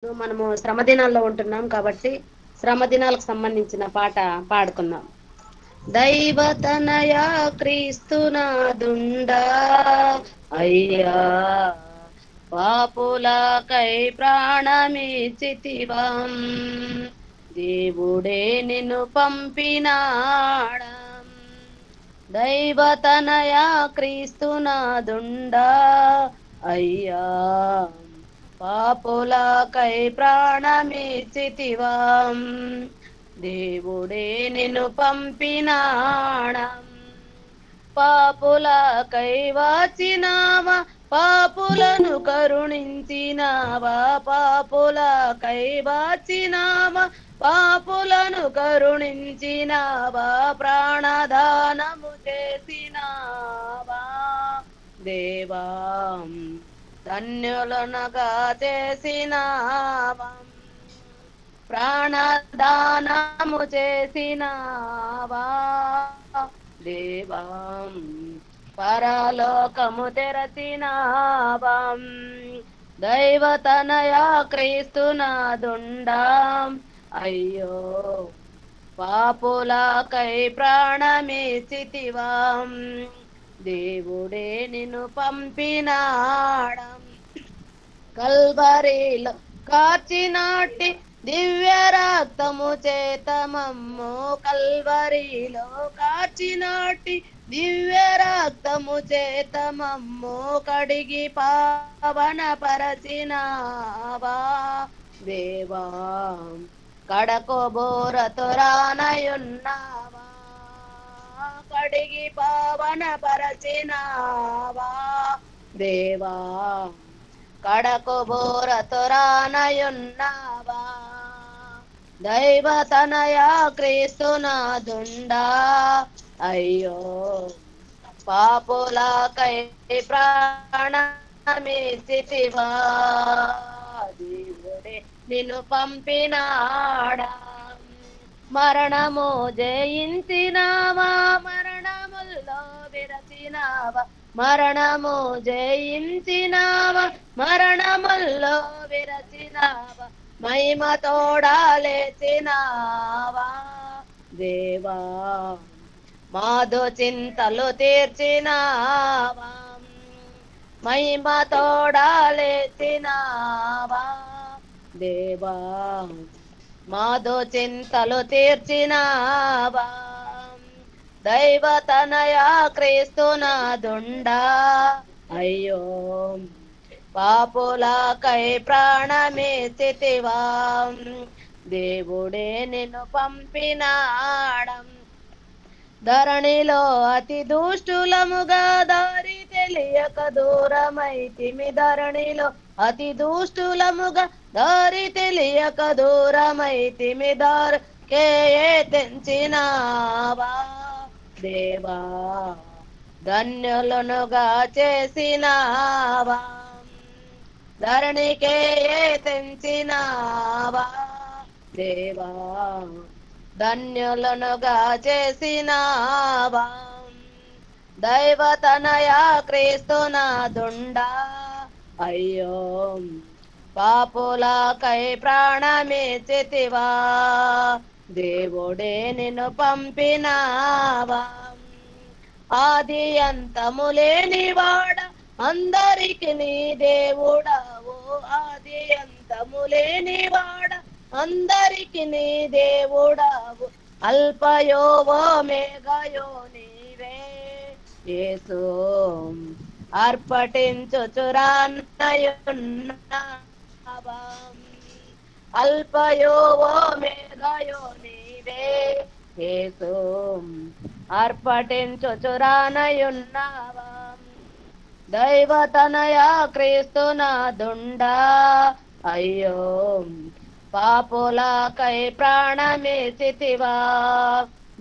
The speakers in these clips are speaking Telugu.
మనము శ్రమ దినాల్లో ఉంటున్నాం కాబట్టి శ్రమ దినాలకు సంబంధించిన పాట పాడుకుందాం. దైవతనయ క్రీస్తునాదుండా అయ్యా పాపులకై ప్రాణమిచ్చితివం, దేవుడే నిన్ను పంపినాడం. దైవతనయ క్రీస్తునాదుండా అయ్యా పాపులకై ప్రాణమిచ్చితివం, దేవుడే నిన్ను పంపినాడం. పాపులకై వచ్చినావా, పాపులను కరుణించినావా, పాపులకై వచ్చినావా, పాపులను కరుణించినావా, ప్రాణదానము చేసినావా దేవా, ధన్యులనగా చేసినావా, ప్రాణదానము చేసినావా దేవా, పరలోకము తెరచినావా. దైవతనయ క్రీస్తునాదుండా అయ్యో పాపులకై ప్రాణమిచ్చితివం, దేవుడే నిన్ను పంపినాడం. కల్వరిలో కార్చినాటి దివ్య రక్తము చేత మమ్ము, కల్వరిలో కార్చినాటి దివ్య రక్తము చేత మమ్ము కడిగి పావన పరచినావా దేవా, కడకు బోరతో రానయున్నావా, కడిగి పావన పరచినావా దేవా, కడకు బోరతో రానయున్నావా. దైవతనయ క్రీస్తునాదుండా అయ్యో పాపులకై ప్రాణమిచ్చితివా, దేవుడే నిన్ను పంపినాడా. మరణము జయించినావా, మరణముల్లో విరచినావా, మరణము జయించినావా, మరణముల్లో విరచినావా, మహిమతోడా లేచినావా దేవా, మాధు చింతలు తీర్చినావా, మహిమతోడా లేచినావా దేవా, మాధు చింతలు తీర్చినావా. దైవతనయ క్రీస్తునాదుండా అయ్యో పాపులకై ప్రాణమిచ్చితివా, దేవుడే నిన్ను పంపినాడం. ధరణిలో అతి దుష్టులముగా దారి తెలియక దూరమైతిమి, ధరణిలో అతి దుష్టులముగా దారి తెలియక దూరమైతిమి, దారికే తెంచినావా దేవా, ధన్యులనుగా చేసినావా, ధరణికే తెంచినావా దేవా, ధన్యులనుగా చేసినావా. దైవతనయ క్రీస్తునాదుండా అయ్యో పాపులకై ప్రాణమిచ్చితివా, దేవుడే నిన్ను పంపినావా. ఆది అంతము లేనివాడ అందరికి నీ దేవుడవు, ఆది అంతము లేనివాడ అందరికి నీ దేవుడవు, అల్పయోవో మేఘయో నీవే యేసు, అర్పటించుచురాన్నయున్నావా, అల్పయోవో మేఘయో నీవే యేసు, అర్పటించుచురానయున్నావా. దైవతనయ క్రీస్తునాదుండా అయ్యో పాపులకై ప్రాణమిచ్చితివా,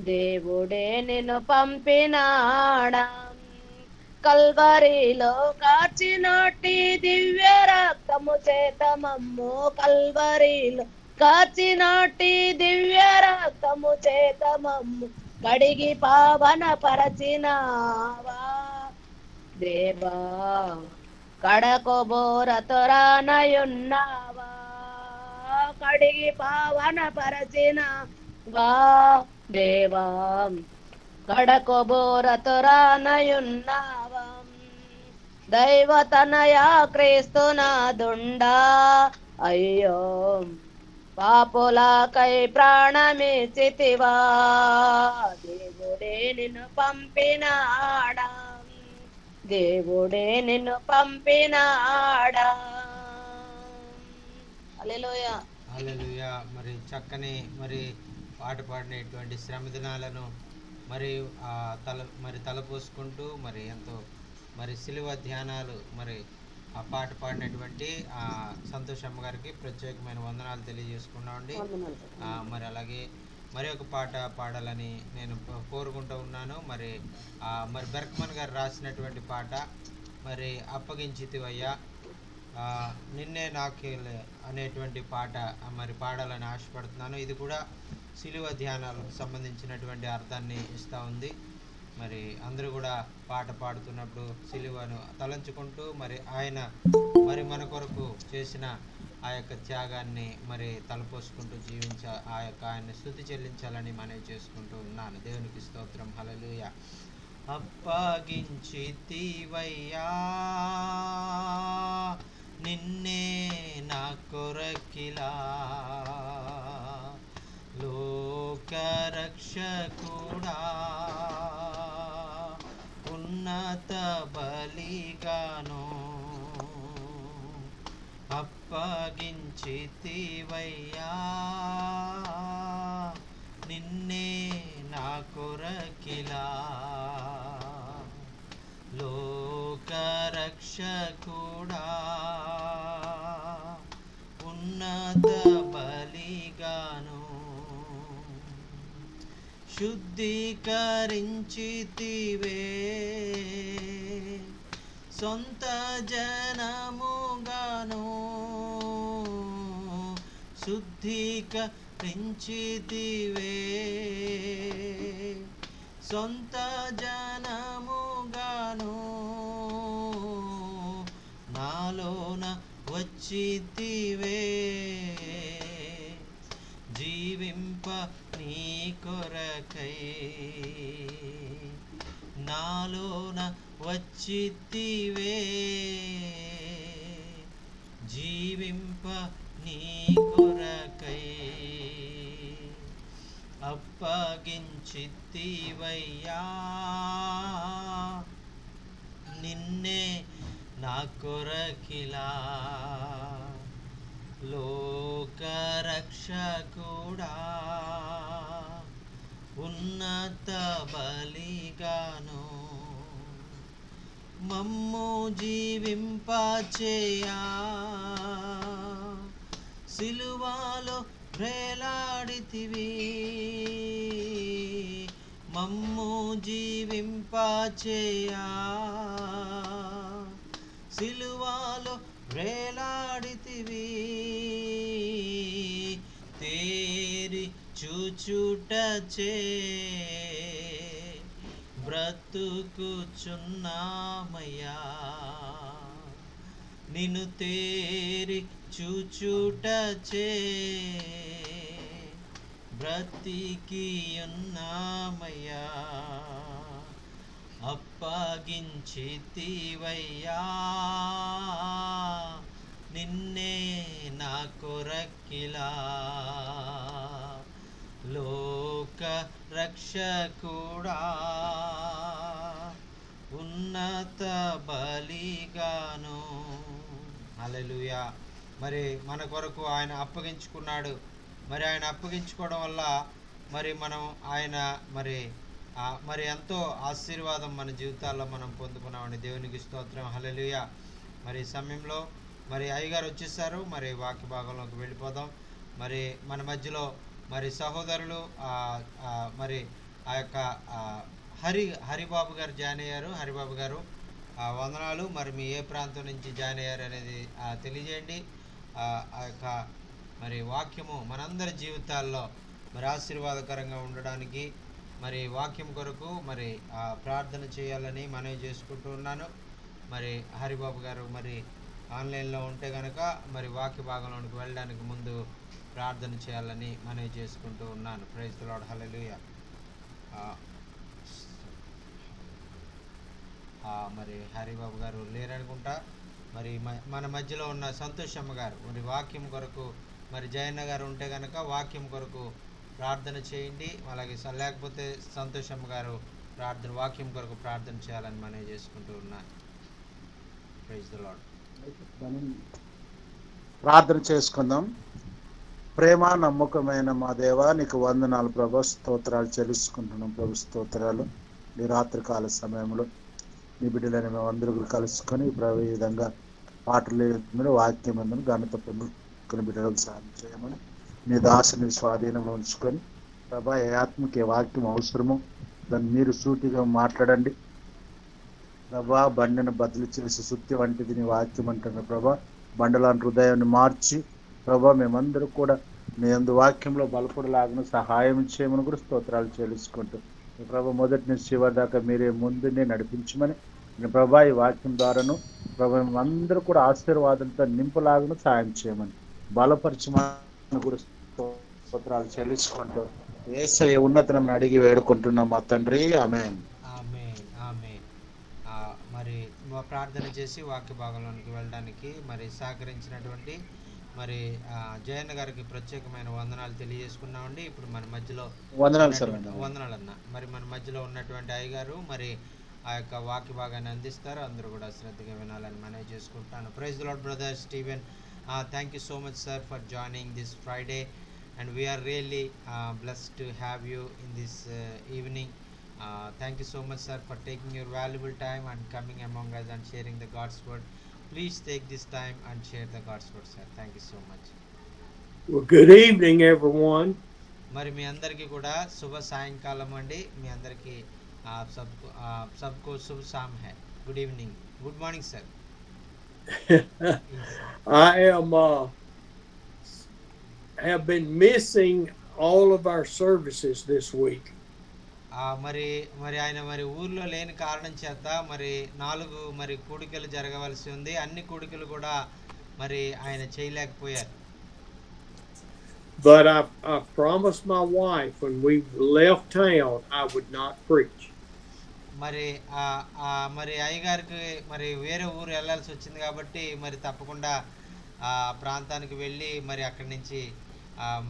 దేవుడే నిన్ను పంపినాడా. కల్వరిలో కార్చినాటి దివ్య రక్తము చేత మమ్ము, కల్వరిలో కార్చినాటి దివ్య రక్తము చేత మమ్ము కడిగి పావన పరచినావా దేవా, కడకు బోరతో రానయున్నావా, కడిగి పావన పరచిన వా దేవా కడకొబోరతురానయున్నావా దైవతనయా క్రీస్తునాదుండా అయ్యో పాపులకై ప్రాణమిచ్చితివా దేవుడే నిన్ను పంపినాడా దేవుడే నిన్ను పంపినాడా. హల్లెలూయా హల్లెలూయా. మరి చక్కని మరి పాట పాడినటువంటి శ్రమ దినాలను మరి తలపోసుకుంటూ మరి ఎంతో మరి సిలువ ధ్యానాలు మరి ఆ పాట పాడినటువంటి సంతోషమ్మ గారికి ప్రత్యేకమైన వందనాలు తెలియజేసుకున్నామండి. మరి అలాగే మరి ఒక పాట పాడాలని నేను కోరుకుంటూ ఉన్నాను. మరి బెర్క్మన్ గారు రాసినటువంటి పాట మరి అప్పగించితివయ్యా నిన్నే నాకు అనేటువంటి పాట మరి పాడాలని ఆశపడుతున్నాను. ఇది కూడా సిలువ ధ్యానాలకు సంబంధించినటువంటి అర్థాన్ని ఇస్తూ ఉంది. మరి అందరూ కూడా పాట పాడుతున్నప్పుడు సిలువను తలంచుకుంటూ మరి ఆయన మరి మన కొరకు చేసిన ఆ యొక్క త్యాగాన్ని మరి తలపోసుకుంటూ ఆయన్ని స్తుతి చెల్లించాలని మనవి చేసుకుంటూ ఉన్నాను. దేవునికి స్తోత్రం. హల్లెలూయా. అప్పగించితివయ్యా నిన్నే నా కొరకిలా లోకరక్షకుడా ఉన్నత బలిగాను అప్పగించితివయ్యా నిన్నే నా కొరకిలా లోకరక్షకుడా ఉన్నత బలిగాను శుద్ధీకరించితివే సొంత జనముగాను శుద్ధీకరించితివే సొంత జనముగాను నాలోన వచ్చితివే జీవింప నీ కొరకై నాలోన వచ్చితివే జీవింప నీ కొరకై అప్పగించితివయ్యా నిన్నే నా కొరకిలా లోకరక్షకుడా ఉన్నత బలిగాను మమ్ము జీవింపచేయా సిలువలో వేలాడితివి మమ్ము జీవింపచేయా సిలువలో వేలాడితివి తేరి చూచుటచే బ్రతుకుచున్నామయ్యా నిన్ను తేరి చూచుటచే బ్రతికియున్నామయ్యా అప్పగించితివయ్యా నిన్నే నా కొరకిలా లోక రక్షకుడా ఉన్నత బలిగాను. హల్లెలూయా. మరి మన కొరకు ఆయన అప్పగించుకున్నాడు. మరి ఆయన అప్పగించుకోవడం వల్ల మరి మనం ఆయన మరి ఎంతో ఆశీర్వాదం మన జీవితాల్లో మనం పొందుకున్నామండి. దేవునికి స్తోత్రం. హల్లెలూయా. మరి ఈ సమయంలో మరి అయ్యగారు వచ్చేసారు. మరి వాక్య భాగంలోకి వెళ్ళిపోదాం. మరి మన మధ్యలో మరి సహోదరులు మరి ఆ యొక్క హరిబాబు గారు జాయిన్ అయ్యారు. హరిబాబు గారు వందనాలు. మరి మీ ఏ ప్రాంతం నుంచి జాయిన్ అయ్యారు అనేది తెలియజేయండి. ఆ యొక్క మరి వాక్యము మనందరి జీవితాల్లో మరి ఆశీర్వాదకరంగా ఉండడానికి మరి వాక్యం కొరకు మరి ప్రార్థన చేయాలని మనవి చేసుకుంటూ ఉన్నాను. మరి హరిబాబు గారు మరి ఆన్లైన్లో ఉంటే కనుక మరి వాక్య భాగంలోనికి వెళ్ళడానికి ముందు ప్రార్థన చేయాలని మనవి చేసుకుంటూ ఉన్నాను. Praise the Lord. హల్లెలూయా. మరి హరిబాబు గారు లేరనుకుంటా. మరి మన మధ్యలో ఉన్న సంతోషమ్మ గారు మరి వాక్యం కొరకు మరి జయన్న గారు ఉంటే కనుక వాక్యం కొరకు ప్రార్థన చేయండి. అలాగే లేకపోతే సంతోషమ్మ గారు వాక్యం కొరకు ప్రార్థన చేయాలని మనవి చేసుకుంటూ ఉన్నాను. Praise the lord. ప్రార్థన చేసుకుందాం. ప్రేమ నమ్మకమైన మా దేవా, నీకు వందనాలు ప్రభు, స్తోత్రాలు చెల్లించుకుంటున్నాం ప్రభు. స్తోత్రాలు. ఈ రాత్రికాల సమయంలో నీ బిడ్డలని మేము అందరూ కలుసుకొని ప్రభు ఈ విధంగా పాటలు మీద వాక్యం మీద ఘనత పొందుకుని బిడ్డలకు సాధన చేయమని నీ దాసుని స్వాధీనంలో ఉంచుకొని ప్రభా, ఏ ఆత్మకి వాక్యం అవసరమో దాన్ని మీరు సూటిగా మాట్లాడండి ప్రభా. బండను బదులు చేసి సుత్తి వంటిది నీ వాక్యం అంటున్న ప్రభా. బండలాంటి హృదయాన్ని మార్చి ప్రభా, మేమందరూ కూడా నీ అందు వాక్యంలో బలపడలాగిన సహాయం చేయమని కూడా స్తోత్రాలు చెల్లించుకుంటూ ప్రభా, మొదటి నుంచి చివరి దాకా మీరే ముందునే నడిపించమని ప్రభా, ఈ వాక్యం ద్వారాను ప్రభా మేమందరూ కూడా ఆశీర్వాదంతో నింపలాగిన సాయం చేయమని బలపరచమని కూడా స్తోత్రాలు చెల్లించుకుంటూ యేసయ్య ఉన్నతనం అడిగి వేడుకుంటున్నాం మా తండ్రి. ఆమేన్. ఆమేన్. ఆమేన్. మరి ప్రార్థన చేసి వాక్య భాగంలోనికి వెళ్ళడానికి మరి సహకరించినటువంటి మరి జయన్న గారికి ప్రత్యేకమైన వందనాలు తెలియజేసుకున్నామండి. ఇప్పుడు మన మధ్యలో వందనాలు అన్న మరి మన మధ్యలో ఉన్నటువంటి అయ్యగారు మరి ఆ యొక్క వాక్య భాగాన్ని అందిస్తారు. అందరూ కూడా శ్రద్ధగా వినాలని మనవి చేసుకుంటాను. Praise the lord brother Steven. Thank you so much sir for joining this Friday and we are really blessed to have you in this evening. Thank you so much sir for taking your valuable time and coming among us and sharing the God's word. Please take this time and share the God's word sir. Thank you so much. Well, good evening everyone. మరి మీ అందరికీ కూడా శుభ సాయంకాలం అండి. మీ అందరికీ సబ్కో శుభ Sam high. Good evening. Good morning sir. I have been missing all of our services this week. మరి ఆయన మరి ఊర్లో లేని కారణం చేత మరి 4 మరి కూడికలు జరగవలసి ఉంది. అన్ని కూడికలు కూడా మరి ఆయన చేయలేకపోయారు. But I promised my wife when we left town I would not preach. మరి మరి అయ్యగారికి మరి వేరే ఊరు వెళ్ళాల్సి వచ్చింది కాబట్టి మరి తప్పకుండా ఆ ప్రాంతానికి వెళ్ళి మరి అక్కడి నుంచి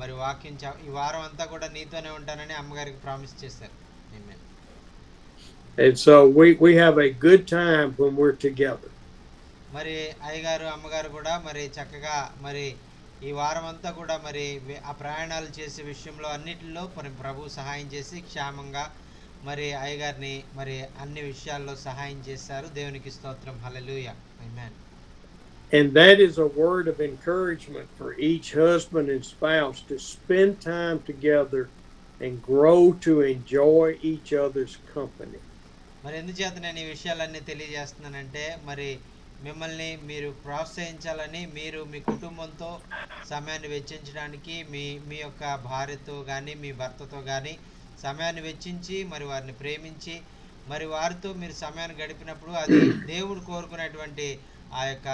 మరి వాక్యం ఈ వారం అంతా కూడా నీతోనే ఉంటానని అమ్మగారికి ప్రామిస్ చేశారు. ఆమేన్. And so we have a good time when we're together. మరి అయ్యగారు అమ్మగారు కూడా మరి చక్కగా మరి ఈ వారం అంతా కూడా మరి ఆ ప్రయాణాలు చేసే విషయంలో అన్నిటిలో ప్రభు సహాయం చేసి క్షేమంగా మరి అయ్యగారిని మరి అన్ని విషయాల్లో సహాయం చేశారు. దేవునికి స్తోత్రం. హల్లెలూయా. ఆమేన్. And that is a word of encouragement for each husband and spouse to spend time together and grow to enjoy each other's company. మరి ఎందుచేత నేను ఈ విషయాలన్నీ తెలియజేస్తున్నానంటే మరి మిమ్మల్ని మీరు ప్రోత్సహించాలని, మీరు మీ కుటుంబంతో సమయాన్ని వెచ్చించడానికి మీ యొక్క భార్యతో కానీ మీ భర్తతో కానీ సమయాన్ని వెచ్చించి మరి వారిని ప్రేమించి మరి వారితో మీరు సమయాన్ని గడిపినప్పుడు అది దేవుడు కోరుకునేటువంటి ఆ యొక్క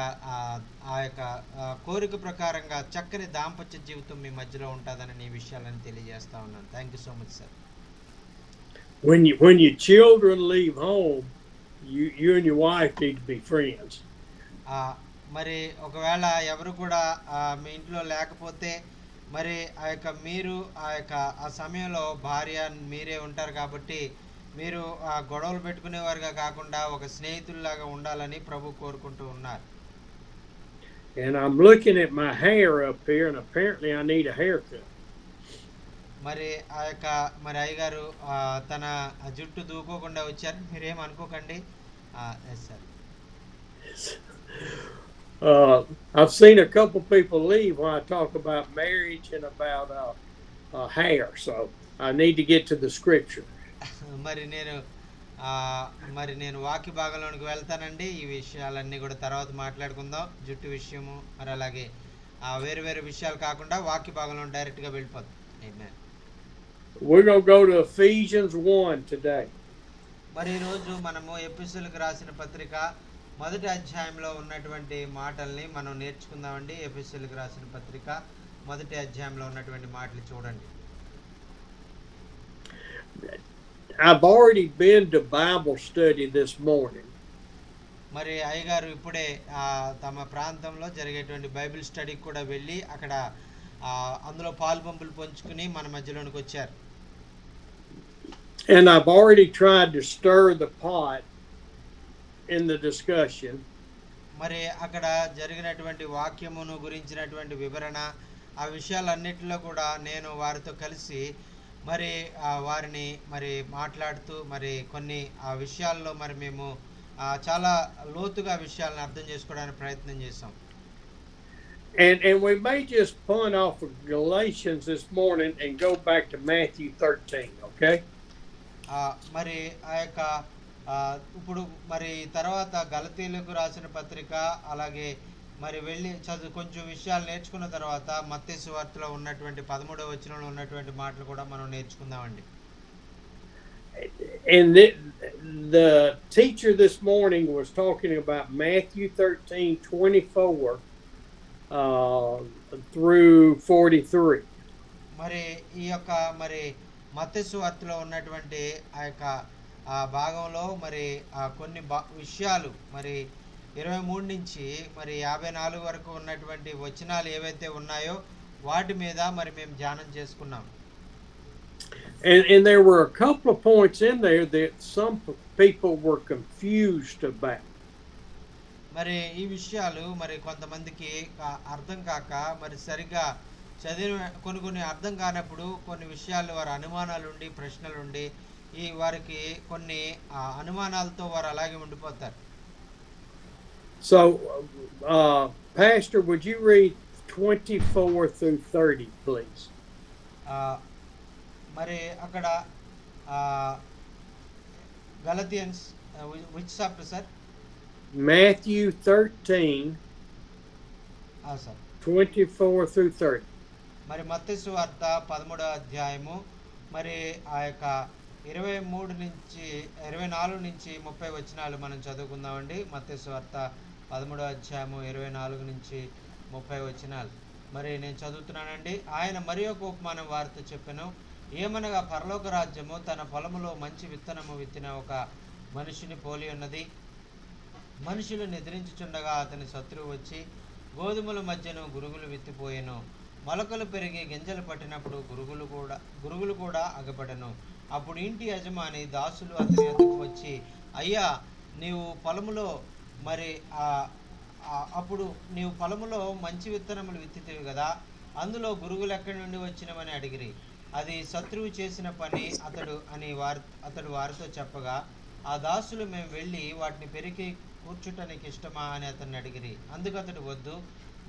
కోరిక ప్రకారంగా చక్కని దాంపత్య జీవితం మీ మధ్యలో ఉంటుందని ఈ విషయాలను తెలియజేస్తా ఉన్నాను. Thank you so much sir. When your children leave home, you and your wife need to be friends. మరి ఒకవేళ ఎవరు కూడా మీ ఇంట్లో లేకపోతే మరి మీరు ఆ సమయంలో భార్య మీరే ఉంటారు కాబట్టి మీరు గొడవలు పెట్టుకునేవారుగా కాకుండా ఒక స్నేహితుల్లాగా ఉండాలని ప్రభు కోరుకుంటూ ఉన్నారు. And I'm looking at my hair up here and apparently I need a haircut. మరి మరి అయ్యగారు తన జుట్టు దూకోకుండా వచ్చారు. మీరేం అనుకోకండి. Yes sir. I've seen a couple people leave when I talk about marriage and about hair, so I need to get to the scripture. మరి నేను వాక్య భాగంలోనికి వెళ్తానండి. ఈ విషయాలన్నీ కూడా తర్వాత మాట్లాడుకుందాం. జుట్టు విషయము మరి అలాగే వేరు వేరు విషయాలు కాకుండా వాక్య భాగంలో డైరెక్ట్గా వెళ్ళిపోతాం. ఆమేన్. We're going to go to Ephesians 1 today. మరి ఈరోజు మనము ఎఫెసీయులకు రాసిన పత్రిక 1వ అధ్యాయంలో ఉన్నటువంటి మాటల్ని మనం నేర్చుకుందామండి. ఎఫెసీయులకు రాసిన పత్రిక మొదటి అధ్యాయంలో ఉన్నటువంటి మాటలు చూడండి. I've already been to Bible study this morning. మరి అయ్యగారు ఇప్పుడే తమ ప్రాంతంలో జరిగేటువంటి బైబిల్ స్టడీకి కూడా వెళ్ళి అక్కడ అందులో పాలుపంపులు పంచుకుని మన మధ్యలోనికి వచ్చారు. And I've already tried to stir the pot in the discussion. మరి అక్కడ జరిగినటువంటి వాక్యమును గురించినటువంటి వివరణ ఆ విషయాలన్నిటిలో కూడా నేను వారితో కలిసి మరి వారిని మరి మాట్లాడుతూ మరి కొన్ని ఆ విషయాల్లో మరి మేము చాలా లోతుగా విషయాలను అర్థం చేసుకోవడానికి ప్రయత్నం చేసాం. And we may just punt off of Galatians this morning and go back to Matthew 13, okay? మరి ఆ యొక్క ఇప్పుడు మరి తర్వాత గలతీయులకు రాసిన పత్రిక అలాగే మరి వెళ్ళి కొంచెం విషయాలు నేర్చుకున్న తర్వాత మత్తయి సువార్తలో ఉన్నటువంటి 13వ వచనంలో ఉన్నటువంటి మాటలు కూడా మనం నేర్చుకుందామండి. And the teacher this morning was talking about Matthew 13:24 through 43. మరి ఈ యొక్క మరి మత్తయి సువార్తలో ఉన్నటువంటి ఆ యొక్క భాగంలో మరి కొన్ని విషయాలు మరి 23 నుంచి మరి 54 వరకు ఉన్నటువంటి వచనాలు ఏవైతే ఉన్నాయో వాటి మీద మరి మేము ధ్యానం చేసుకున్నాం. And there were a couple of points in there that some people were confused about. మరి ఈ విషయాలు మరి కొంతమందికి అర్థం కాక మరి సరిగా చదివిన కొన్ని అర్థం కానప్పుడు కొన్ని విషయాలు వారి అనుమానాలు ఉండి ప్రశ్నలు ఉండి ఈ వారికి కొన్ని అనుమానాలతో వారు అలాగే ఉండిపోతారు. So, Pastor, would you read 24 through 30, please? మరి అక్కడ Galatians, which chapter, sir? Matthew 13, sir. 24 through 30. మరి మత్తయి సువార్త 13వ అధ్యాయము మరి ఆ యొక్క 24 నుంచి 30 వచనాలు మనం చదువుకుందామండి. మత్తయి సువార్త 13వ అధ్యాయము 24 నుంచి 30 వచనాలు మరి నేను చదువుతున్నానండి. ఆయన మరి ఒక ఉపమానం వారితో చెప్పెను. ఏమనగా పరలోక రాజ్యము తన పొలములో మంచి విత్తనము విత్తిన ఒక మనిషిని పోలి ఉన్నది. మనుషులు నిద్రించుచుండగా అతని శత్రువు వచ్చి గోధుమల మధ్యను గురుగులు విత్తిపోయెను. మొలకలు పెరిగి గింజలు పట్టినప్పుడు గురుగులు కూడా అగపడెను. అప్పుడు ఇంటి యజమాని దాసులు అతని వద్దకు వచ్చి, అయ్యా నీవు పొలములో మంచి విత్తనములు విత్తితివి కదా, అందులో గురుగులు ఎక్కడి నుండి వచ్చినవని అడిగిరి. అది శత్రువు చేసిన పని అతడు వారితో చెప్పగా, ఆ దాసులు మేము వెళ్ళి వాటిని పెరిగి కూర్చుటానికి ఇష్టమా అని అతన్ని అడిగిరి. అందుకు అతడు వద్దు,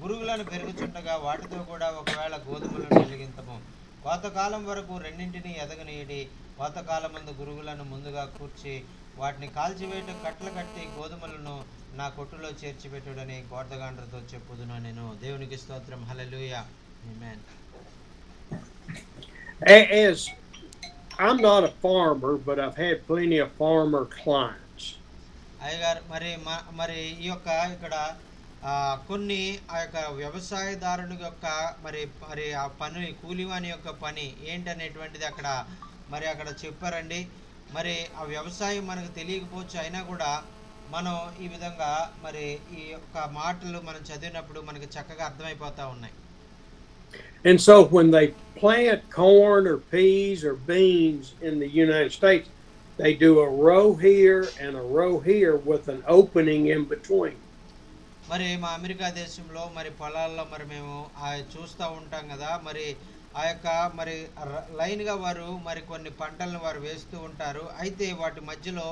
గురుగులను పెరుగుచుండగా వాటితో కూడా ఒకవేళ గోధుమలను వెలిగింతము. కోతకాలం వరకు రెండింటినీ ఎదగనీయడి. కోతకాలమందు గురుగులను ముందుగా కూర్చి వాటిని కాల్చివేట కట్టలు కట్టి గోధుమలను నా కొట్టులో చేర్చిపెట్టుడని కోతగాండ్రతో చెప్పుదును నేను. దేవునికి స్తోత్రం. హల్లెలూయా. ఆమేన్. As I'm not a farmer, but I've had plenty of farmer clients. అయ్యగారు మరి ఈ యొక్క ఇక్కడ కొన్ని ఆ యొక్క వ్యవసాయదారుని యొక్క మరి ఆ పని కూలివాని యొక్క పని ఏంటనేటువంటిది అక్కడ చెప్పారండి. మరి ఆ వ్యవసాయం మనకు తెలియకపోవచ్చు, అయినా కూడా మనం ఈ విధంగా మరి ఈ యొక్క మాటలు మనం చదివినప్పుడు మనకు చక్కగా అర్థమైపోతా ఉన్నాయి. And so when they plant corn or peas or beans in the United States, they do a row here and a row here with an opening in between. మరి మా అమెరికా దేశంలో మరి పొలాల్లో మరి మేము చూస్తూ ఉంటాం కదా, మరి ఆ యొక్క మరి లైన్గా వారు మరి కొన్ని పంటలను వారు వేస్తూ ఉంటారు. అయితే వాటి మధ్యలో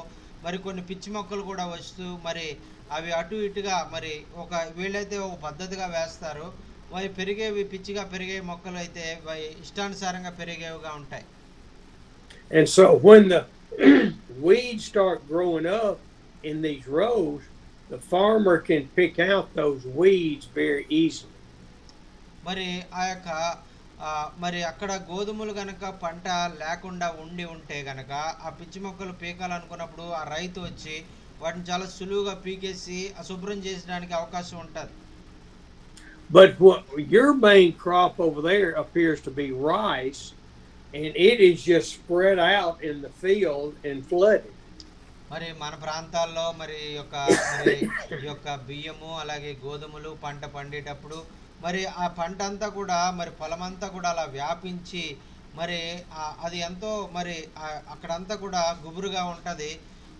మరి కొన్ని పిచ్చి మొక్కలు కూడా వస్తూ మరి అవి అటు ఇటుగా మరి వీళ్ళైతే ఒక పద్ధతిగా వేస్తారు. అవి పిచ్చిగా పెరిగే మొక్కలు అయితే ఇష్టానుసారంగా పెరిగేవిగా ఉంటాయి. And so when the weeds start growing up in these rows, the farmer can pick out those weeds very easily. మరి ఆ యొక్క మరి అక్కడ గోధుమలు గనక పంట లేకుండా ఉంటే గనక ఆ పిచ్చి మొక్కలు పీకాలనుకున్నప్పుడు ఆ రైతు వచ్చి వాటిని చాలా సులువుగా పీకేసి అశుభ్రం చేసడానికి అవకాశం ఉంటుంది. But what your main crop over there appears to be rice, and it is just spread out in the field and flooded. మరి మన ప్రాంతాల్లో మరి మరి ఈ యొక్క బియ్యము అలాగే గోధుమలు పంట పండేటప్పుడు మరి ఆ పంట అంతా కూడా మరి పొలమంతా కూడా అలా వ్యాపించి మరి అది ఎంతో మరి అక్కడంతా కూడా గుబురుగా ఉంటుంది.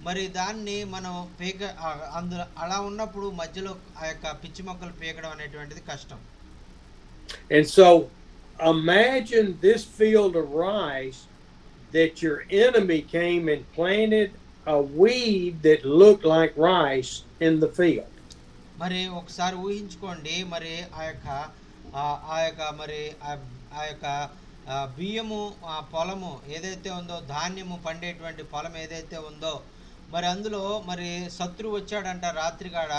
మరి దాన్ని మనం అందులో అలా ఉన్నప్పుడు మధ్యలో ఆ యొక్క పిచ్చి మొక్కలు పీకడం అనేటువంటిది కష్టం. And so imagine this field of rice that your enemy came and planted a weed that looked like rice in the field. మరి ఒకసారి ఊహించుకోండి, మరి ఆ యొక్క మరి ఆ యొక్క బియ్యము పొలము ఏదైతే ఉందో, ధాన్యము పండేటువంటి పొలం ఏదైతే ఉందో, మరి అందులో మరి శత్రువు వచ్చాడంట రాత్రిగాడ.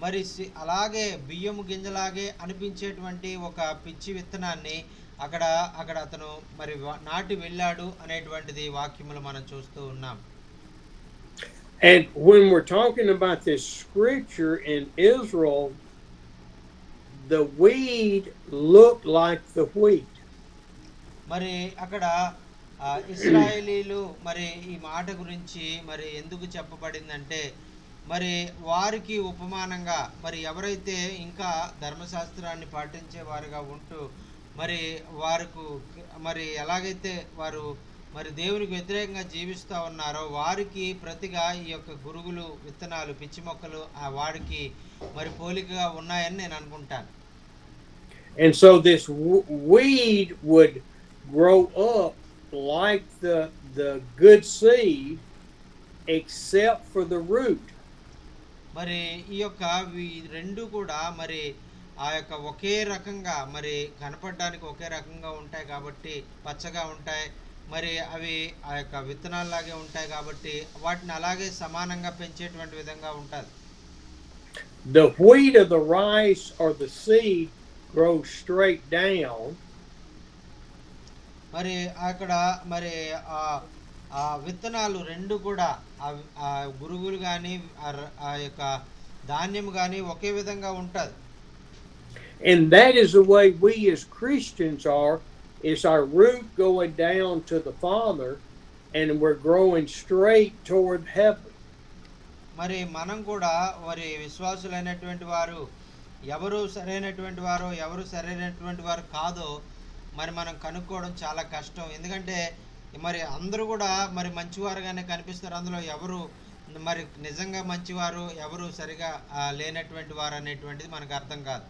మరి అలాగే బియ్యము గింజలాగే అనిపించేటువంటి ఒక పిచ్చి విత్తనాన్ని అక్కడ అతను మరి నాటి వెళ్ళాడు అనేటువంటిది వాక్యములు మనం చూస్తూ ఉన్నాం. And when we're talking about this scripture in Israel, the weed looked like the wheat. మరి అక్కడ ఇశ్రాయేలీలు మరి ఈ మాట గురించి మరి ఎందుకు చెప్పబడిందంటే, మరి వారికి ఉపమానంగా మరి ఎవరైతే ఇంకా ధర్మశాస్త్రాన్ని పాటించే వారుగా ఉంటూ మరి వారికి మరి ఎలాగైతే వారు మరి దేవునికి వ్యతిరేకంగా జీవిస్తూ ఉన్నారో వారికి ప్రతిగా ఈ యొక్క గురుగులు విత్తనాలు పిచ్చి మొక్కలు వాడికి మరి పోలికగా ఉన్నాయని నేను అనుకుంటాను. And so this weed would grow up like the good seed except for the root. మరి ఈ యొక్క రెండు కూడా మరి ఆ యొక్క ఒకే రకంగా మరి కనపడడానికి ఒకే రకంగా ఉంటాయి కాబట్టి పచ్చగా ఉంటాయి. మరి అవి ఆ యొక్క విత్తనాల్లాగే ఉంటాయి కాబట్టి వాటిని అలాగే సమానంగా పెంచేటువంటి విధంగా ఉంటుంది. The wheat of the rice or the seed grows straight down. మరి అక్కడ మరి ఆ విత్తనాలు రెండు కూడా ఆ గురుగులు కానీ ఆ యొక్క ధాన్యం కానీ ఒకే విధంగా ఉంటుంది. And that is the way we as Christians are. Is our root going down to the Father and we're growing straight toward heaven. మరి మనం కూడా మరి విశ్వాసులైనటువంటి వారు ఎవరు సరైనటువంటి వారో ఎవరు సరైనటువంటి వారు కాదో మరి మనం కనుక్కోవడం చాలా కష్టం. ఎందుకంటే మరి అందరూ కూడా మరి మంచివారుగానే కనిపిస్తారు. అందులో ఎవరు మరి నిజంగా మంచివారు ఎవరు సరిగా లేనటువంటి వారు అనేటువంటిది మనకు అర్థం కాదు.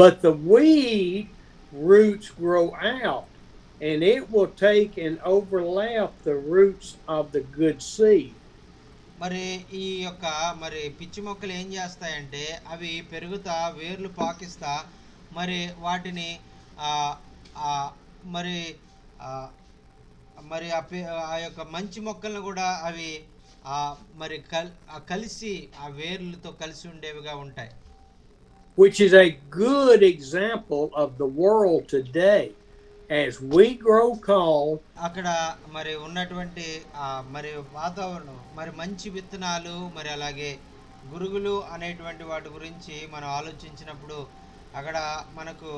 But the weed roots grow out, and it will take and overlap the roots of the good seed. మరి ఈ యొక్క మరి పిచ్చి మొక్కలు ఏం చేస్తాయంటే అవి పెరుగుతా వేర్లు పాకిస్తా మరి వాటిని మరి మరి ఆ యొక్క మంచి మొక్కలను కూడా అవి మరి కలిసి ఆ వేర్లతో కలిసి ఉండేవిగా ఉంటాయి. Which is a good example of the world today. As we grow cold, అక్కడ మరి ఉన్నటువంటి మరి వాతావరణం మరి మంచి విత్తనాలు మరి అలాగే గురుగులు అనేటువంటి వాటి గురించి మనం ఆలోచించినప్పుడు అక్కడ మనకు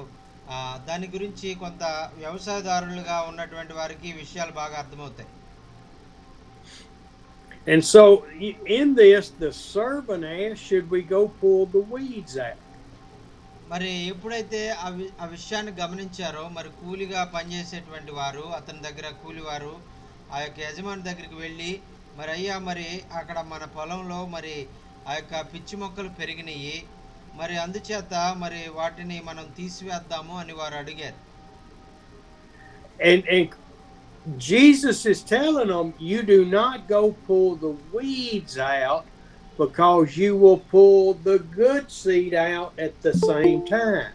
దాని గురించి కొంత వ్యవసాయదారులుగా ఉన్నటువంటి వారికి విషయాలు బాగా అర్థమవుతాయి. And so in this, the servant asked, should we go pull the weeds out? మరి ఎప్పుడైతే ఆ విషయాన్ని గమనించారో మరి కూలిగా పనిచేసేటువంటి వారు అతని దగ్గర కూలివారు ఆ యొక్క యజమాని దగ్గరికి వెళ్ళి మరి అయ్యా మరి అక్కడ మన పొలంలో మరి ఆ యొక్క పిచ్చి మొక్కలు పెరిగినాయి మరి అందుచేత మరి వాటిని మనం తీసివేద్దాము అని వారు అడిగారు. And Jesus is telling them, you do not go pull the weeds out, because you will pull the good seed out at the same time.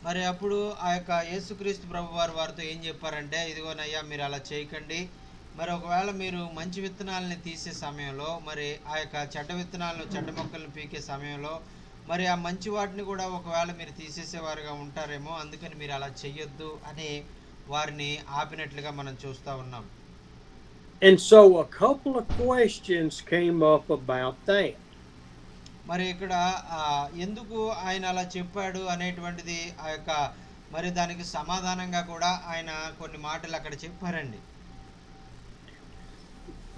మరి అప్పుడు ఆ యొక్క యేసుక్రీస్తు ప్రభువారు వారితో ఏం చెప్పారంటే, ఇదిగోనయ్యా మీరు అలా చేయకండి, మరి ఒకవేళ మీరు మంచి విత్తనాలని తీసే సమయంలో మరి ఆ యొక్క చెడ్డ విత్తనాలను చెడ్డ మొక్కలను పీకే సమయంలో మరి ఆ మంచి వాటిని కూడా ఒకవేళ మీరు తీసేసేవారుగా ఉంటారేమో, అందుకని మీరు అలా చెయ్యొద్దు అని వారిని ఆపినట్లుగా మనం చూస్తూ ఉన్నాం. And so a couple of questions came up about that. మరి ఇక్కడ ఎందుకు ఆయన అలా చెప్పాడు అనేటువంటిది ఆ యొక్క మరి దానికి సమాధానంగా కూడా ఆయన కొన్ని మాటలు అక్కడ చెప్పారండి.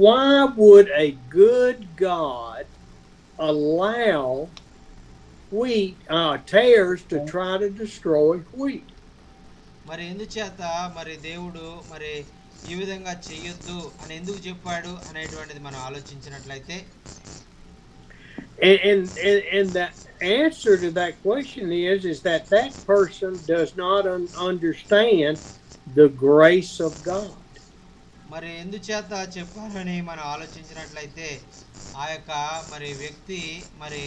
Why would a good God allow tares to try to destroy wheat? మరి ఎందుచేత మరి దేవుడు మరి ఈ విధంగా చెయ్యొద్దు అని ఎందుకు చెప్పాడు అనేటువంటిది మనం ఆలోచించినట్లయితే, and the answer to that question is that person does not understand the grace of God. మరి ఎందుచేత చెప్పారని మనం ఆలోచించినట్లయితే ఆ యొక్క మరి వ్యక్తి మరి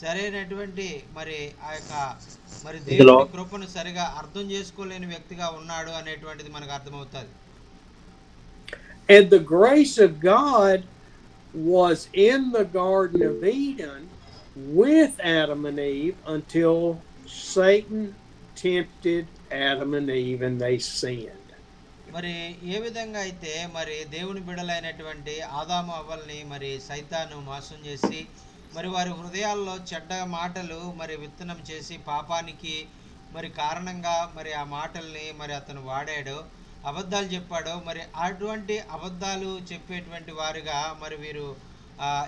సరైనటువంటి మరి ఆ యొక్క మరి దేవుని కృపను సరిగా అర్థం చేసుకోలేని వ్యక్తిగా ఉన్నాడు అనేటువంటిది మనకు అర్థమవుతుంది. And the grace of God was in the Garden of Eden with Adam and Eve until Satan tempted Adam and Eve and they sinned. మరి ఏ విధంగా అయితే మరి దేవుని బిడ్డలైనటువంటి ఆదాము అవ్వల్ని మరి సైతాను మోసం చేసి మరి వారి హృదయాల్లో చెడ్డ మాటలు మరి విత్తనం చేసి పాపానికి మరి కారణంగా మరి ఆ మాటల్ని మరి అతను వాడాడు, అబద్ధాలు చెప్పాడు. మరి అటువంటి అబద్ధాలు చెప్పేటువంటి వారుగా మరి వీరు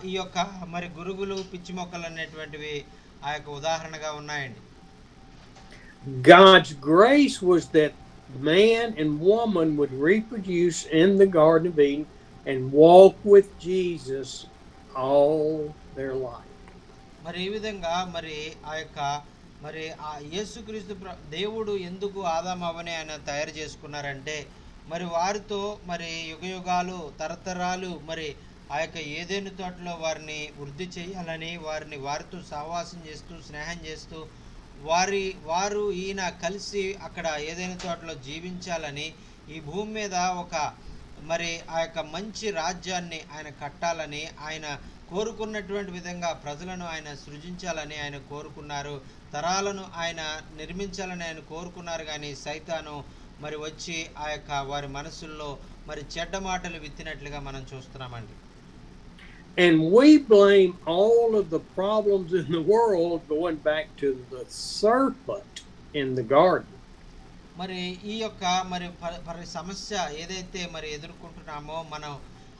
ఈ యొక్క మరి గురుగులు పిచ్చి మొక్కలు అనేటువంటివి ఆ యొక్క ఉదాహరణగా ఉన్నాయండి. God's grace was that man and woman would reproduce in the Garden of Eden and walk with Jesus all their life. మరి ఈ విధంగా మరి ఆ యొక్క మరి ఆ యేసుక్రీస్తు దేవుడు ఎందుకు ఆదాము అవ్వని ఆయన తయారు చేసుకున్నారంటే మరి వారితో మరి యుగయుగాలు తరతరాలు మరి ఆ యొక్క ఏదెను తోటలో వారిని వృద్ధి చేయాలని, వారితో సహవాసం చేస్తూ స్నేహం చేస్తూ వారు ఈయన కలిసి అక్కడ ఏదైనా తోటలో జీవించాలని, ఈ భూమి మీద ఒక మరి ఆ యొక్క మంచి రాజ్యాన్ని ఆయన కట్టాలని ఆయన కోరుకున్నటువంటి విధంగా ప్రజలను ఆయన సృజించాలని ఆయన కోరుకున్నారు, తరాలను ఆయన నిర్మించాలని ఆయన కోరుకున్నారు. కానీ సైతాను మరి వచ్చి ఆ యొక్క వారి మనసుల్లో మరి చెడ్డ మాటలు విత్తినట్లుగా మనం చూస్తున్నామండి. And we blame all of the problems in the world going back to the serpent in the garden. మరి ఈ యొక్క మరి సమస్య ఏదైతే మరి ఎదుర్కొంటున్నామో మనం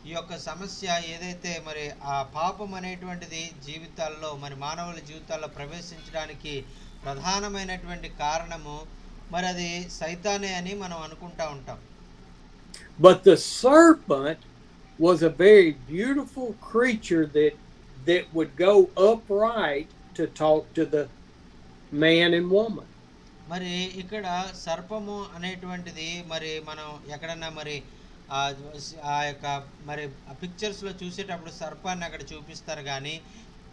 ఈ యొక్క సమస్య ఏదైతే మరి ఆ పాపం అనేటువంటిది జీవితాల్లో మరి మానవుల జీవితాల్లో ప్రవేశించడానికి ప్రధానమైనటువంటి కారణము మరి అది సైతానే అని మనం అనుకుంటా ఉంటాం. But the serpent was a very beautiful creature that would go upright to talk to the man and woman. మరి ఇక్కడ సర్పము అనేటువంటిది మరి మనం ఎక్కడన్నా మరి ఆ యొక్క మరి పిక్చర్స్లో చూసేటప్పుడు సర్పాన్ని అక్కడ చూపిస్తారు, కానీ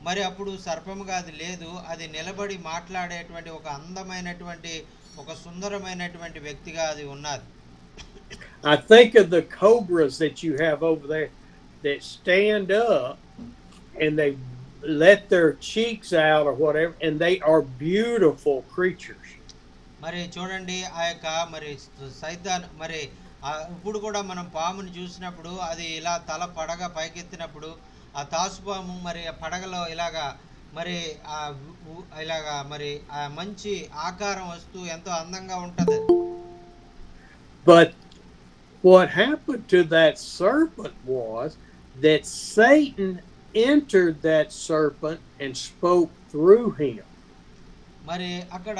మరి అప్పుడు సర్పముగా అది లేదు, అది నిలబడి మాట్లాడేటువంటి ఒక అందమైనటువంటి ఒక సుందరమైనటువంటి వ్యక్తిగా అది ఉన్నది. I think of the cobras that you have over there that stand up and they let their cheeks out or whatever, and they are beautiful creatures. మరి చూడండి ఆ యొక్క మరి సైతాన్ మరి ఇప్పుడు కూడా మనం పాముని చూసినప్పుడు అది ఇలా తల పడగ పైకెత్తినప్పుడు ఆ తాసుపాము మరి ఆ పడగలో ఇలాగా మరి ఇలాగా మరి ఆ మంచి ఆకారం వస్తూ ఎంతో అందంగా ఉంటది. But what happened to that serpent was that Satan entered that serpent and spoke through him. మరి అక్కడ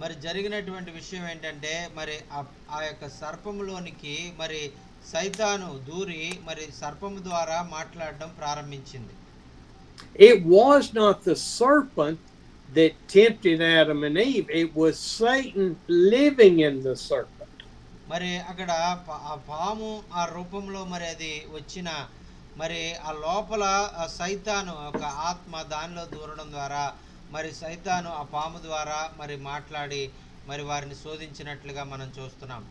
మరి జరిగినటువంటి విషయం ఏంటంటే మరి ఆ యొక్క సర్పములోనికి మరి సైతాను దూరి మరి సర్పము ద్వారా మాట్లాడడం ప్రారంభించింది. It was not the serpent that tempted Adam and Eve, it was Satan living in the serpent. మరి అక్కడ ఆ పాము ఆ రూపంలో మరి అది వచ్చిన మరి ఆ లోపల సైతాను ఒక ఆత్మ దానిలో దూరడం ద్వారా మరి సైతాను ఆ పాము ద్వారా మరి మాట్లాడి మరి వారిని శోధించినట్లుగా మనం చూస్తున్నాం.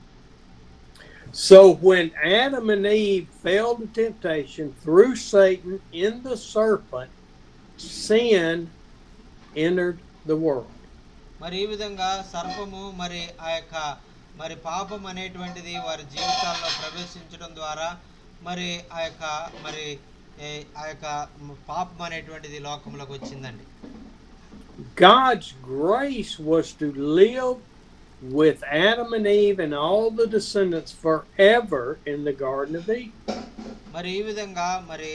So when Adam and Eve fell to temptation through Satan in the serpent, sin entered the world. మరి ఈ విధంగా సర్పము మరి ఆ యొక్క మరి పాపం అనేటువంటిది వారి జీవితాల్లో ప్రవేశించడం ద్వారా మరి ఆ యొక్క మరి ఆ యొక్క పాపం అనేటువంటిది లోకంలోకి వచ్చిందండి. God's grace was to live with Adam and Eve and all the descendants forever in the Garden of Eden. మరి ఈ విధంగా మరి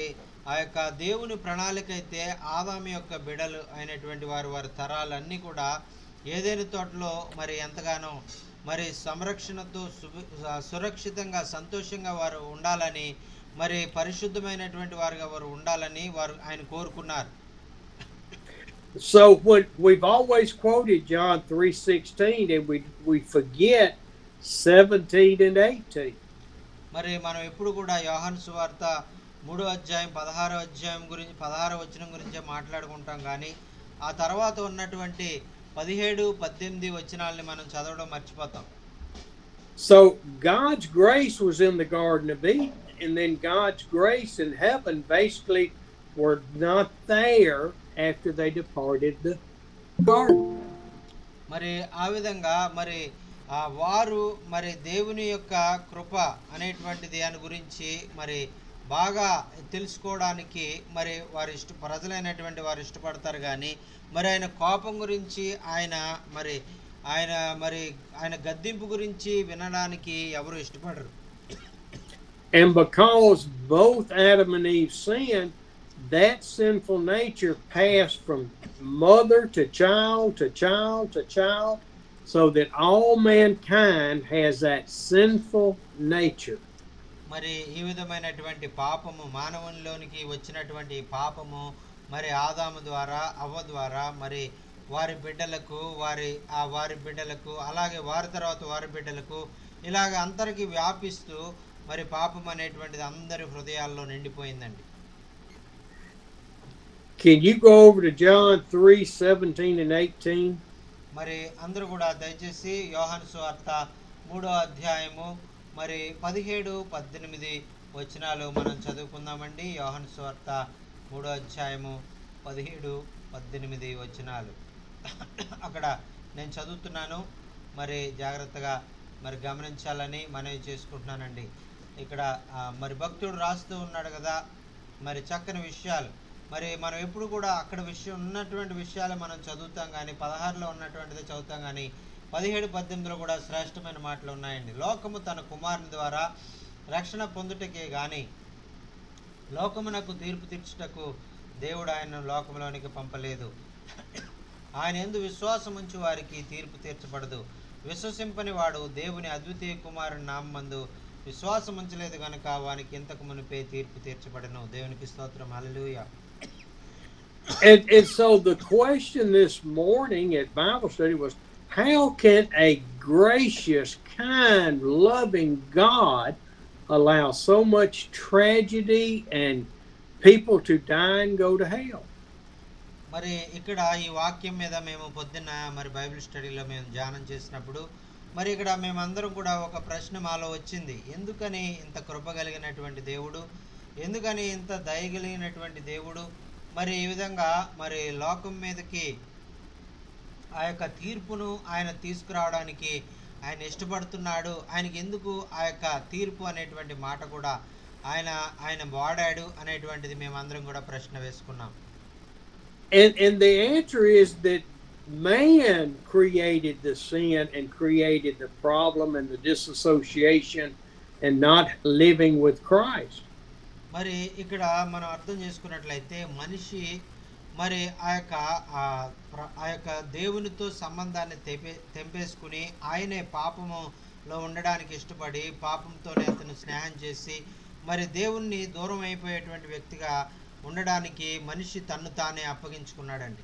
ఆ యొక్క దేవుని ప్రణాళిక అయితే ఆదాము యొక్క బిడలు అయినటువంటి వారి తరాలన్నీ కూడా ఏదైనా తోటలో మరి ఎంతగానో మరి సంరక్షణతో సురక్షితంగా సంతోషంగా వారు ఉండాలని, మరి పరిశుద్ధమైనటువంటి వారుగా వారు ఉండాలని ఆయన కోరుకున్నారు. So when we've always quoted John 3:16 and we forget 17 and 18. మరి మనం ఎప్పుడు కూడా యోహాను సువార్త 3వ అధ్యాయం 16వ వచనం గురించే మాట్లాడుకుంటాం, కానీ ఆ తర్వాత ఉన్నటువంటి 17, 18 వచనాలని మనం చదవడం మర్చిపోతాం. So God's grace was in the Garden of Eden, and then God's grace in heaven basically were not there after they departed the garden. మరి ఆ విధంగా మరి వారు మరి దేవుని యొక్క కృప అనేటువంటి దాని గురించి మరి బాగా తెలుసుకోవడానికి మరి ప్రజలైనటువంటి వారు ఇష్టపడతారు, కానీ మరి ఆయన కోపం గురించి ఆయన గద్దింపు గురించి వినడానికి ఎవరు ఇష్టపడరు. And because both Adam and Eve sinned, that sinful nature passed from mother to child to child to child, so that all mankind has that sinful nature. మరి ఈ విధమైనటువంటి పాపము మానవునిలోనికి వచ్చినటువంటి పాపము మరి ఆదాము ద్వారా అవ్వ ద్వారా మరి వారి బిడ్డలకు అలాగే వారి తర్వాత వారి బిడ్డలకు ఇలాగ అందరికీ వ్యాపిస్తూ మరి పాపం అనేటువంటిది అందరి హృదయాల్లో నిండిపోయిందండి. Can you go over to John 3:17 and 18? మరి అందరూ కూడా దయచేసి యోహాను సువార్త 3వ అధ్యాయము మరి 17, 18 వచనాలు మనం చదువుకుందామండి. యోహాను సువార్త 3వ అధ్యాయము 17, 18 వచనాలు అక్కడ నేను చదువుతున్నాను, మరి జాగ్రత్తగా మరి గమనించాలని మనవి చేసుకుంటున్నానండి. ఇక్కడ మరి భక్తుడు రాస్తూ ఉన్నాడు కదా, మరి చక్కని విషయాలు. మరి మనం ఎప్పుడు కూడా అక్కడ ఉన్నటువంటి విషయాలు మనం చదువుతాం, కానీ 16లో ఉన్నటువంటిదే చదువుతాం, కానీ 17, 18లో కూడా శ్రేష్టమైన మాటలు ఉన్నాయండి. లోకము తన కుమారుని ద్వారా రక్షణ పొందుటకే గాని లోకమునకు తీర్పు తీర్చుటకు దేవుడు ఆయన లోకంలోనికి పంపలేదు. ఆయన యందు విశ్వాసం ఉంచు వారికి తీర్పు తీర్చబడదు. విశ్వసింపని వాడు దేవుని అద్వితీయ కుమారుని నామందు విశ్వాసం ఉంచలేదు గనుక వానికి ఇంతకు మునిపే తీర్పు తీర్చబడను. దేవునికి స్తోత్రం. హల్లెలూయా. And so the question this morning at Bible study was, how can a gracious, kind, loving God allow so much tragedy and people to die and go to hell? మరి ఇక్కడ ఈ వాక్యం మీద మేము పొద్దున్న మరి బైబిల్ స్టడీలో మేము ధ్యానం చేసినప్పుడు మరి ఇక్కడ మేమందరం కూడా ఒక ప్రశ్న మాలో వచ్చింది. ఎందుకని ఇంత కృప కలిగినటువంటి దేవుడు, ఎందుకని ఇంత దయగలిగినటువంటి దేవుడు మరి ఈ విధంగా మరి లోకం మీదకి ఆ యొక్క తీర్పును ఆయన తీసుకురావడానికి ఆయన ఇష్టపడుతున్నాడు, ఆయనకి ఎందుకు ఆ యొక్క తీర్పు అనేటువంటి మాట కూడా ఆయన వాడాడు అనేటువంటిది మేమందరం కూడా ప్రశ్న వేసుకున్నాం. And the answer is that man created the sin and created the problem and the disassociation and not living with Christ. మరి ఇక్కడ మనం అర్థం చేసుకున్నట్లయితే మనిషి మరి ఆ యొక్క దేవునితో సంబంధాన్ని తెంపేసుకుని ఆయనే పాపములో ఉండడానికి ఇష్టపడి పాపంతోనే అతను స్నేహం చేసి మరి దేవుణ్ణి దూరం అయిపోయేటువంటి వ్యక్తిగా ఉండడానికి మనిషి తన్ను తానే అప్పగించుకున్నాడండి.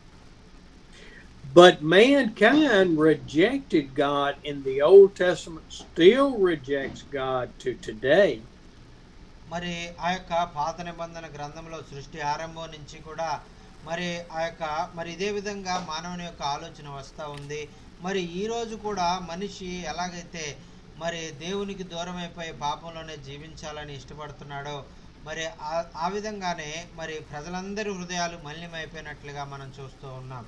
But mankind rejected God in the Old Testament, still rejects God to today. మరి ఆ యొక్క పాత నిబంధన గ్రంథంలో సృష్టి ఆరంభం నుంచి కూడా మరి ఆ యొక్క మరి ఇదే విధంగా మానవుని యొక్క ఆలోచన వస్తూ ఉంది. మరి ఈ రోజు కూడా మనిషి ఎలాగైతే మరి దేవునికి దూరం అయిపోయి పాపంలోనే జీవించాలని ఇష్టపడుతున్నాడో మరి ఆ విధంగానే మరి ప్రజలందరి హృదయాలు మలినమైపోయినట్లుగా మనం చూస్తూ ఉన్నాం.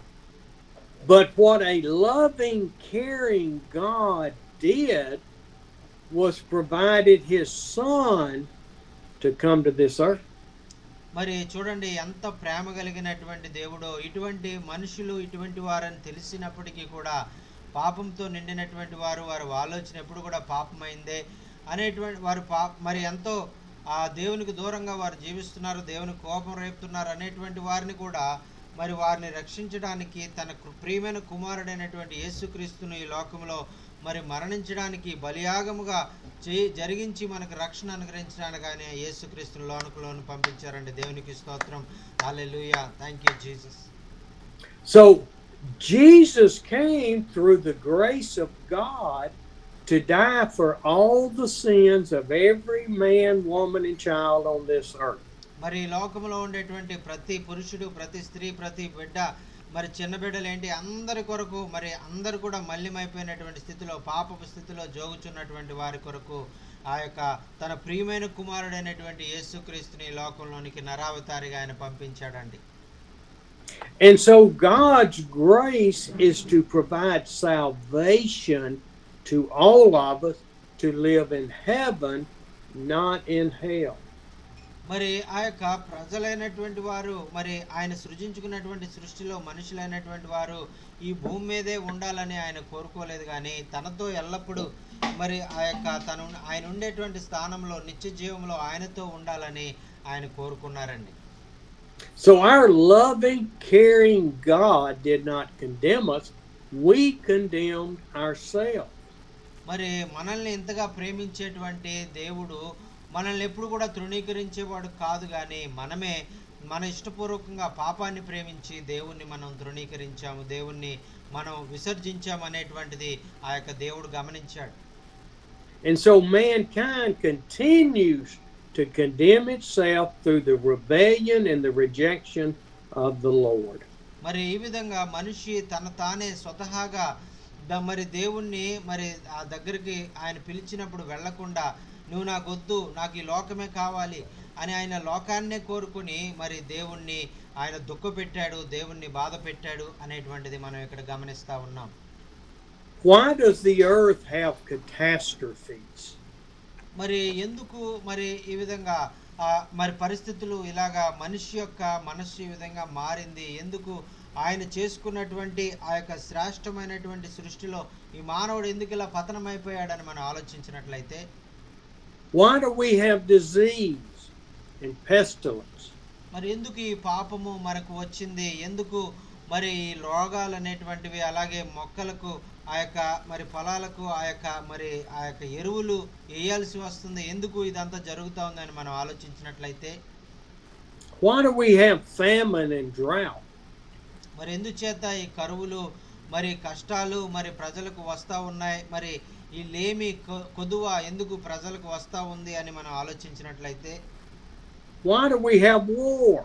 But what a loving, caring God did was provided his son to come to this earth. మరి చూడండి ఎంత ప్రేమ కలిగినటువంటి దేవుడో. ఇటువంటి మనుషులు ఇటువంటి వారని తెలిసినప్పటికీ కూడా పాపంతో నిండినటువంటి వారు, వారి ఆలోచన ఎప్పుడు కూడా పాపమైందే అనేటువంటి వారు మరి ఎంతో ఆ దేవునికి దూరంగా వారు జీవిస్తున్నారు, దేవుని కోపం రేపుతున్నారు అనేటువంటి వారిని కూడా మరి వారిని రక్షించడానికి తన ప్రియమైన కుమారుడైనటువంటి యేసుక్రీస్తును ఈ లోకంలో మరి మరణించడానికి బలియాగముగా జరిగించి మనకు రక్షణ అనుగ్రహించడానికి ఆయన యేసుక్రీస్తును లోనుకులోను పంపించారండి. దేవునికి స్తోత్రం. Hallelujah. Thank you Jesus. So Jesus came through the grace of God to die for all the sins of every man, woman, and child on this earth. మరి ఈ లోకంలో ఉండేటువంటి ప్రతి పురుషుడు, ప్రతి స్త్రీ, ప్రతి బిడ్డ, మరి చిన్న బిడ్డలు ఏంటి అందరి కొరకు, మరి అందరు కూడా మలినమైపోయినటువంటి స్థితిలో, పాపపు స్థితిలో జోగుచున్నటువంటి వారి కొరకు ఆ యొక్క తన ప్రియమైన కుమారుడైనటువంటి యేసుక్రీస్తుని ఈ లోకంలోనికి నరావతారిగా ఆయన పంపించాడండి. And so God's grace is to provide salvation to all of us to live in heaven, not in hell. మరి ఆ యొక్క ప్రజలైనటువంటి వారు, మరి ఆయన సృజించుకున్నటువంటి సృష్టిలో మనుషులైనటువంటి వారు ఈ భూమి మీదే ఉండాలని ఆయన కోరుకోలేదు, కానీ తనతో ఎల్లప్పుడూ మరి ఆ యొక్క ఆయన ఉండేటువంటి స్థానంలో నిత్య జీవంలో ఆయనతో ఉండాలని ఆయన కోరుకున్నారండి. So our loving, caring God did not condemn us. We condemned ourselves. మరి మనల్ని ఇంతగా ప్రేమించేటువంటి దేవుడు మనల్ని ఎప్పుడు కూడా తృణీకరించేవాడు కాదు, కానీ మనమే మన ఇష్టపూర్వకంగా పాపాన్ని ప్రేమించి దేవుణ్ణి మనం తృణీకరించాము, దేవుణ్ణి మనం విసర్జించాము అనేటువంటిది ఆ యొక్క దేవుడు గమనించాడు. And so mankind continues to condemn itself through the rebellion and the rejection of the Lord. మరి ఈ విధంగా మనిషి తన తానే స్వతహాగా మరి దేవుణ్ణి మరి ఆ దగ్గరికి ఆయన పిలిచినప్పుడు వెళ్లకుండా, నువ్వు నాకు వద్దు, నాకు ఈ లోకమే కావాలి అని ఆయన లోకాన్నే కోరుకుని మరి దేవుణ్ణి ఆయన దుఃఖపెట్టాడు, దేవుణ్ణి బాధ పెట్టాడు అనేటువంటిది మనం ఇక్కడ గమనిస్తా ఉన్నాం. Why does the earth have catastrophes? మరి ఎందుకు మరి ఈ విధంగా మరి పరిస్థితులు ఇలాగా మనిషి యొక్క మనస్సు ఈ విధంగా మారింది? ఎందుకు ఆయన చేసుకున్నటువంటి ఆ యొక్క శ్రేష్టమైనటువంటి సృష్టిలో ఈ మానవుడు ఎందుకు ఇలా పతనమైపోయాడని మనం ఆలోచించినట్లయితే, why do we have disease and pestilence? మరి ఎందుకు ఈ పాపము మనకు వచ్చింది? ఎందుకు మరి ఈ రోగాలు అనేటువంటివి, అలాగే మొక్కలకు ఆ యొక్క మరి ఫలాలకు ఆ యొక్క ఎరువులు వేయాల్సి వస్తుంది? ఎందుకు ఇదంతా జరుగుతూ ఉందని మనం ఆలోచించినట్లయితే, why do we have famine and drought? మరి ఎందుచేత ఈ కరువులు మరి కష్టాలు మరి ప్రజలకు వస్తూ ఉన్నాయి? మరి ఈ లేమి కొదువ ఎందుకు ప్రజలకు వస్తూ ఉంది అని మనం ఆలోచించినట్లయితే, why do we have war?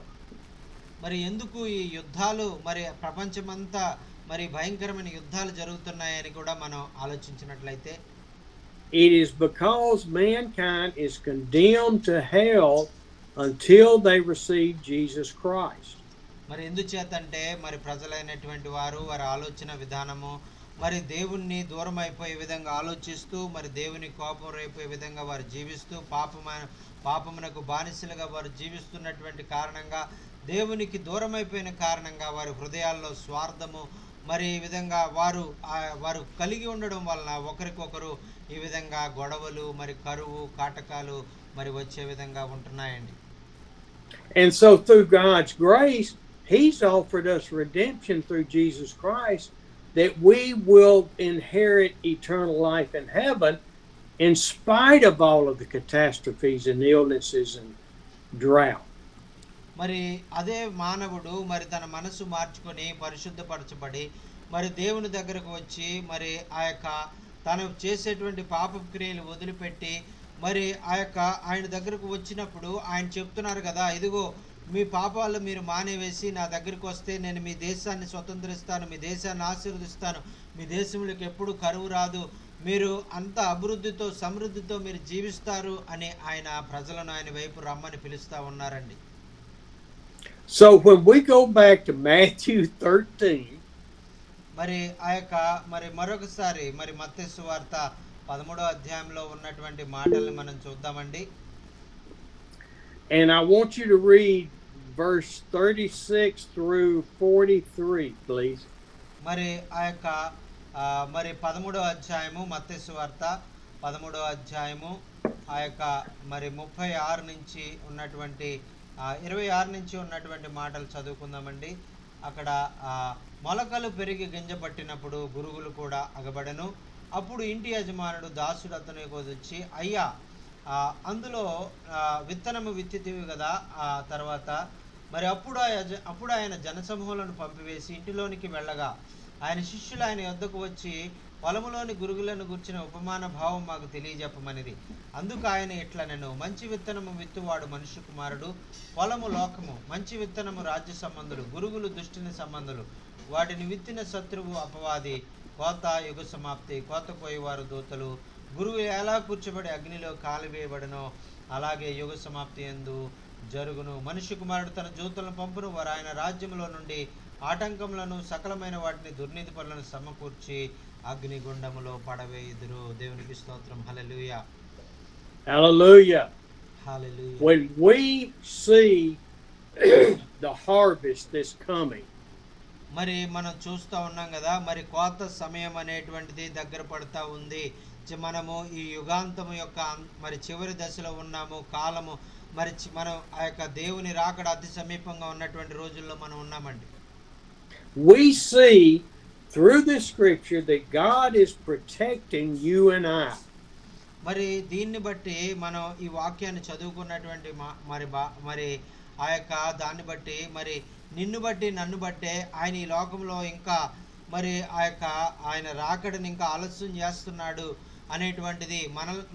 మరి ఎందుకు ఈ యుద్ధాలు మరి ప్రపంచమంతా మరి భయంకరమైన యుద్ధాలు జరుగుతున్నాయని కూడా మనం ఆలోచించినట్లయితే, it is because mankind is condemned to hell until they receive Jesus Christ. మరి ఎందుచేతంటే మరి ప్రజలైనటువంటి వారు వారి ఆలోచన విధానము మరి దేవుణ్ణి దూరం అయిపోయే విధంగా ఆలోచిస్తూ, మరి దేవుని కోపం రేపే విధంగా వారు జీవిస్తూ, పాపమునకు బానిసలుగా వారు జీవిస్తున్నటువంటి కారణంగా, దేవునికి దూరం అయిపోయిన కారణంగా వారి హృదయాల్లో స్వార్థము మరి ఈ విధంగా వారు కలిగి ఉండడం వలన ఒకరికొకరు ఈ విధంగా గొడవలు, మరి కరువు కాటకాలు మరి వచ్చే విధంగా ఉంటున్నాయండి. And so through God's grace, He's offered us redemption through Jesus Christ, that we will inherit eternal life in heaven in spite of all of the catastrophes and illnesses and drought. మరి అదే మానవుడు మరి తన మనసు మార్చుకొని పరిశుద్ధపరచబడి మరి దేవుని దగ్గరకు వచ్చి మరి ఆ యొక్క తను చేసేటువంటి పాప క్రియలు వదిలిపెట్టి మరి ఆ యొక్క ఆయన దగ్గరకు వచ్చినప్పుడు ఆయన చెప్తున్నారు కదా, ఇదిగో మీ పాపాలు మీరు మానేవేసి నా దగ్గరికి వస్తే నేను మీ దేశాన్ని స్వతంత్రిస్తాను, మీ దేశాన్ని ఆశీర్వదిస్తాను, మీ దేశంలోకి ఎప్పుడు కరువు రాదు, మీరు అంత అభివృద్ధితో సమృద్ధితో మీరు జీవిస్తారు అని ఆయన ప్రజలను ఆయన వైపు రమ్మని పిలుస్తూ ఉన్నారండి. So when we go back to Matthew 13, మరి ఆ యొక్క మరి మరొకసారి మరి మత్తయి సువార్త 13వ అధ్యాయంలో ఉన్నటువంటి మాటల్ని మనం చూద్దామండి. And I want you to read verse 36 through 43, please. మరి ఆ యొక్క మరి 13వ అధ్యాయము మత్తయి సువార్త 13వ అధ్యాయము ఆ యొక్క మరి 36 నుంచి ఉన్నటువంటి 26 నుంచి ఉన్నటువంటి మాటలు చదువుకుందామండి. అక్కడ మొలకలు పెరిగి గింజ పట్టినప్పుడు గురుగులు కూడా అగబడెను. అప్పుడు ఇంటి యజమానుడు దాసుడు అతనికి వచ్చి, అయ్యా అందులో విత్తనము విత్తితివి కదా. ఆ తర్వాత మరి అప్పుడు ఆయన జనసమూహాలను పంపివేసి ఇంటిలోనికి వెళ్ళగా ఆయన శిష్యులు ఆయన యొద్దకు వచ్చి, పొలములోని గురుగులను గుర్చిన ఉపమాన భావం మాకు తెలియజెప్పమనిది. అందుకు ఆయన ఇట్లనెను, మంచి విత్తనము విత్తువాడు మనుష్య కుమారుడు, పొలము లోకము, మంచి విత్తనము రాజ్య సంబంధులు, గురుగులు దుష్టిని సంబంధులు, వాటిని విత్తిన శత్రువు అపవాది, కోత యుగ సమాప్తి, కోత కోయవారు దూతలు, గురువు ఎలా కూర్చోబడి అగ్నిలో కాలివేయబడనో అలాగే యుగ సమాప్తి యందు జరుగును. మనుష్య కుమారుడు తన దూతలను పంపును, వారు ఆయన రాజ్యములో నుండి ఆటంకములను సకలమైన వాటిని దుర్నీతి పనులను సమకూర్చి అగ్నిగుండములో పడవేయుదురు. దేవునికి స్తోత్రం. హల్లెలూయా. Hallelujah. Hallelujah. When we see the harvest that's coming, మరి మనం చూస్తూ ఉన్నాం కదా, మరి కోత సమయం అనేటువంటిది దగ్గర పడుతూ ఉంది. మనము ఈ యుగాంతము యొక్క మరి చివరి దశలో ఉన్నాము. కాలము మరి మనం ఆ యొక్క దేవుని రాకడ అతి సమీపంగా ఉన్నటువంటి రోజుల్లో మనం ఉన్నామండి. we see through this scripture that God is protecting you and I. మరి దీన్ని బట్టి మనం ఈ వాక్యాన్ని చదువుకున్నటువంటి మరి ఆ యొక్క దాన్ని బట్టి మరి నిన్ను బట్టి నన్ను బట్టే ఆయన ఈ లోకంలో ఇంకా మరి ఆ యొక్క ఆయన రాకడని ఇంకా ఆలస్యం చేస్తున్నాడు అనేటువంటిది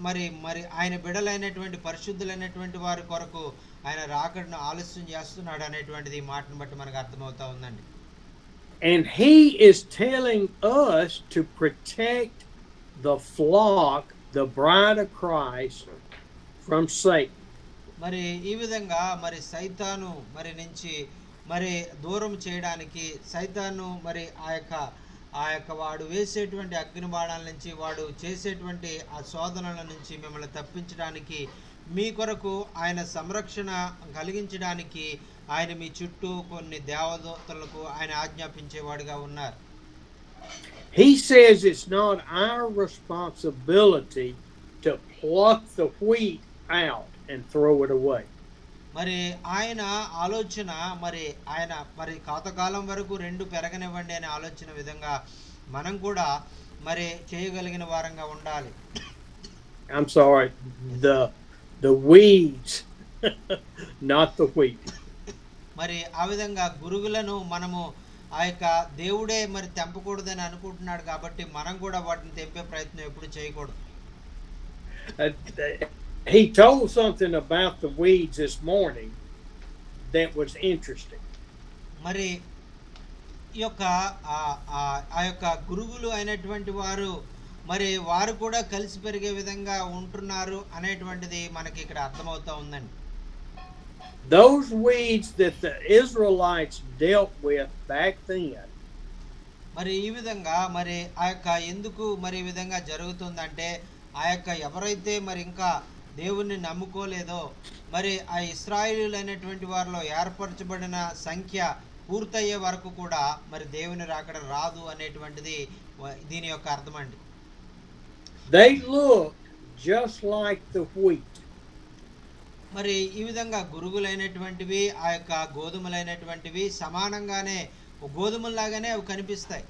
మరి ఆయన బిడలైనటువంటి పరిశుద్ధులైనటువంటి వారి కొరకు ఆయన రాకడను ఆలస్యం చేస్తున్నాడు అనేటువంటిది ఈ మాటను బట్టి మనకు అర్థమవుతా ఉందండి. And he is telling us to protect the flock, the bride of Christ, from Satan. మరి ఈ విధంగా మరి సైతాను మరి నుంచి మరి దూరం చేయడానికి, సైతాను మరి ఆ యొక్క వాడు వేసేటువంటి అగ్ని బాణాల నుంచి, వాడు చేసేటువంటి ఆ శోధనల నుంచి మిమ్మల్ని తప్పించడానికి, మీ కొరకు ఆయన సంరక్షణ కలిగించడానికి ఆయన మీ చుట్టూ కొన్ని దేవదూతలకు ఆయన ఆజ్ఞాపించేవాడుగా ఉన్నారు. He says it's not our responsibility to pluck the wheat out and throw it away. మరి ఆయన ఆలోచన ఆయన కాతకాలం వరకు రెండు పెరగనివ్వండి అనే ఆలోచన విధంగా మనం కూడా మరి చేయగలిగిన వారంగా ఉండాలి. I'm sorry, the weeds, not the wheat. మరి ఆ విధంగా గురుగులను మనము ఆ యొక్క దేవుడే మరి తెంపకూడదని అనుకుంటున్నాడు కాబట్టి మనం కూడా వాటిని తెంపే ప్రయత్నం ఎప్పుడు చేయకూడదు. He told something about the weeds this morning that was interesting. మరి ఈ యొక్క ఆ యొక్క గురుగులు అయినటువంటి వారు మరి వారు కూడా కలిసి పెరిగే విధంగా ఉంటున్నారు అనేటువంటిది మనకి ఇక్కడ అర్థమవుతా ఉందండి. Those weeds that the Israelites dealt with back then. మరి ఈ విధంగా మరి ఆ యొక్క ఎందుకు మరి ఈ విధంగా జరుగుతుందంటే ఆ యొక్క ఎవరైతే మరి ఇంకా దేవుణ్ణి నమ్ముకోలేదో మరి ఆ ఇశ్రాయేలీయులు అయినటువంటి వారిలో ఏర్పరచబడిన సంఖ్య పూర్తయ్యే వరకు కూడా మరి దేవుని రాకడ రాదు అనేటువంటిది దీని యొక్క అర్థం అండి. They look just like the wheat. మరి ఈ విధంగా గురుగులైనటువంటివి ఆ యొక్క గోధుమలైనటువంటివి సమానంగానే గోధుమల్లాగానే అవి కనిపిస్తాయి.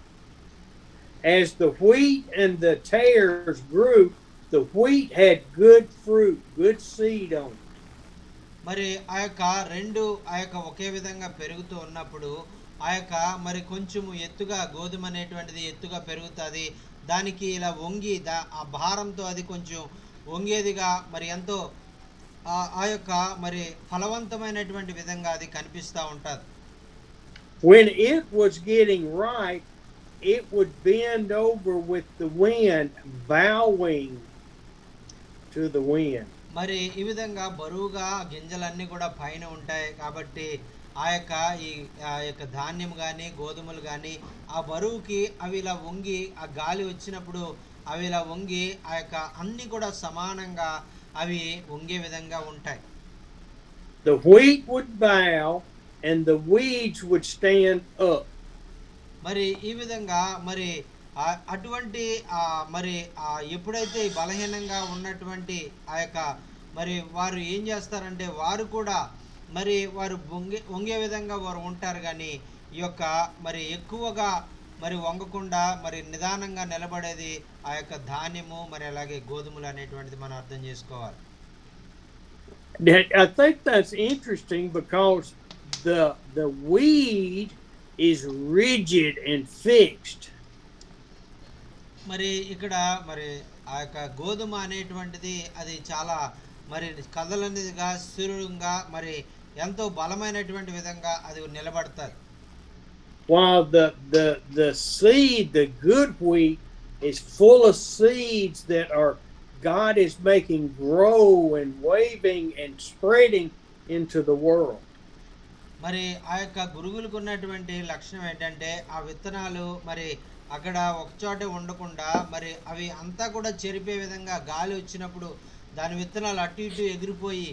As the wheat and the tares grew, the wheat had good fruit, good seed on it. మరి ఆ యొక్క రెండు ఆ యొక్క ఒకే విధంగా పెరుగుతూ ఉన్నప్పుడు ఆ యొక్క మరి కొంచెము ఎత్తుగా గోధుమ అనేటువంటిది ఎత్తుగా పెరుగుతుంది. దానికి ఇలా వంగి ఆ భారంతో అది కొంచెం వంగేదిగా మరి ఎంతో ఆ యొక్క మరి ఫలవంతమైనటువంటి విధంగా అది కనిపిస్తూ ఉంటుంది. When it was getting ripe, it would bend over with the wind, bowing to the wind. మరి ఈ విధంగా బరువుగా గింజలన్నీ కూడా పైన ఉంటాయి కాబట్టి ఆ యొక్క ధాన్యం కానీ గోధుమలు కానీ ఆ బరువుకి అవి ఇలా వంగి ఆ గాలి వచ్చినప్పుడు అవి ఇలా వంగి ఆ యొక్క అన్ని కూడా సమానంగా అవి వంగే విధంగా ఉంటాయి. the wheat would bow and the weeds would stand up. మరి ఈ విధంగా మరి అటువంటి మరి ఎప్పుడైతే బలహీనంగా ఉన్నటువంటి ఆ యొక్క మరి వారు ఏం చేస్తారంటే వారు కూడా మరి వారు వంగే విధంగా వారు ఉంటారు, కానీ ఈ యొక్క మరి ఎక్కువగా మరి వంగకుండా మరి నిదానంగా నిలబడేది ఆ యొక్క ధాన్యము మరి అలాగే గోధుమలు అనేటువంటిది మనం అర్థం చేసుకోవాలి. I think that's interesting because the weed is rigid and fixed. మరి ఇక్కడ మరి ఆ యొక్క గోధుమ అనేటువంటిది అది చాలా మరి కదలనిదిగా స్థిరంగా మరి ఎంతో బలమైనటువంటి విధంగా అది నిలబడతారు. While the seed, the good wheat, is full of seeds that are God is making grow and waving and spreading into the world. మరి ఆ యొక్క గురుగులకు ఉన్నటువంటి లక్షణం ఏంటంటే ఆ విత్తనాలు మరి అక్కడ ఒకచోటే ఉండకుండా మరి అవి అంతా కూడా చెరిపే విధంగా గాలి వచ్చినప్పుడు దాని విత్తనాలు అటు ఇటు ఎగిరిపోయి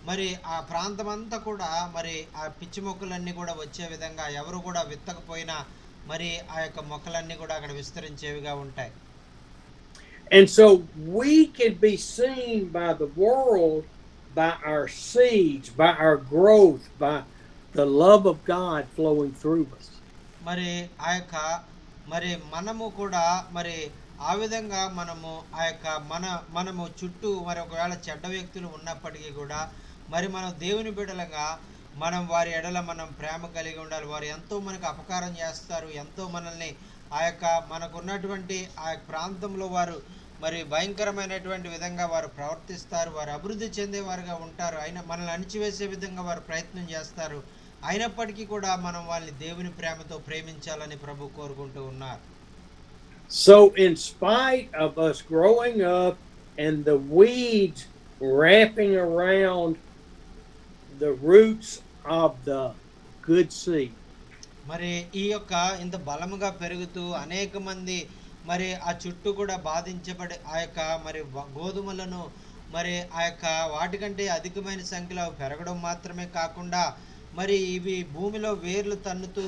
మరి ఆ ప్రాంతం అంతా కూడా మరి ఆ పిచ్చి మొక్కలన్నీ కూడా వచ్చే విధంగా ఎవరు కూడా విత్తకపోయినా మరి ఆ యొక్క మొక్కలన్నీ కూడా అక్కడ విస్తరించేవిగా ఉంటాయి. And so we can be seen by the world by our seeds, by our growth, by the love of God flowing through us. మరి ఆ యొక్క మరి మనము కూడా మరి ఆ విధంగా మనము ఆ యొక్క మనము చుట్టూ మరి ఒకవేళ చెడ్డ వ్యక్తులు ఉన్నప్పటికీ కూడా మరి మనం దేవుని బిడ్డలుగా మనం వారి ఎడల మనం ప్రేమ కలిగి ఉండాలి. వారు ఎంతో మనకు అపకారం చేస్తారు, ఎంతో మనల్ని ఆ యొక్క మనకున్నటువంటి ఆ ప్రాంతంలో వారు మరి భయంకరమైనటువంటి విధంగా వారు ప్రవర్తిస్తారు, వారు అభివృద్ధి చెందేవారుగా ఉంటారు, అయినా మనల్ని అణిచివేసే విధంగా వారు ప్రయత్నం చేస్తారు. అయినప్పటికీ కూడా మనం వాళ్ళని దేవుని ప్రేమతో ప్రేమించాలని ప్రభు కోరుకుంటూ ఉన్నారు. So in spite of us growing up and the weeds wrapping around the roots of the good seed, మరి ఈ యొక్క ఇంత బలముగా పెరుగుతూ అనేక మంది మరి ఆ చుట్టూ కూడా బాధించబడి ఆ యొక్క మరి గోధుమలను మరి ఆ యొక్క వాటికంటే అధికమైన సంఖ్యలో పెరగడం మాత్రమే కాకుండా మరి ఇవి భూమిలో వేర్లు తన్నుతూ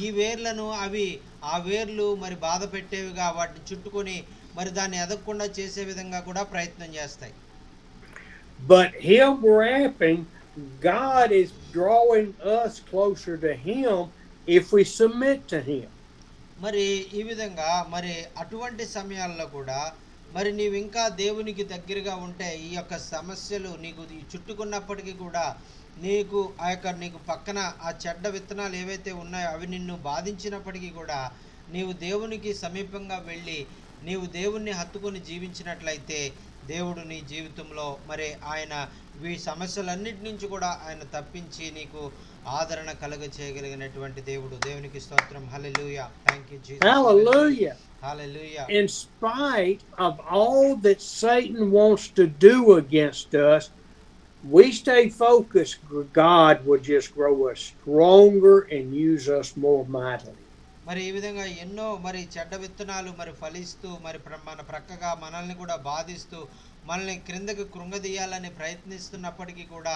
ఈ వేర్లను అవి ఆ వేర్లు మరి బాధ పెట్టేవిగా వాటిని చుట్టుకొని మరి దాన్ని ఎదగకుండా చేసే విధంగా కూడా ప్రయత్నం చేస్తాయి. But him wrapping, God is drawing us closer to him if we submit to him. మరి ఈ విధంగా మరి అటువంటి సమయాల్లో కూడా మరి నీవు ఇంకా దేవునికి దగ్గరగా ఉంటే ఈ యొక్క సమస్యలు నీకు చుట్టుకున్నప్పటికీ కూడా నీకు ఆ యొక్క నీకు పక్కన ఆ చెడ్డ విత్తనాలు ఏవైతే ఉన్నాయో అవి నిన్ను బాధించినప్పటికీ కూడా నీవు దేవునికి సమీపంగా వెళ్ళి నీవు దేవుణ్ణి హత్తుకొని జీవించినట్లయితే దేవుడు నీ జీవితంలో మరి ఆయన ఈ సమస్యలన్నిటి నుంచి కూడా ఆయన తప్పించి నీకు ఆదరణ కలుగ చేయగలిగినటువంటి దేవుడు. దేవునికి స్తోత్రం. Hallelujah. Thank you Jesus. Hallelujah. Hallelujah. In spite of all that Satan wants to do against us, we stay focused. God will just grow us stronger and use us more mightily. మరి ఈ విధంగా ఎన్నో మరి చెడ్డ విత్తనాలు మరి ఫలిస్తూ మరి మన ప్రక్కగా మనల్ని కూడా బాధిస్తూ మనల్ని క్రిందకి కృంగదీయాలని ప్రయత్నిస్తున్నప్పటికీ కూడా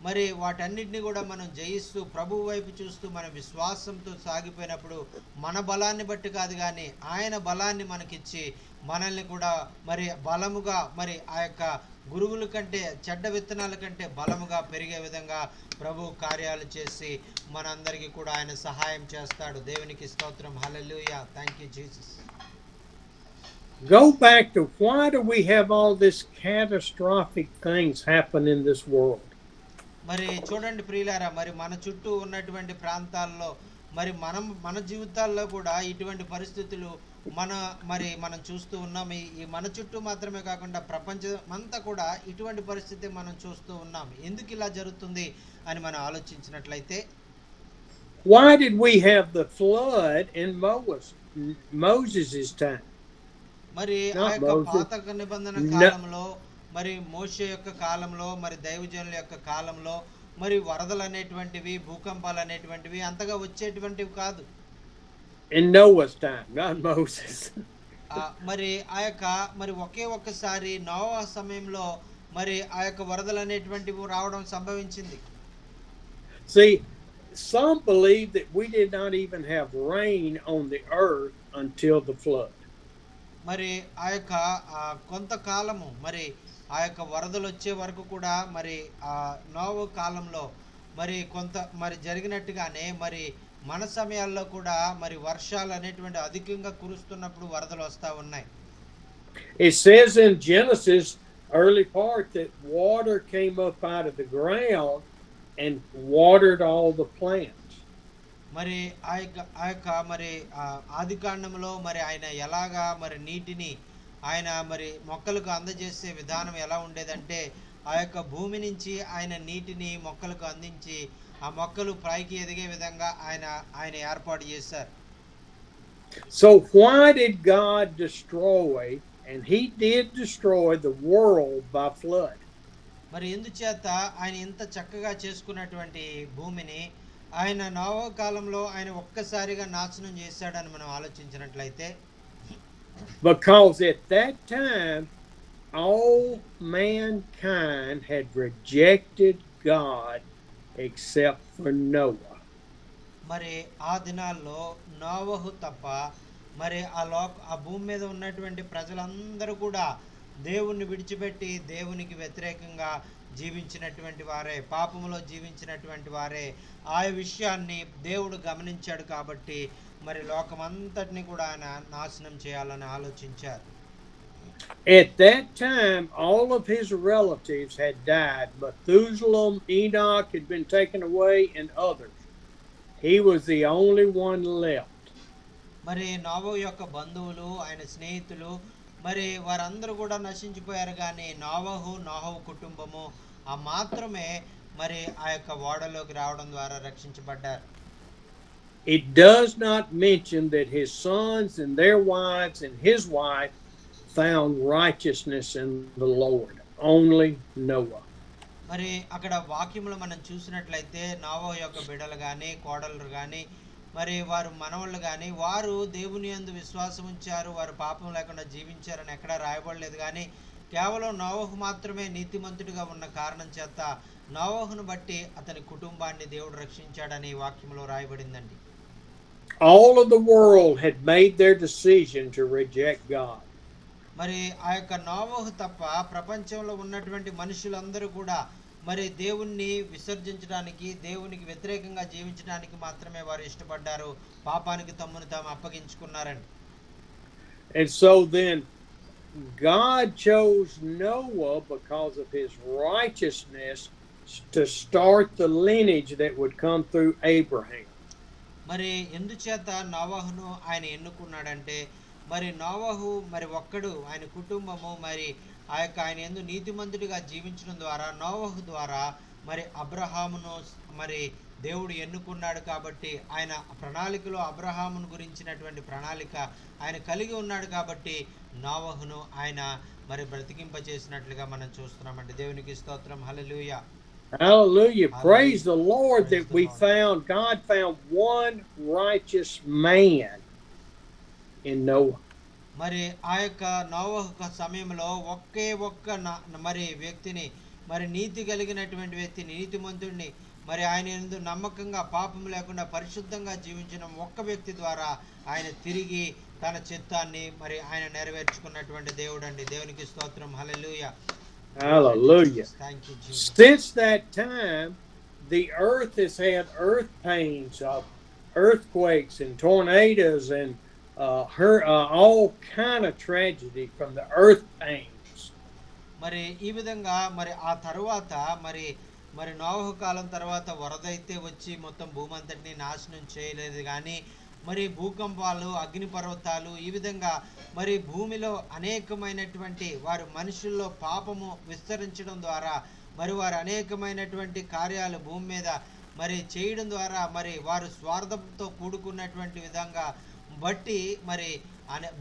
మరి వాటన్నిటిని కూడా మనం జయిస్తూ ప్రభువు వైపు చూస్తూ మన విశ్వాసంతో సాగిపోయినప్పుడు మన బలాన్ని బట్టి కాదు కానీ ఆయన బలాన్ని మనకిచ్చి మనల్ని కూడా మరి బలముగా మరి ఆ యొక్క గురుగుల కంటే చెడ్డ విత్తనాల కంటే బలముగా పెరిగే విధంగా ప్రభు కార్యాలు చేసి మనందరికీ కూడా ఆయన సహాయం చేస్తాడు. దేవునికి స్తోత్రం. Hallelujah. Thank you Jesus. Go back to why do we have all this catastrophic things happen in this world? మరి చూడండి ప్రియులారా, మరి మన చుట్టూ ఉన్నటువంటి ప్రాంతాల్లో మరి మన జీవితాల్లో కూడా ఇటువంటి పరిస్థితులు మనం చూస్తూ ఉన్నాం. ఈ మన చుట్టూ మాత్రమే కాకుండా ప్రపంచం అంతా కూడా ఇటువంటి పరిస్థితి మనం చూస్తూ ఉన్నాం. ఎందుకు ఇలా జరుగుతుంది అని మనం ఆలోచించినట్లయితే Why did we have the flood in Moses' time? మరి ఆ యొక్క పాత నిబంధన కాలంలో మరి మోషే యొక్క కాలంలో మరి దైవజనుల యొక్క కాలంలో మరి వరదలు అనేటువంటివి భూకంపాలు అనేటువంటివి అంతగా వచ్చేటువంటివి కాదు. In Noah's time, not Moses. మరి ఆ యొక్క మరి ఒక్కసారి నోవా సమయంలో మరి ఆ యొక్క వరదలు అనేటువంటివి రావడం సంభవించింది. See, some believe that we did not even have rain on the earth until the flood. మరి ఆ యొక్క కొంతకాలము మరి ఆ యొక్క వరదలు వచ్చే వరకు కూడా మరి ఆ నోవహు కాలంలో మరి కొంత మరి జరిగినట్టుగానే మరి మన సమయాల్లో కూడా మరి వర్షాలు అనేటువంటి అధికంగా కురుస్తున్నప్పుడు వరదలు వస్తూ ఉన్నాయి. It says in Genesis, early part, that water came up out of the ground and watered all the plants. మరి ఆ యొక్క మరి ఆది కాండంలో మరి ఆయన ఎలాగా మరి నీటిని ఆయన మరి మొక్కలకు అందజేసే విధానం ఎలా ఉండేదంటే ఆ యొక్క భూమి నుంచి ఆయన నీటిని మొక్కలకు అందించి ఆ మొక్కలు పైకి ఎదిగే విధంగా ఆయన ఏర్పాటు చేశారు. So why did God destroy, and he did destroy the world by flood? మరి ఎందుచేత ఆయన ఇంత చక్కగా చేసుకున్నటువంటి భూమిని ఆయన నోవహు కాలంలో ఆయన ఒక్కసారిగా నాశనం చేశాడని మనం ఆలోచించినట్లయితే, because at that time all mankind had rejected God except for Noah. మరి ఆ దినాల్లో నోవహు తప్ప మరి ఆ భూమి మీద ఉన్నటువంటి ప్రజలందరూ కూడా దేవుణ్ణి విడిచిపెట్టి దేవునికి వ్యతిరేకంగా జీవించినటువంటి వారే, పాపములో జీవించినటువంటి వారే. ఆ విషయాన్ని దేవుడు గమనించాడు కాబట్టి మరి లోకమంతటిని కూడా ఆయన నాశనం చేయాలని ఆలోచించారు. At that time all of his relatives had died. Methuselah, Enoch had been taken away, and others. He was the only one left. మరి నోవహు యొక్క బంధువులు, ఆయన స్నేహితులు మరి వారందరూ కూడా నశించిపోయారు, కానీ నోవహు కుటుంబము ఆ మాత్రమే మరి ఆ యొక్క ఓడలోకి రావడం ద్వారా రక్షించబడ్డారు. It does not mention that his sons and their wives and his wife found righteousness in the Lord. Only Noah. మరి అక్కడ వాక్యములు మనం చూసినట్లయితే నోవహు యొక్క బిడ్డలు కానీ కోడళ్ళు కానీ మరి వారు మనవళ్ళు కానీ వారు దేవుని యందు విశ్వాసం ఉంచారు, వారు పాపం లేకుండా జీవించారని ఎక్కడా రాయబడలేదు. కానీ కేవలం నోవహు మాత్రమే నీతిమంతుడిగా ఉన్న కారణం చేత నోవహును బట్టి అతని కుటుంబాన్ని దేవుడు రక్షించాడని వాక్యంలో రాయబడిందండి. All of the world had made their decision to reject God. మరి ఆ యొక్క నోవహు తప్ప ప్రపంచంలో ఉన్నటువంటి మనుషులందరూ కూడా మరి దేవుణ్ణి విసర్జించడానికి, దేవునికి వ్యతిరేకంగా జీవించడానికి మాత్రమే వారు ఇష్టపడ్డారు, పాపానికి తమ్మును తాము అప్పగించుకున్నారండి. And so then God chose Noah because of his righteousness to start the lineage that would come through Abraham. మరి ఎందుచేత నోవహును ఆయన ఎన్నుకున్నాడంటే మరి నోవహు మరి ఒక్కడు, ఆయన కుటుంబము మరి ఆ యొక్క ఆయన యందు నీతిమంతుడిగా జీవించడం ద్వారా నోవహు ద్వారా మరి అబ్రహామును మరి దేవుడు ఎన్నుకున్నాడు. కాబట్టి ఆయన ప్రణాళికలో అబ్రహామును గురించినటువంటి ప్రణాళిక ఆయన కలిగి ఉన్నాడు కాబట్టి నోవహును ఆయన మరి బ్రతికింపచేసినట్లుగా మనం చూస్తున్నామండి. దేవునికి స్తోత్రం. హల్లెలూయా. Hallelujah. Praise the Lord that we found, God found one righteous man in Noah. మరి ఆ యొక్క నోవహు సమయంలో ఒక్క మరి వ్యక్తిని, మరి నీతి కలిగినటువంటి వ్యక్తిని, నీతిమంతుడిని, మరి ఆయన యందు నమ్మకంగా పాపం లేకుండా పరిశుద్ధంగా జీవించిన ఒక్క వ్యక్తి ద్వారా ఆయన తిరిగి తన చిత్తాన్ని మరి ఆయన నెరవేర్చుకున్నటువంటి దేవుడు అండి. దేవునికి స్తోత్రం. హల్లెలూయా. Hallelujah. Thank you, Jesus. Since that time, the earth has had earth pains of earthquakes and tornadoes and all kind of tragedy from the earth pains. మరి ఈ విధంగా మరి ఆ తర్వాత మరి నోవహు కాలం తర్వాత వరదైతే వచ్చి మొత్తం భూమి అంతటిని నాశనం చేయలేదు, కానీ మరి భూకంపాలు, అగ్నిపర్వతాలు, ఈ విధంగా మరి భూమిలో అనేకమైనటువంటి వారు మనుషుల్లో పాపము విస్తరించడం ద్వారా మరి వారు అనేకమైనటువంటి కార్యాలు భూమి మీద మరి చేయడం ద్వారా మరి వారు స్వార్థంతో కూడుకున్నటువంటి విధంగా బట్టి మరి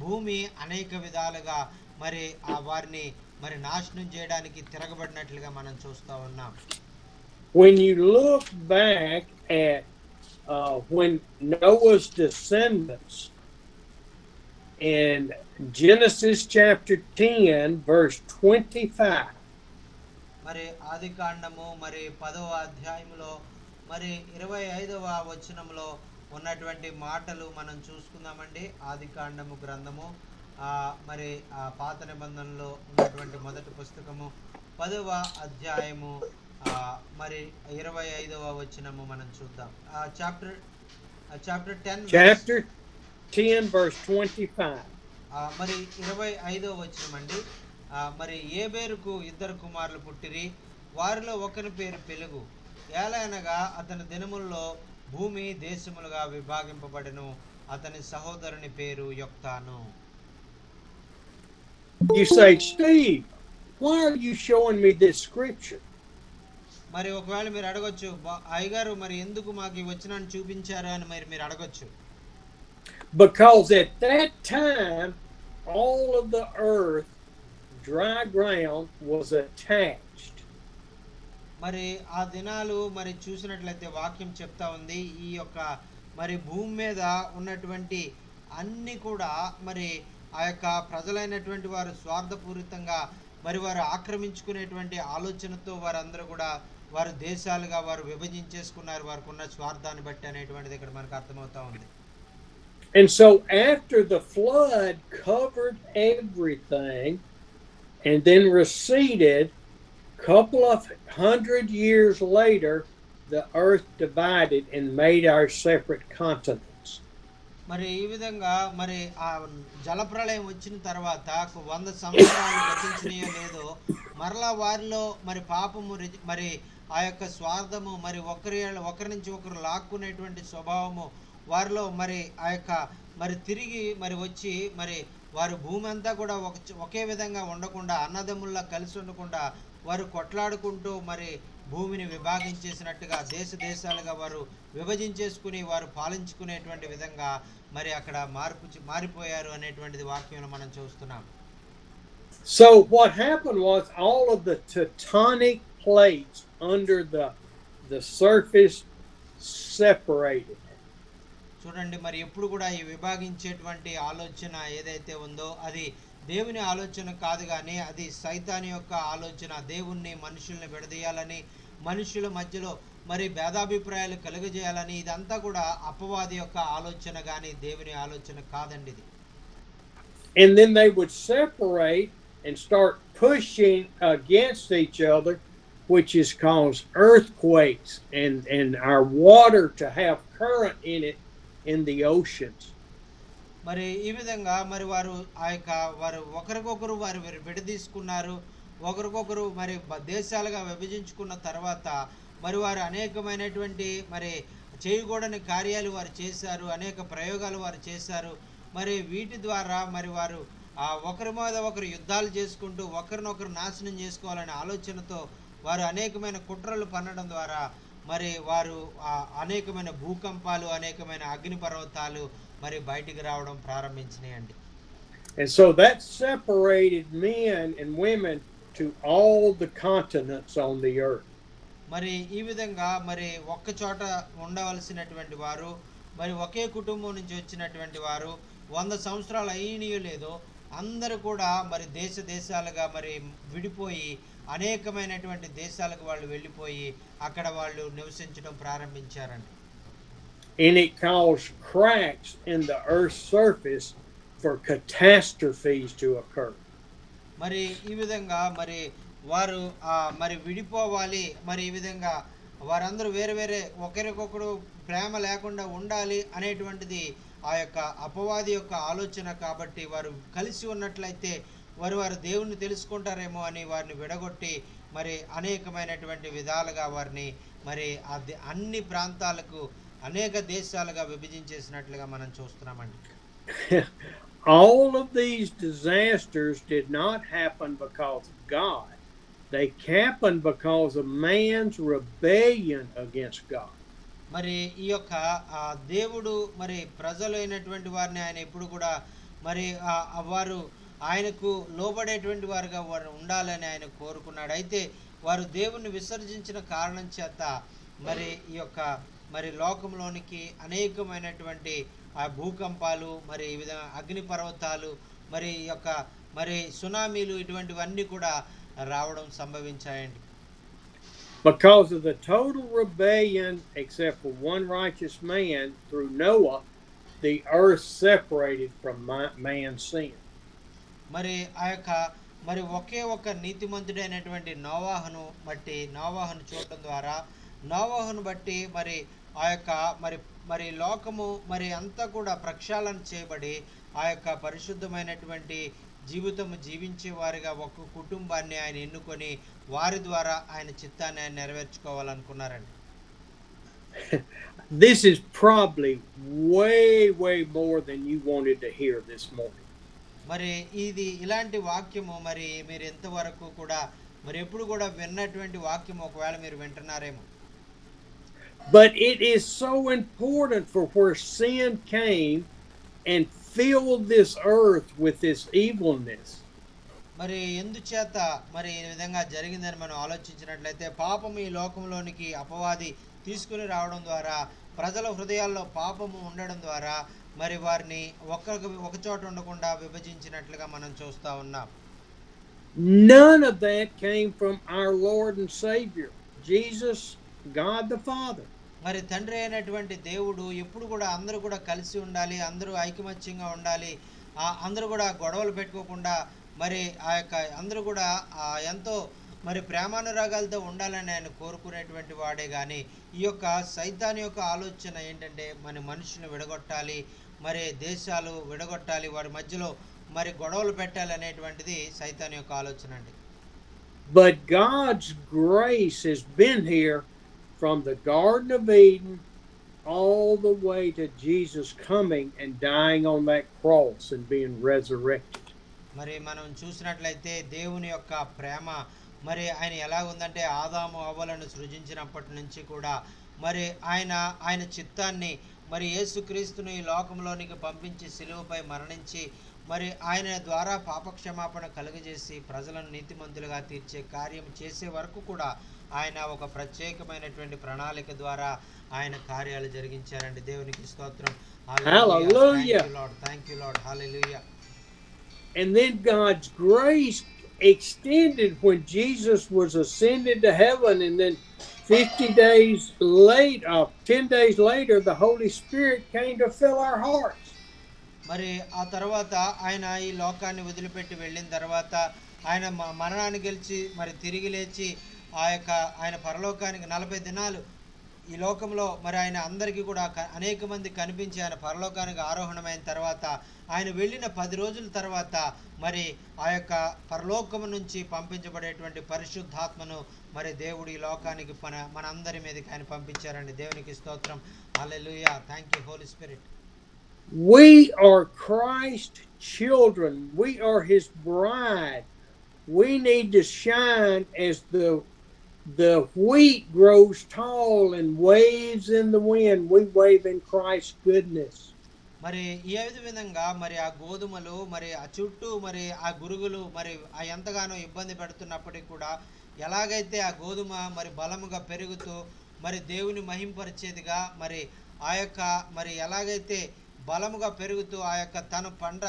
భూమి అనేక విధాలుగా మరి వారిని మరి నాశనం చేయడానికి తిరగబడినట్లుగా మనం చూస్తూ ఉన్నాం. When you look back at when Noah's descendants in Genesis chapter 10 verse 25, మరి ఆదికాండము మరి 10వ అధ్యాయములో మరి 25వ వచనంలో ఉన్నటువంటి మాటలు మనం చూసుకుందామండి. ఆదికాండము గ్రంథము మరి పాత నిబంధనలో ఉన్నటువంటి మొదటి పుస్తకము 10వ అధ్యాయము మరి 25వ వచనము మనం చూద్దాం. Chapter 10 verse 25. మరి 25వ వచనం అండి. మరి ఏబేరుకు 2 కుమారులు పుట్టిరి, వారిలో ఒకరి పేరు పెలుగు. ఏలయనగా అతని దినముల్లో భూమి దేశములుగా విభాగింపబడెను, అతని సహోదరుని పేరు Joktan. You say, Steve, why are you showing me this scripture? మరి ఒకవేళ మీరు అడగొచ్చు, అయ్యగారు మరి ఎందుకు మాకు ఈ వచనాన్ని చూపించారు అని మీరు అడగొచ్చు. Because at that time all of the earth, dry ground, was attached. మరి ఆ దినాలు మరి చూసినట్లయితే వాక్యం చెప్తా ఉంది, ఈ యొక్క మరి భూమి మీద ఉన్నటువంటి అన్ని కూడా మరి ఆ యొక్క ప్రజలైనటువంటి వారు స్వార్థపూరితంగా మరి వారు ఆక్రమించుకునేటువంటి ఆలోచనతో వారందరూ కూడా వారు దేశాలుగా వారు విభజించేసుకున్నారు, వారికి ఉన్న స్వార్థాన్ని బట్టి అనేటువంటిది ఇక్కడ మనకు అర్థమవుతా ఉంది. And so after the flood covered everything and then receded, couple of 100 years later the earth divided and made our separate continents. మరి ఈ విధంగా మరి ఆ జలప్రళయం వచ్చిన తర్వాత 100 సంవత్సరాలు గతించినయో లేదో మరలా వారిలో మరి పాపము మరి ఆ యొక్క స్వార్థము మరి ఒకరి నుంచి ఒకరు లాక్కునేటువంటి స్వభావము వారిలో మరి ఆ యొక్క మరి తిరిగి మరి వచ్చి మరి వారు భూమి అంతా కూడా ఒకే విధంగా ఉండకుండా అన్నదమ్ముల్లా కలిసి ఉండకుండా వారు కొట్లాడుకుంటూ మరి భూమిని విభాగించేసినట్టుగా దేశాలుగా వారు విభజించేసుకుని వారు పాలించుకునేటువంటి విధంగా మరి అక్కడ మారిపోయారు అనేటువంటిది వాక్యంలో మనం చూస్తున్నాం. So what happened was all of the tectonic plates under the surface separated. చూడండి, మరి ఎప్పుడు కూడా ఈ విభాగించేటువంటి ఆలోచన ఏదైతే ఉందో అది దేవుని ఆలోచన కాదు, కానీ అది సైతాను యొక్క ఆలోచన. దేవుణ్ణి మనుషుల్ని విడదీయాలని, మనుషుల మధ్యలో మరి భేదాభిప్రాయాలు కలుగజేయాలని, ఇదంతా కూడా అపవాది యొక్క ఆలోచన కానీ దేవుని ఆలోచన కాదండి ఇది. And then they would separate and start pushing against each other, which has caused earthquakes and our water to have current in it in the oceans. మరి ఈ విధంగా మరి వారు వారు ఒకరికొకరు వారు విడదీసుకున్నారు, ఒకరికొకరు మరి దేశాలుగా విభజించుకున్న తర్వాత మరి వారు అనేకమైనటువంటి మరి చేయకూడని కార్యాలు వారు చేశారు, అనేక ప్రయోగాలు వారు చేశారు. మరి వీటి ద్వారా మరి వారు ఒకరి మీద ఒకరు యుద్ధాలు చేసుకుంటూ ఒకరినొకరు నాశనం చేసుకోవాలనే ఆలోచనతో వారు అనేకమైన కుట్రలు పన్నడం ద్వారా మరి వారు అనేకమైన భూకంపాలు, అనేకమైన అగ్నిపర్వతాలు మరి బయటికి రావడం ప్రారంభించినాయండి. And so that separated men and women to all the continents on the earth. మరి ఈ విధంగా మరి ఒక్క చోట ఉండవలసినటువంటి వారు మరి ఒకే కుటుంబం నుంచి వచ్చినటువంటి వారు 100 సంవత్సరాలు అయినయో లేదో అందరూ కూడా మరి దేశాలుగా మరి విడిపోయి అనేకమైనటువంటి దేశాలకు వాళ్ళు వెళ్ళిపోయి అక్కడ వాళ్ళు నివసించడం ప్రారంభించారండి. And it caused cracks in the earth's surface for catastrophes to occur. మరి ఈ విధంగా మరి వారు మరి విడిపోవాలి, మరి ఈ విధంగా వారందరూ వేరే ఒకరికొకరు ప్రేమ లేకుండా ఉండాలి అనేటువంటిది ఆ యొక్క అపవాది యొక్క ఆలోచన. కాబట్టి వారు కలిసి ఉన్నట్లయితే వారు దేవుణ్ణి తెలుసుకుంటారేమో అని వారిని విడగొట్టి మరి అనేకమైనటువంటి విధాలుగా వారిని మరి అన్ని ప్రాంతాలకు అనేక దేశాలుగా విభజించేసినట్లుగా మనం చూస్తున్నామండి. All of these disasters did not happen because of God. They happened because of man's rebellion against God. మరి ఈ యొక్క దేవుడు మరి ప్రజలైనటువంటి వారిని ఆయన ఎప్పుడు కూడా మరి వారు ఆయనకు లోబడేటువంటి వారుగా వారు ఉండాలని ఆయన కోరుకున్నాడు. అయితే వారు దేవుణ్ణి విసర్జించిన కారణం చేత మరి ఈ యొక్క మరి లోకంలోనికి అనేకమైనటువంటి భూకంపాలు, మరి ఈ విధంగా అగ్నిపర్వతాలు, మరి ఈ యొక్క మరి సునామీలు ఇటువంటివన్నీ కూడా రావడం సంభవించాయండి. Because of the total rebellion, except for one righteous man through Noah, the earth separated from man's sin. మరి ఆ యొక్క మరి ఒకే ఒక నీతిమంతుడైనటువంటి నోవాహును చూడటం ద్వారా నోవాహును బట్టి మరి ఆ యొక్క మరి లోకము మరి అంతా కూడా ప్రక్షాళన చేయబడి ఆ యొక్క పరిశుద్ధమైనటువంటి జీవితము జీవించే వారిగా ఒక కుటుంబాన్ని ఆయన ఎన్నుకొని వారి ద్వారా ఆయన చిత్తాన్ని ఆయన నెరవేర్చుకోవాలనుకున్నారండి. This is probably way more than you wanted to hear this morning. మరి ఇది ఇలాంటి వాక్యము మరి మీరు ఎంతవరకు కూడా మరి ఎప్పుడు కూడా విన్నటువంటి వాక్యం ఒకవేళ మీరు వింటున్నారేమో. But it is so important for where sin came and filled this earth with this evilness. మరి ఎందుచేత మరి ఈ విధంగా జరిగిందని మనం ఆలోచించినట్లయితే పాపము ఈ లోకంలోనికి అపవాది తీసుకుని రావడం ద్వారా ప్రజల హృదయాల్లో పాపము ఉండడం ద్వారా మరి వారిని ఒక చోట ఉండకుండా విభజించినట్లుగా మనం చూస్తా ఉన్నాం. None of that came from our Lord and Savior, Jesus, God the Father. మరి తండ్రి అయినటువంటి దేవుడు ఎప్పుడు కూడా అందరూ కూడా కలిసి ఉండాలి, అందరూ ఐకమత్యంగా ఉండాలి, అందరూ కూడా గొడవలు పెట్టుకోకుండా మరి ఆ యొక్క అందరూ కూడా ఎంతో మరి ప్రేమానురాగాలతో ఉండాలని ఆయన కోరుకునేటువంటి వాడే కానీ ఈ యొక్క సైతాను యొక్క ఆలోచన ఏంటంటే మన మనుషులను విడగొట్టాలి, మరి దేశాలు విడగొట్టాలి, వారి మధ్యలో మరి గొడవలు పెట్టాలి అనేటువంటిది సైతాను యొక్క ఆలోచన అండి. But God's grace has been here from the Garden of Eden all the way to Jesus coming and dying on that cross and being resurrected. మరి మనం చూసినట్లయితే దేవుని యొక్క ప్రేమ మరి ఆయన ఎలా ఉందంటే ఆదాము అవ్వలను సృజించినప్పటి నుంచి కూడా మరి ఆయన చిత్తాన్ని మరి యేసుక్రీస్తును ఈ లోకంలోనికి పంపించి సిలువపై మరణించి మరి ఆయన ద్వారా పాపక్షమాపణ కలుగజేసి ప్రజలను నీతిమంతులుగా తీర్చే కార్యం చేసే వరకు కూడా ఆయన ఒక ప్రత్యేకమైనటువంటి ప్రణాళిక ద్వారా ఆయన కార్యాలు జరిగించారండి. దేవునికి స్తోత్రం. Hallelujah. Thank you Lord. Hallelujah. And then God's grace extended when Jesus was ascended to heaven, and then 10 days later, the Holy Spirit came to fill our hearts. మరి ఆ తర్వాత ఆయన ఈ లోకాన్ని వదిలిపెట్టి వెళ్ళిన తర్వాత ఆయన మరణాన్ని గెలిచి మరి తిరిగి లేచి ఆయన పరలోకానికి 40 దినాలు ఈ లోకంలో మరి ఆయన అందరికీ కూడా అనేక మంది కనిపించి ఆయన పరలోకానికి ఆరోహణమైన తర్వాత ఆయన వెళ్ళిన 10 రోజుల తర్వాత మరి ఆ యొక్క పరలోకము నుంచి పంపించబడేటువంటి పరిశుద్ధాత్మను మరి దేవుడు ఈ లోకానికి మనందరి మీదకి ఆయన పంపించారండి. దేవునికి స్తోత్రం. Hallelujah. Thank you Holy Spirit. We are Christ's children. We are his bride. We need to shine as the wheat grows tall and waves in the wind. We wave in Christ's goodness. మరి ఈ విధంగా మరి ఆ గోధుమలు మరి ఆ చుట్టూ మరి ఆ గురుగులు మరి ఆ ఎంతగానో ఇబ్బంది పెడుతున్నప్పటికీ కూడా ఎలాగైతే ఆ గోధుమ మరి బలముగా పెరుగుతూ మరి దేవుని మహింపరిచేదిగా మరి ఆ యొక్క మరి ఎలాగైతే బలముగా పెరుగుతూ ఆ యొక్క తన పండ్ర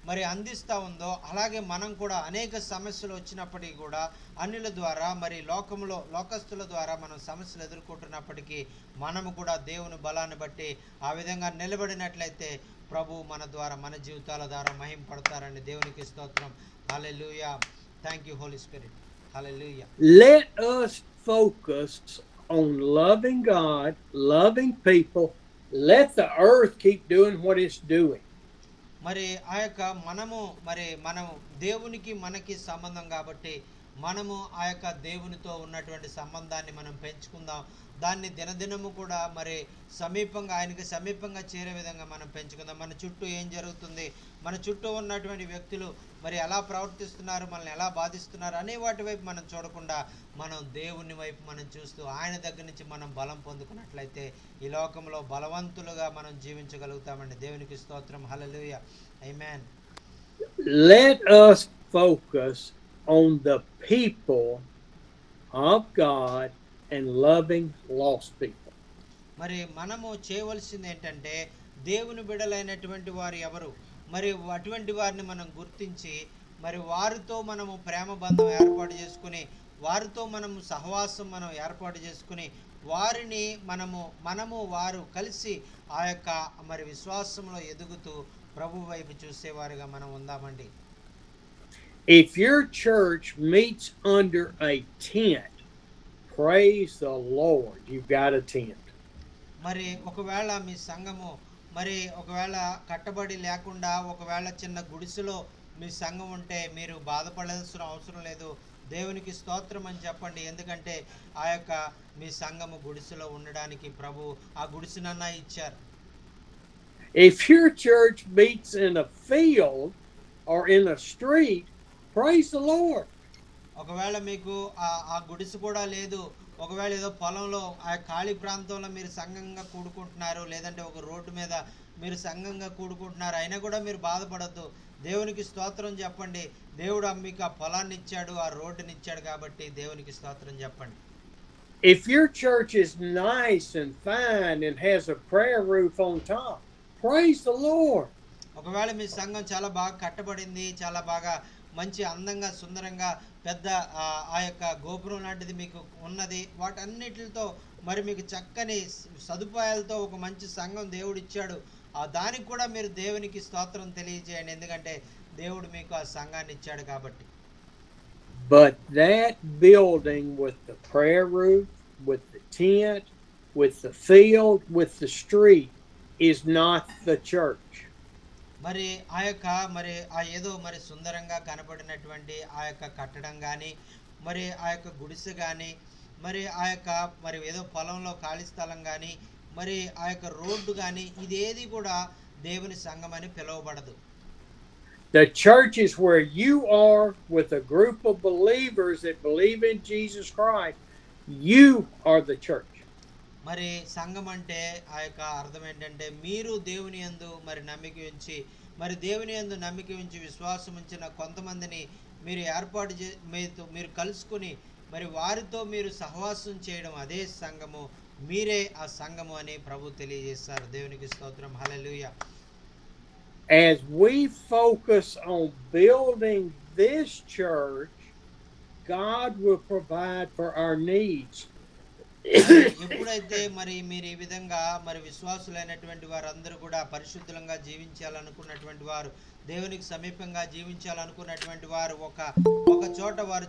మరి అందిస్తూ ఉందో అలాగే మనం కూడా అనేక సమస్యలు వచ్చినప్పటికీ కూడా అన్యుల ద్వారా మరి లోకస్తుల ద్వారా మనం సమస్యలు ఎదుర్కొంటున్నప్పటికీ మనము కూడా దేవుని బలాన్ని బట్టి ఆ విధంగా నిలబడినట్లయితే ప్రభు మన ద్వారా మన జీవితాల ద్వారా మహింపడతారండి. దేవునికి స్తోత్రం. Hallelujah. Thank you Holy Spirit. Hallelujah. Let us focus on loving God, loving people. Let the earth keep doing what it's doing. మరి ఆ యొక్క మనం దేవునికి మనకి సంబంధం కాబట్టి మనము ఆ యొక్క దేవునితో ఉన్నటువంటి సంబంధాన్ని మనం పెంచుకుందాం. దాన్ని దినదినము కూడా మరి ఆయనకి సమీపంగా చేరే విధంగా మనం పెంచుకుందాం. మన చుట్టూ ఏం జరుగుతుంది, మన చుట్టూ ఉన్నటువంటి వ్యక్తులు మరి ఎలా ప్రవర్తిస్తున్నారు, మనల్ని ఎలా బాధిస్తున్నారు అనే వాటి వైపు మనం చూడకుండా మనం దేవుని వైపు మనం చూస్తూ ఆయన దగ్గర నుంచి మనం బలం పొందుకున్నట్లయితే ఈ లోకంలో బలవంతులుగా మనం జీవించగలుగుతామండి. దేవునికి స్తోత్రం. హల్లెలూయా. ఆమేన్. Let us focus on the people of God and loving lost people. మరి మనము చేయవలసింది ఏంటంటే దేవుని బిడ్డలైనటువంటి వారు ఎవరు, మరి అటువంటి వారిని మనం గుర్తించి మరి వారితో మనము ప్రేమ బంధం ఏర్పాటు చేసుకుని వారితో మనము సహవాసం మనం ఏర్పాటు చేసుకుని వారిని మనము వారు కలిసి ఆ యొక్క మరి విశ్వాసంలో ఎదుగుతూ ప్రభు వైపు చూసేవారుగా మనం ఉందామండి. If your church meets under a tent, praise the Lord, you've got a tent. మరి ఒకవేళ మీ సంఘము మరి ఒకవేళ కట్టబడి లేకుండా ఒకవేళ చిన్న గుడిసెలో మీ సంఘం ఉంటే మీరు బాధపడాల్సిన అవసరం లేదు. దేవునికి స్తోత్రం అని చెప్పండి. ఎందుకంటే ఆ యొక్క మీ సంఘము గుడిసెలో ఉండడానికి ప్రభు ఆ గుడిసెనన్నా ఇచ్చారు. If your church meets in a field or in a street, praise the Lord. ఒకవేళ మీకు ఆ గుడిసె కూడా లేదు, ఒకవేళ ఏదో పొలంలో ఆ ఖాళీ ప్రాంతంలో మీరు సంఘంగా కూడుకుంటున్నారు, లేదంటే ఒక రోడ్డు మీద మీరు సంఘంగా కూడుకుంటున్నారు, అయినా కూడా మీరు బాధపడద్దు. దేవునికి స్తోత్రం చెప్పండి. దేవుడు మీకు ఆ పొలాన్ని ఇచ్చాడు, ఆ రోడ్డుని ఇచ్చాడు కాబట్టి దేవునికి స్తోత్రం చెప్పండి. If your church is nice and fine and has a prayer roof on top, praise the Lord. ఒకవేళ మీ సంఘం చాలా బాగా కట్టబడింది, చాలా బాగా మంచి అందంగా సుందరంగా పెద్ద ఆ యొక్క గోపురం లాంటిది మీకు ఉన్నది, వాటన్నిటితో మరి మీకు చక్కని సదుపాయాలతో ఒక మంచి సంఘం దేవుడు ఇచ్చాడు, దానికి కూడా మీరు దేవునికి స్తోత్రం తెలియజేయండి. ఎందుకంటే దేవుడు మీకు ఆ సంఘాన్ని ఇచ్చాడు కాబట్టి. But that building with the prayer roof, with the tent, with the field, with the street is not the church. మరి ఆ యొక్క మరి ఆ ఏదో మరి సుందరంగా కనపడినటువంటి ఆ యొక్క కట్టడం కానీ మరి ఆ యొక్క గుడిసె కానీ మరి ఆ యొక్క మరి ఏదో పొలంలో ఖాళీ స్థలం కానీ మరి ఆ యొక్క రోడ్డు కానీ ఇదేది కూడా దేవుని సంఘం అని పిలువబడదు. The church is where you are with a group of believers that believe in Jesus Christ. You are the church. మరి సంఘం అంటే ఆ యొక్క అర్థం ఏంటంటే మీరు దేవుని యందు మరి నమ్మిక ఉంచి మరి దేవుని యందు నమ్మిక ఉంచి విశ్వాసం ఉంచిన కొంతమందిని మీరు ఏర్పాటు మీరు కలుసుకుని మరి వారితో మీరు సహవాసం చేయడం అదే సంఘము, మీరే ఆ సంఘము అని ప్రభు తెలియజేస్తారు. దేవునికి స్తోత్రం. హల్లెలూయా. As we focus on building this church, God will provide for our needs. ఎప్పుడైతే మరి మీరు ఈ విధంగా మరి విశ్వాసులైనటువంటి వారందరూ కూడా పరిశుద్ధంగా జీవించాలనుకున్నటువంటి వారు, దేవునికి సమీపంగా జీవించాలనుకున్నటువంటి వారు ఒక చోట వారు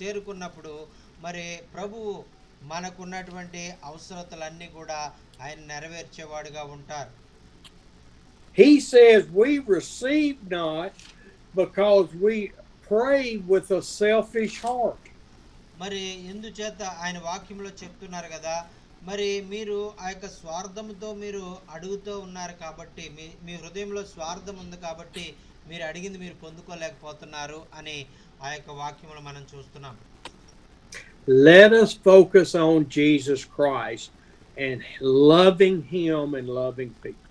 చేరుకున్నప్పుడు మరి ప్రభువు మనకున్నటువంటి అవసరతలన్నీ కూడా ఆయన నెరవేర్చేవాడుగా ఉంటారు. He says we receive not because we pray with a selfish heart. మరి ఎందుచేత ఆయన వాక్యంలో చెప్తున్నారు కదా, మరి మీరు ఆ యొక్క స్వార్థంతో మీరు అడుగుతూ ఉన్నారు కాబట్టి మీ హృదయంలో స్వార్థం ఉంది కాబట్టి మీరు అడిగింది మీరు పొందుకోలేకపోతున్నారు అని ఆ యొక్క వాక్యంలో మనం చూస్తున్నాం. Let us focus on Jesus Christ and loving him and loving people.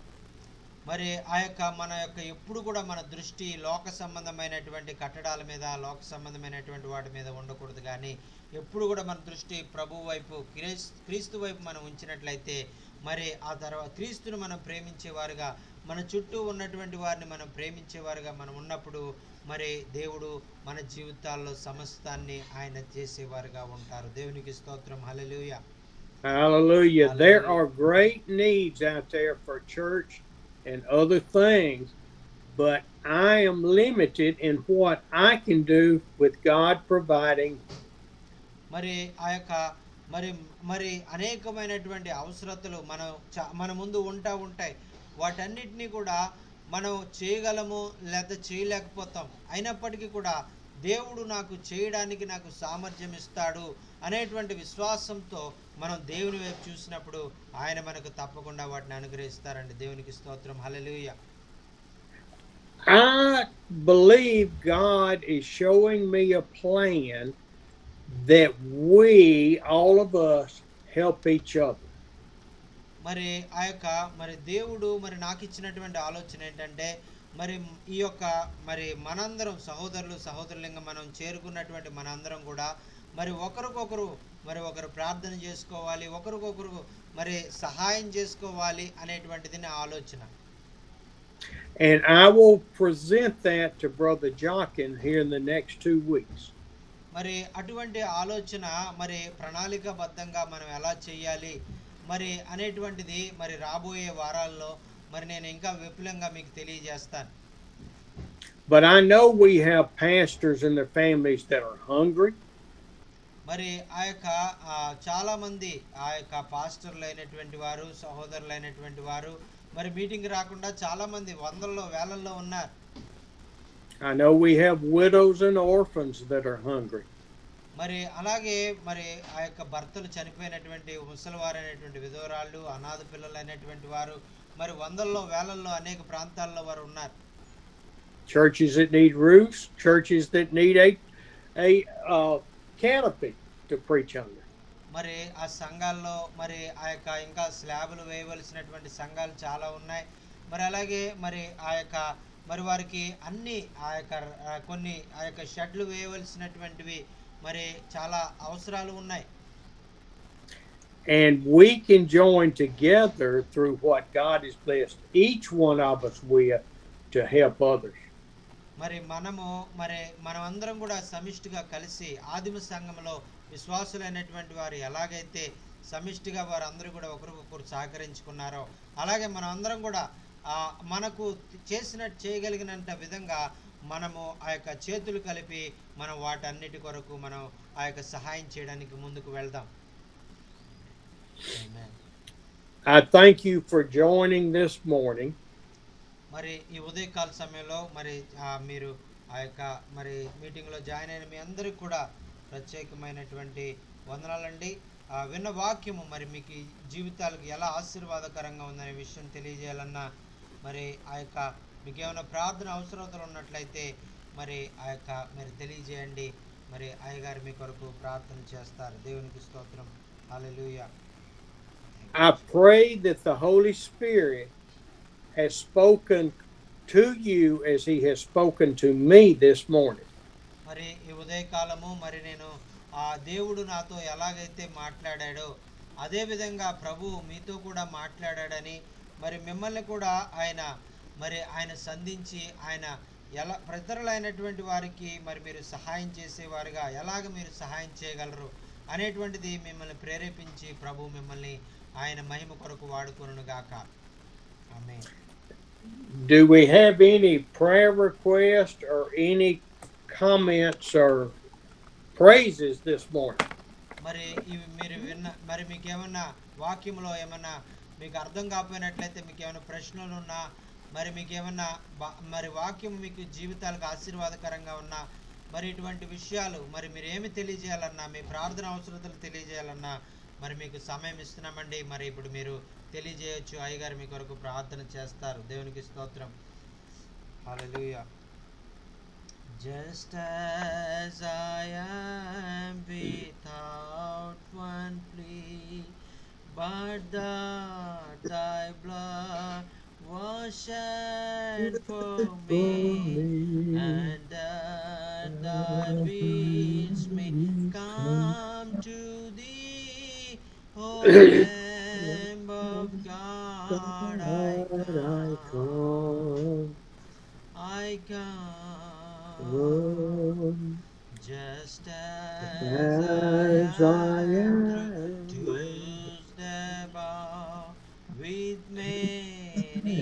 మరి ఆ యొక్క మన యొక్క ఎప్పుడు కూడా మన దృష్టి లోక సంబంధమైనటువంటి కట్టడాల మీద, లోక సంబంధమైనటువంటి వాటి మీద ఉండకూడదు, కానీ ఎప్పుడు కూడా మన దృష్టి ప్రభు వైపు క్రీస్తు వైపు మనం ఉంచినట్లయితే మరి ఆ తర్వాత క్రీస్తును మనం ప్రేమించేవారుగా, మన చుట్టూ ఉన్నటువంటి వారిని మనం ప్రేమించేవారుగా మనం ఉన్నప్పుడు మరి దేవుడు మన జీవితాల్లో సమస్తాన్ని ఆయన చేసేవారుగా ఉంటారు. దేవునికి స్తోత్రం. హల్లెలూయా. Hallelujah. There are great needs out there for church and other things, but I am limited in what I can do with God providing. మరి ఆ యొక్క మరి అనేకమైనటువంటి అవసరతలు మన ముందు ఉంటాయి. వాటన్నిటినీ కూడా మనం చేయగలము లేదా చేయలేకపోతాం. అయినప్పటికీ కూడా దేవుడు నాకు చేయడానికి నాకు సామర్థ్యం ఇస్తాడు అనేటువంటి విశ్వాసంతో మనం దేవుని వైపు చూసినప్పుడు ఆయన మనకు తప్పకుండా వాటిని అనుగ్రహిస్తారండి. దేవునికి స్తోత్రం. హల్లెలూయా. I believe God is showing me a plan that we, all of us, help each other. మరి ఆ యొక్క మరి దేవుడు మరి నాకు ఇచ్చినటువంటి ఆలోచన ఏంటంటే మరి ఈ యొక్క మరి మనందరం సహోదరులుగా మనం చేరుకున్నటువంటి మనందరం కూడా మరి ఒకరికొకరు మరి ఒకరు ప్రార్థన చేసుకోవాలి, ఒకరికొకరు మరి సహాయం చేసుకోవాలి అనేటువంటిది నా ఆలోచన. And I will present that to Brother Jockin here in the next 2 weeks. మరి అటువంటి ఆలోచన మరి ప్రణాళికాబద్ధంగా మనం ఎలా చేయాలి మరి అనేటువంటిది మరి రాబోయే వారాల్లో మరి నేను ఇంకా విపులంగా మీకు తెలియజేస్తాను. But I know we have pastors and their families that are hungry. మరి ఆ యొక్క చాలా మంది ఆ యొక్క పాస్టర్లు అయినటువంటి వారు సహోదరులైనటువంటి వారు మరి మీటింగ్ రాకుండా చాలా మంది వందల్లో వేలల్లో ఉన్నారు. I know we have widows and orphans that are hungry. మరి అలాగే మరి ఆ యొక్క భర్తలు చనిపోయినటువంటి ముసలివారైనటువంటి విధవరాళ్ళు అనాథ పిల్లలైనటువంటి వారు మరి వందల్లో వేలల్లో అనేక ప్రాంతాల్లో వారు ఉన్నారు. Churches that need roofs, churches that need a canopy to preach under. మరి ఆ సంఘాల్లో మరి ఆ యొక్క ఇంకా స్లాబులు వేయవలసినటువంటి సంఘాలు చాలా ఉన్నాయి. మరి అలాగే మరి ఆ యొక్క మరి వారికి అన్ని ఆ యొక్క కొన్ని ఆ యొక్క షెడ్లు వేయవలసినటువంటివి మరి చాలా అవసరాలు ఉన్నాయి. And we can join together through what God has blessed each one of us with to help others. మరి మనమందరం కూడా సమిష్టిగా కలిసి ఆదిమ సంఘంలో విశ్వాసులైనటువంటి వారు ఎలాగైతే సమిష్టిగా వారు అందరూ కూడా ఒకరికొకరు సహకరించుకున్నారో అలాగే మనం అందరం కూడా మనకు చేయగలిగినంత విధంగా మనము ఆ యొక్క చేతులు కలిపి మనం వాటన్నిటి కొరకు మనం ఆ యొక్క సహాయం చేయడానికి ముందుకు వెళ్దాం. I thank you for joining this morning. మరి ఈ ఉదయకాల సమయంలో మరి మీరు ఆ యొక్క మరి మీటింగ్లో జాయిన్ అయిన మీ అందరికీ కూడా ప్రత్యేకమైనటువంటి వందనాలండి. విన్న వాక్యము మరి మీకు జీవితాలకు ఎలా ఆశీర్వాదకరంగా ఉందనే విషయం తెలియజేయాలన్నా మరి ఆ యొక్క మీకు ఏమైనా ప్రార్థన అవసరతలు ఉన్నట్లయితే మరి ఆ యొక్క మీరు తెలియజేయండి. మరి అయ్యగారు మీ కొరకు ప్రార్థన చేస్తారు. దేవునికి స్తోత్రం. హల్లెలూయా. I pray that the Holy Spirit has spoken to you as he has spoken to me this morning. మరి ఈ ఉదయకాలము మరి నేను ఆ దేవుడు నాతో ఎలాగైతే మాట్లాడాడో అదే విధంగా ప్రభు మీతో కూడా మాట్లాడాడని మరి మిమ్మల్ని కూడా ఆయన సంధించి ఆయన ఎలా ఇతరులైనటువంటి వారికి మరి మీరు సహాయం చేసేవారుగా ఎలాగ మీరు సహాయం చేయగలరు అనేటువంటిది మిమ్మల్ని ప్రేరేపించి ప్రభు మిమ్మల్ని ఆయన మహిమ కొరకు వాడుకొనును గాక. ఆమేన్. Do we have any prayer requests or any comments or praises this morning? మరి ఇవి మీరు విన్న మరి మీకు ఏమన్నా వాక్యంలో ఏమన్నా మీకు అర్థం కాకపోయినట్లయితే మీకు ఏమైనా ప్రశ్నలు ఉన్నా మరి మీకు ఏమన్నా మరి వాక్యం మీకు జీవితాలకు ఆశీర్వాదకరంగా ఉన్నా మరి ఇటువంటి విషయాలు మరి మీరు ఏమి తెలియజేయాలన్నా మీ ప్రార్థన అవసరతలు తెలియజేయాలన్నా మరి మీకు సమయం ఇస్తున్నామండి. మరి ఇప్పుడు మీరు తెలియజేయచ్చు. అయ్యగారు మీ కొరకు ప్రార్థన చేస్తారు. దేవునికి స్తోత్రం. హల్లెలూయా. Just as I am without one plea, but that thy blood was shed for me, and that thou bidst me come to thee, O Lamb of God, I come, just as I am bruised about with many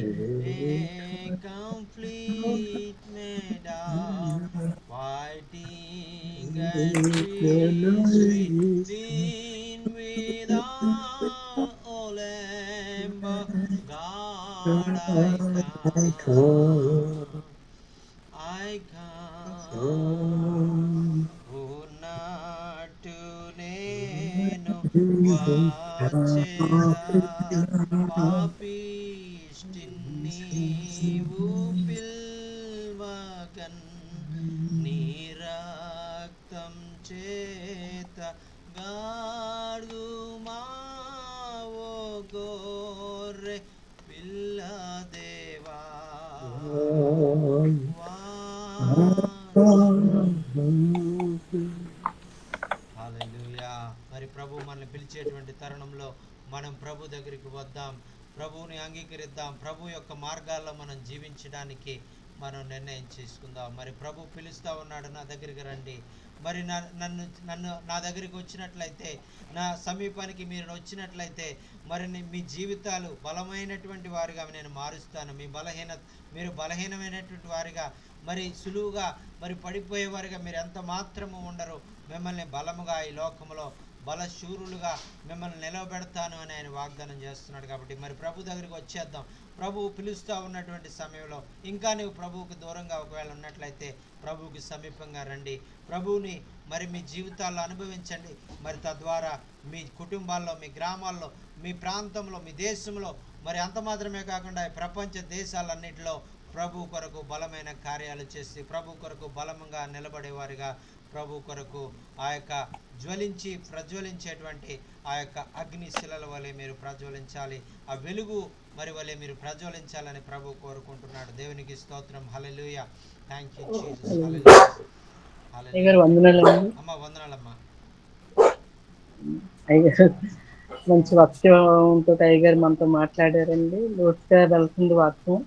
complete made up, fighting and within without, O Lamb of God, I come, ఉన్నట్టు నేను వచ్చేదా పాపిష్టిని నీవు పిల్వగన్, నీ రక్తం చేత గాడుమా ఓ గొర్రె పిల్ల దేవా. హల్లెలూయా. మరి ప్రభు మనల్ని పిలిచేటువంటి తరుణంలో మనం ప్రభు దగ్గరికి వద్దాం. ప్రభువుని అంగీకరిద్దాం. ప్రభు యొక్క మార్గాల్లో మనం జీవించడానికి మనం నిర్ణయం చేసుకుందాం. మరి ప్రభు పిలుస్తూ ఉన్నాడు, నా దగ్గరికి రండి. మరి నన్ను నా దగ్గరికి వచ్చినట్లయితే, నా సమీపానికి మీరు వచ్చినట్లయితే మరి మీ జీవితాలు బలమైనటువంటి వారిగా నేను మారుస్తాను. మీరు బలహీనమైనటువంటి వారిగా, మరి సులువుగా మరి పడిపోయేవారిగా మీరు ఎంత మాత్రము ఉండరు. మిమ్మల్ని బలముగా ఈ లోకంలో బలశూరులుగా మిమ్మల్ని నిలవబెడతాను అని ఆయన వాగ్దానం చేస్తున్నాడు. కాబట్టి మరి ప్రభు దగ్గరికి వచ్చేద్దాం. ప్రభువు పిలుస్తూ ఉన్నటువంటి సమయంలో ఇంకా నీవు ప్రభువుకు దూరంగా ఒకవేళ ఉన్నట్లయితే ప్రభువుకి సమీపంగా రండి. ప్రభువుని మరి మీ జీవితాల్లో అనుభవించండి. మరి తద్వారా మీ కుటుంబాల్లో, మీ గ్రామాల్లో, మీ ప్రాంతంలో, మీ దేశంలో, మరి అంత మాత్రమే కాకుండా ఈ ప్రపంచ దేశాలన్నిటిలో ప్రభు కొరకు బలమైన కార్యాలు చేసి ప్రభు కొరకు బలంగా నిలబడేవారిగా, ప్రభు కొరకు ఆ యొక్క ప్రజ్వలించేటువంటి ఆ యొక్క అగ్ని శిలల వలె మీరు ప్రజ్వలించాలి. ఆ వెలుగు మరి వలె మీరు ప్రజ్వలించాలని ప్రభు కోరుకుంటున్నాడు. దేవునికి స్తోత్రం. Hallelujah. Thank you Jesus. Hallelujah. అమ్మ వందనాలమ్మా. అయ్యగారు మంచి వాక్యంతో అయ్యగారు మనతో మాట్లాడారండి. లోతుగా వెళ్తుంది వాక్యం.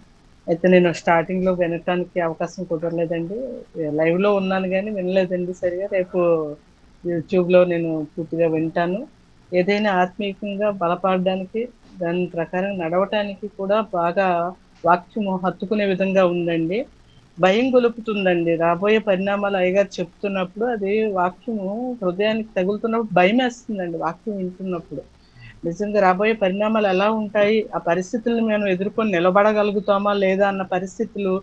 అయితే నేను స్టార్టింగ్ లో వినటానికి అవకాశం కుదరలేదండి. లైవ్ లో ఉన్నాను కానీ వినలేదండి సరిగా. రేపు యూట్యూబ్ లో నేను పూర్తిగా వింటాను. ఏదైనా ఆత్మీయంగా బలపడడానికి, దాని ప్రకారం నడవటానికి కూడా బాగా వాక్యము హత్తుకునే విధంగా ఉందండి. భయం గొలుపుతుందండి. రాబోయే పరిణామాలు అయ్యగారు చెప్తున్నప్పుడు అది వాక్యము హృదయానికి తగులుతున్నప్పుడు భయం వేస్తుందండి. వాక్యం వింటున్నప్పుడు నిజంగా రాబోయే పరిణామాలు ఎలా ఉంటాయి, ఆ పరిస్థితులను మేము ఎదుర్కొని నిలబడగలుగుతామా లేదా అన్న పరిస్థితులు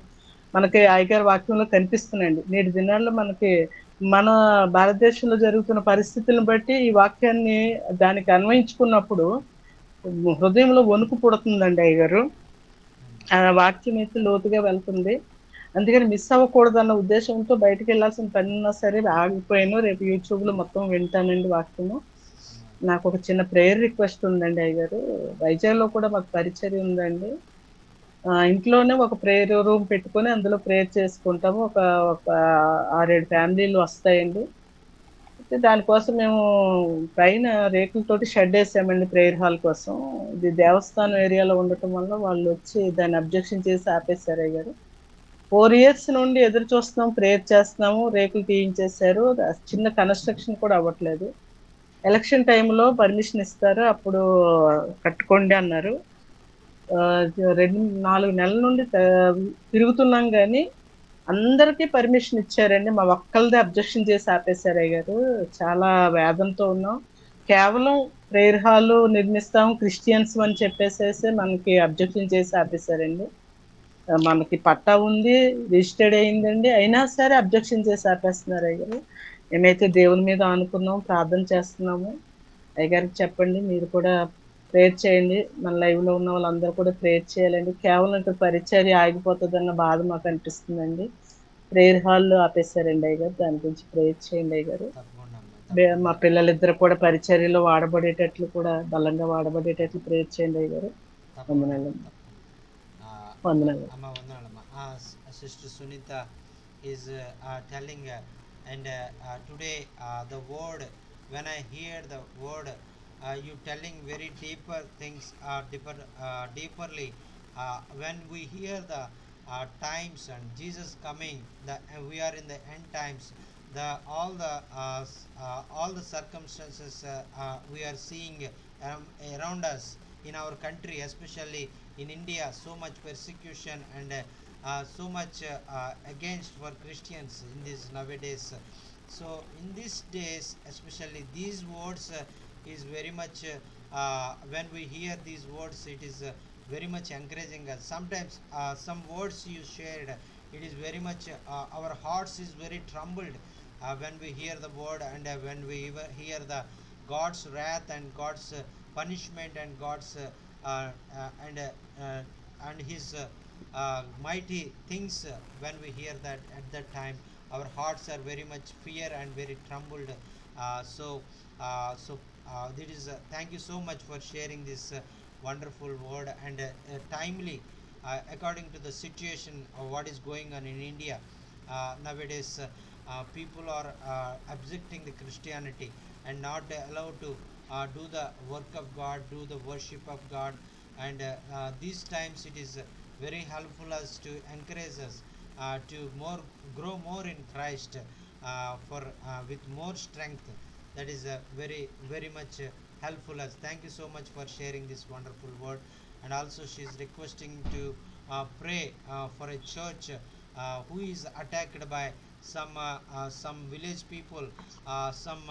మనకి అయ్యగారి వాక్యంలో కనిపిస్తున్నాయండి. నేటి దినాల్లో మనకి మన భారతదేశంలో జరుగుతున్న పరిస్థితులను బట్టి ఈ వాక్యాన్ని దానికి అన్వయించుకున్నప్పుడు హృదయంలో వణుకు పుడుతుందండి అయ్యగారు. ఆ వాక్యం అయితే లోతుగా వెళ్తుంది. అందుకని మిస్ అవ్వకూడదన్న ఉద్దేశంతో బయటకు వెళ్ళాల్సిన పని ఉన్నా సరే ఆగిపోయాను. రేపు యూట్యూబ్ లో మొత్తం వింటానండి వాక్యము. నాకు ఒక చిన్న ప్రేయర్ రిక్వెస్ట్ ఉందండి అయ్యగారు. వైజాగ్ లో కూడా మాకు పరిచర్య ఉందండి. ఇంట్లోనే ఒక ప్రేయర్ రూమ్ పెట్టుకొని అందులో ప్రేయర్ చేసుకుంటాము. ఒక 6-7 ఫ్యామిలీలు వస్తాయండి. అయితే దానికోసం మేము పైన రేకులతోటి షెడ్ వేసామండి ప్రేయర్ హాల్ కోసం. ఇది దేవస్థానం ఏరియాలో ఉండటం వల్ల వాళ్ళు వచ్చి దాన్ని అబ్జెక్షన్ చేసి ఆపేశారు అయ్యారు. 4 years నుండి ఎదురు చూస్తున్నాము, ప్రేయర్ చేస్తున్నాము. రేకులు తీయించేశారు. చిన్న కన్స్ట్రక్షన్ కూడా అవ్వట్లేదు. ఎలక్షన్ టైంలో పర్మిషన్ ఇస్తారు, అప్పుడు కట్టుకోండి అన్నారు. 2-4 నెలల నుండి తిరుగుతున్నాం కానీ అందరికీ పర్మిషన్ ఇచ్చారండి. మా ఒక్కళ్ళదే అబ్జెక్షన్ చేసి ఆపేశారు అయ్యారు. చాలా వేదంతో ఉన్నాం. కేవలం ప్రేయర్ హాల్ నిర్మిస్తాం క్రిస్టియన్స్ అని చెప్పేసేసి మనకి అబ్జెక్షన్ చేసి ఆపేశారండి. మనకి పట్టా ఉంది, రిజిస్టర్డ్ అయిందండి, అయినా సరే అబ్జెక్షన్ చేసి ఆపేస్తున్నారు అయ్యారు. మేమైతే దేవుని మీద అనుకున్నాం, ప్రార్థన చేస్తున్నాము. అయ్యగారికి చెప్పండి, మీరు కూడా ప్రేయర్ చేయండి. మన లైవ్ లో ఉన్న వాళ్ళందరూ కూడా ప్రేయర్ చేయాలండి. కేవలం ఇక్కడ పరిచర్య ఆగిపోతుందన్న బాధ మాకు అనిపిస్తుందండి. ప్రేయర్ హాల్ ఆపేశారండి అయ్యగారు. దాని గురించి ప్రేయర్ చేయండి అయ్యగారు. మా పిల్లలిద్దరు కూడా పరిచర్యలో వాడబడేటట్లు, కూడా బలంగా వాడబడేటట్లు ప్రేయర్ చేయండి అయ్యగారు. వందనాలు. Sister Sunita is telling and today the word, when I hear the word, you telling very deeper things, deeperly. When we hear the times and Jesus coming, we are in the end times. All the circumstances we are seeing around us in our country, especially in India, so much persecution and so much against for Christians in these nowadays. So in these days, especially these words is very much when we hear these words, it is very much encouraging us. Sometimes some words you shared, it is very much our hearts is very trembled when we hear the word, and when we hear the God's wrath and God's punishment and God's and his mighty things. When we hear that, at that time our hearts are very much fear and very trembled. That is thank you so much for sharing this wonderful word and timely according to the situation of what is going on in India nowadays. People are objecting the Christianity and not allowed to do the work of God, do the worship of God. and these times it is very helpful us to encourage us to more grow more in Christ, for with more strength. That is very very much helpful us. Thank you so much for sharing this wonderful word. And also she is requesting to pray for a church who is attacked by some village people, some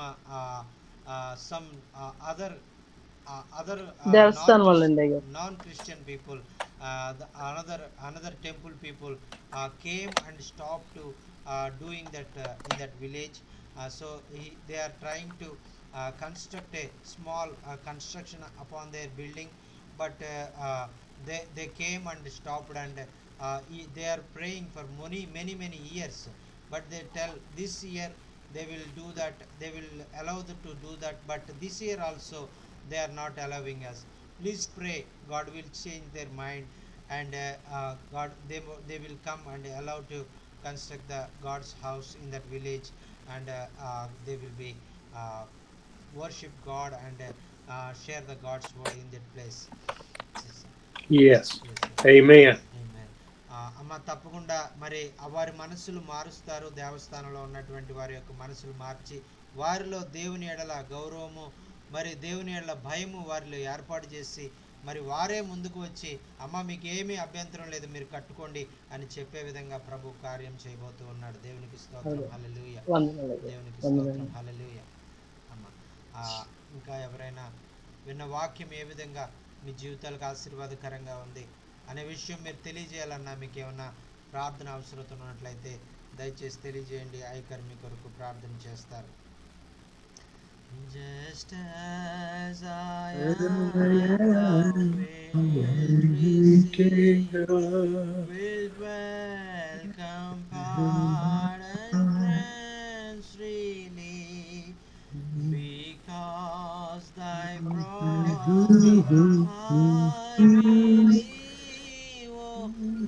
other దేవస్థానం వాళ్ళండి అయ్యా. non-Christian people, another temple people came and stopped to doing that in that village. They are trying to construct a small construction upon their building, but they came and stopped, and they are praying for many years, but they tell this year they will do that, they will allow them to do that, but this year also they are not allowing us. Please pray, God will change their mind, and God, they will come and allow to construct the God's house in that village, and they will be worship God and share the God's word in that place. Yes. Yes. Amen. Amen. అమ్మ తప్పకుండా మరి వారి మనసులు మారుస్తారు. దేవస్థానంలో ఉన్నటువంటి వారి యొక్క మనసులు మార్చి వారిలో దేవుని ఎడల గౌరవము, మరి దేవుని ఎడల భయము వారిలో ఏర్పాటు చేసి, మరి వారే ముందుకు వచ్చి అమ్మ మీకు ఏమీ అభ్యంతరం లేదు మీరు కట్టుకోండి అని చెప్పే విధంగా ప్రభు కార్యం చేయబోతూ ఉన్నాడు. దేవునికి స్తోత్రం, హల్లెలూయా. దేవునికి స్తోత్రం, హల్లెలూయా. అమ్మ ఇంకా ఎవరైనా విన్న వాక్యం ఏ విధంగా మీ జీవితాలకు ఆశీర్వాదకరంగా ఉంది అనే విషయం మీరు తెలియజేయాలన్నా, మీకు ఏమన్నా ప్రార్థన అవసరత ఉన్నట్లయితే దయచేసి తెలియజేయండి. ఐకర్ మీ కొరకు ప్రార్థన చేస్తారు. Just as I am with welcome pardon grants freely, because thy promise I believe, O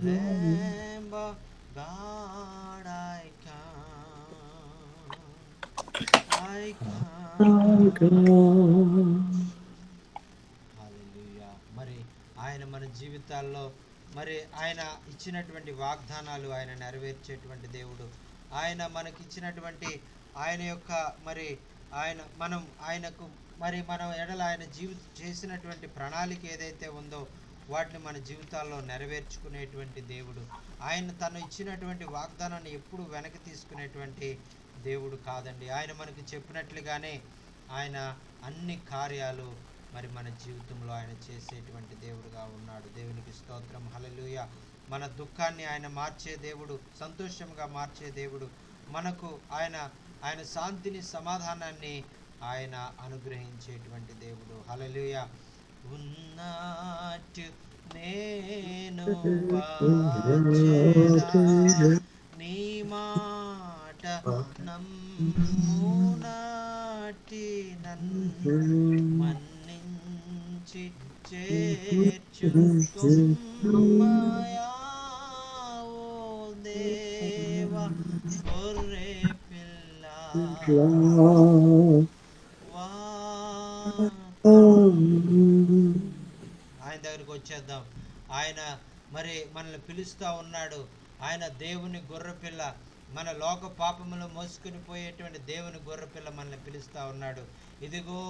Lamb of God, I come. హల్లెలూయా. మరి ఆయన మన జీవితాల్లో మరి ఆయన ఇచ్చినటువంటి వాగ్దానాలు ఆయన నెరవేర్చేటువంటి దేవుడు. ఆయన మనకి ఇచ్చినటువంటి ఆయన యొక్క మరి ఆయనకు మరి మనం ఎడల ఆయన చేసినటువంటి ప్రణాళిక ఏదైతే ఉందో వాటిని మన జీవితాల్లో నెరవేర్చుకునేటువంటి దేవుడు. ఆయన తను ఇచ్చినటువంటి వాగ్దానాన్ని ఎప్పుడు వెనక్కి తీసుకునేటువంటి దేవుడు కాదండి. ఆయన మనకి చెప్పినట్లుగానే ఆయన అన్ని కార్యాలు మరి మన జీవితంలో ఆయన చేసేటువంటి దేవుడుగా ఉన్నాడు. దేవునికి స్తోత్రం, హల్లెలూయా. మన దుఃఖాన్ని ఆయన మార్చే దేవుడు, సంతోషంగా మార్చే దేవుడు. మనకు ఆయన శాంతిని, సమాధానాన్ని ఆయన అనుగ్రహించేటువంటి దేవుడు. హల్లెలూయా. ఉన్నట్టు నేను వచ్చేదా, నీ మాట నమ్మునాటి నన్ను మన్నించి చేర్చుకొమ్మయా, ఓ దేవా గొర్రె పిల్ల ఆయన దగ్గరికి వచ్చేద్దాం. ఆయన మరి మనల్ని పిలుస్తూ ఉన్నాడు. ఆయన దేవుని గొర్రెపిల్ల, మన లోక పాపములు మోసుకుని పోయేటువంటి దేవుని గొర్రెపిల్ల మనల్ని పిలుస్తూ ఉన్నాడు. ఇదిగో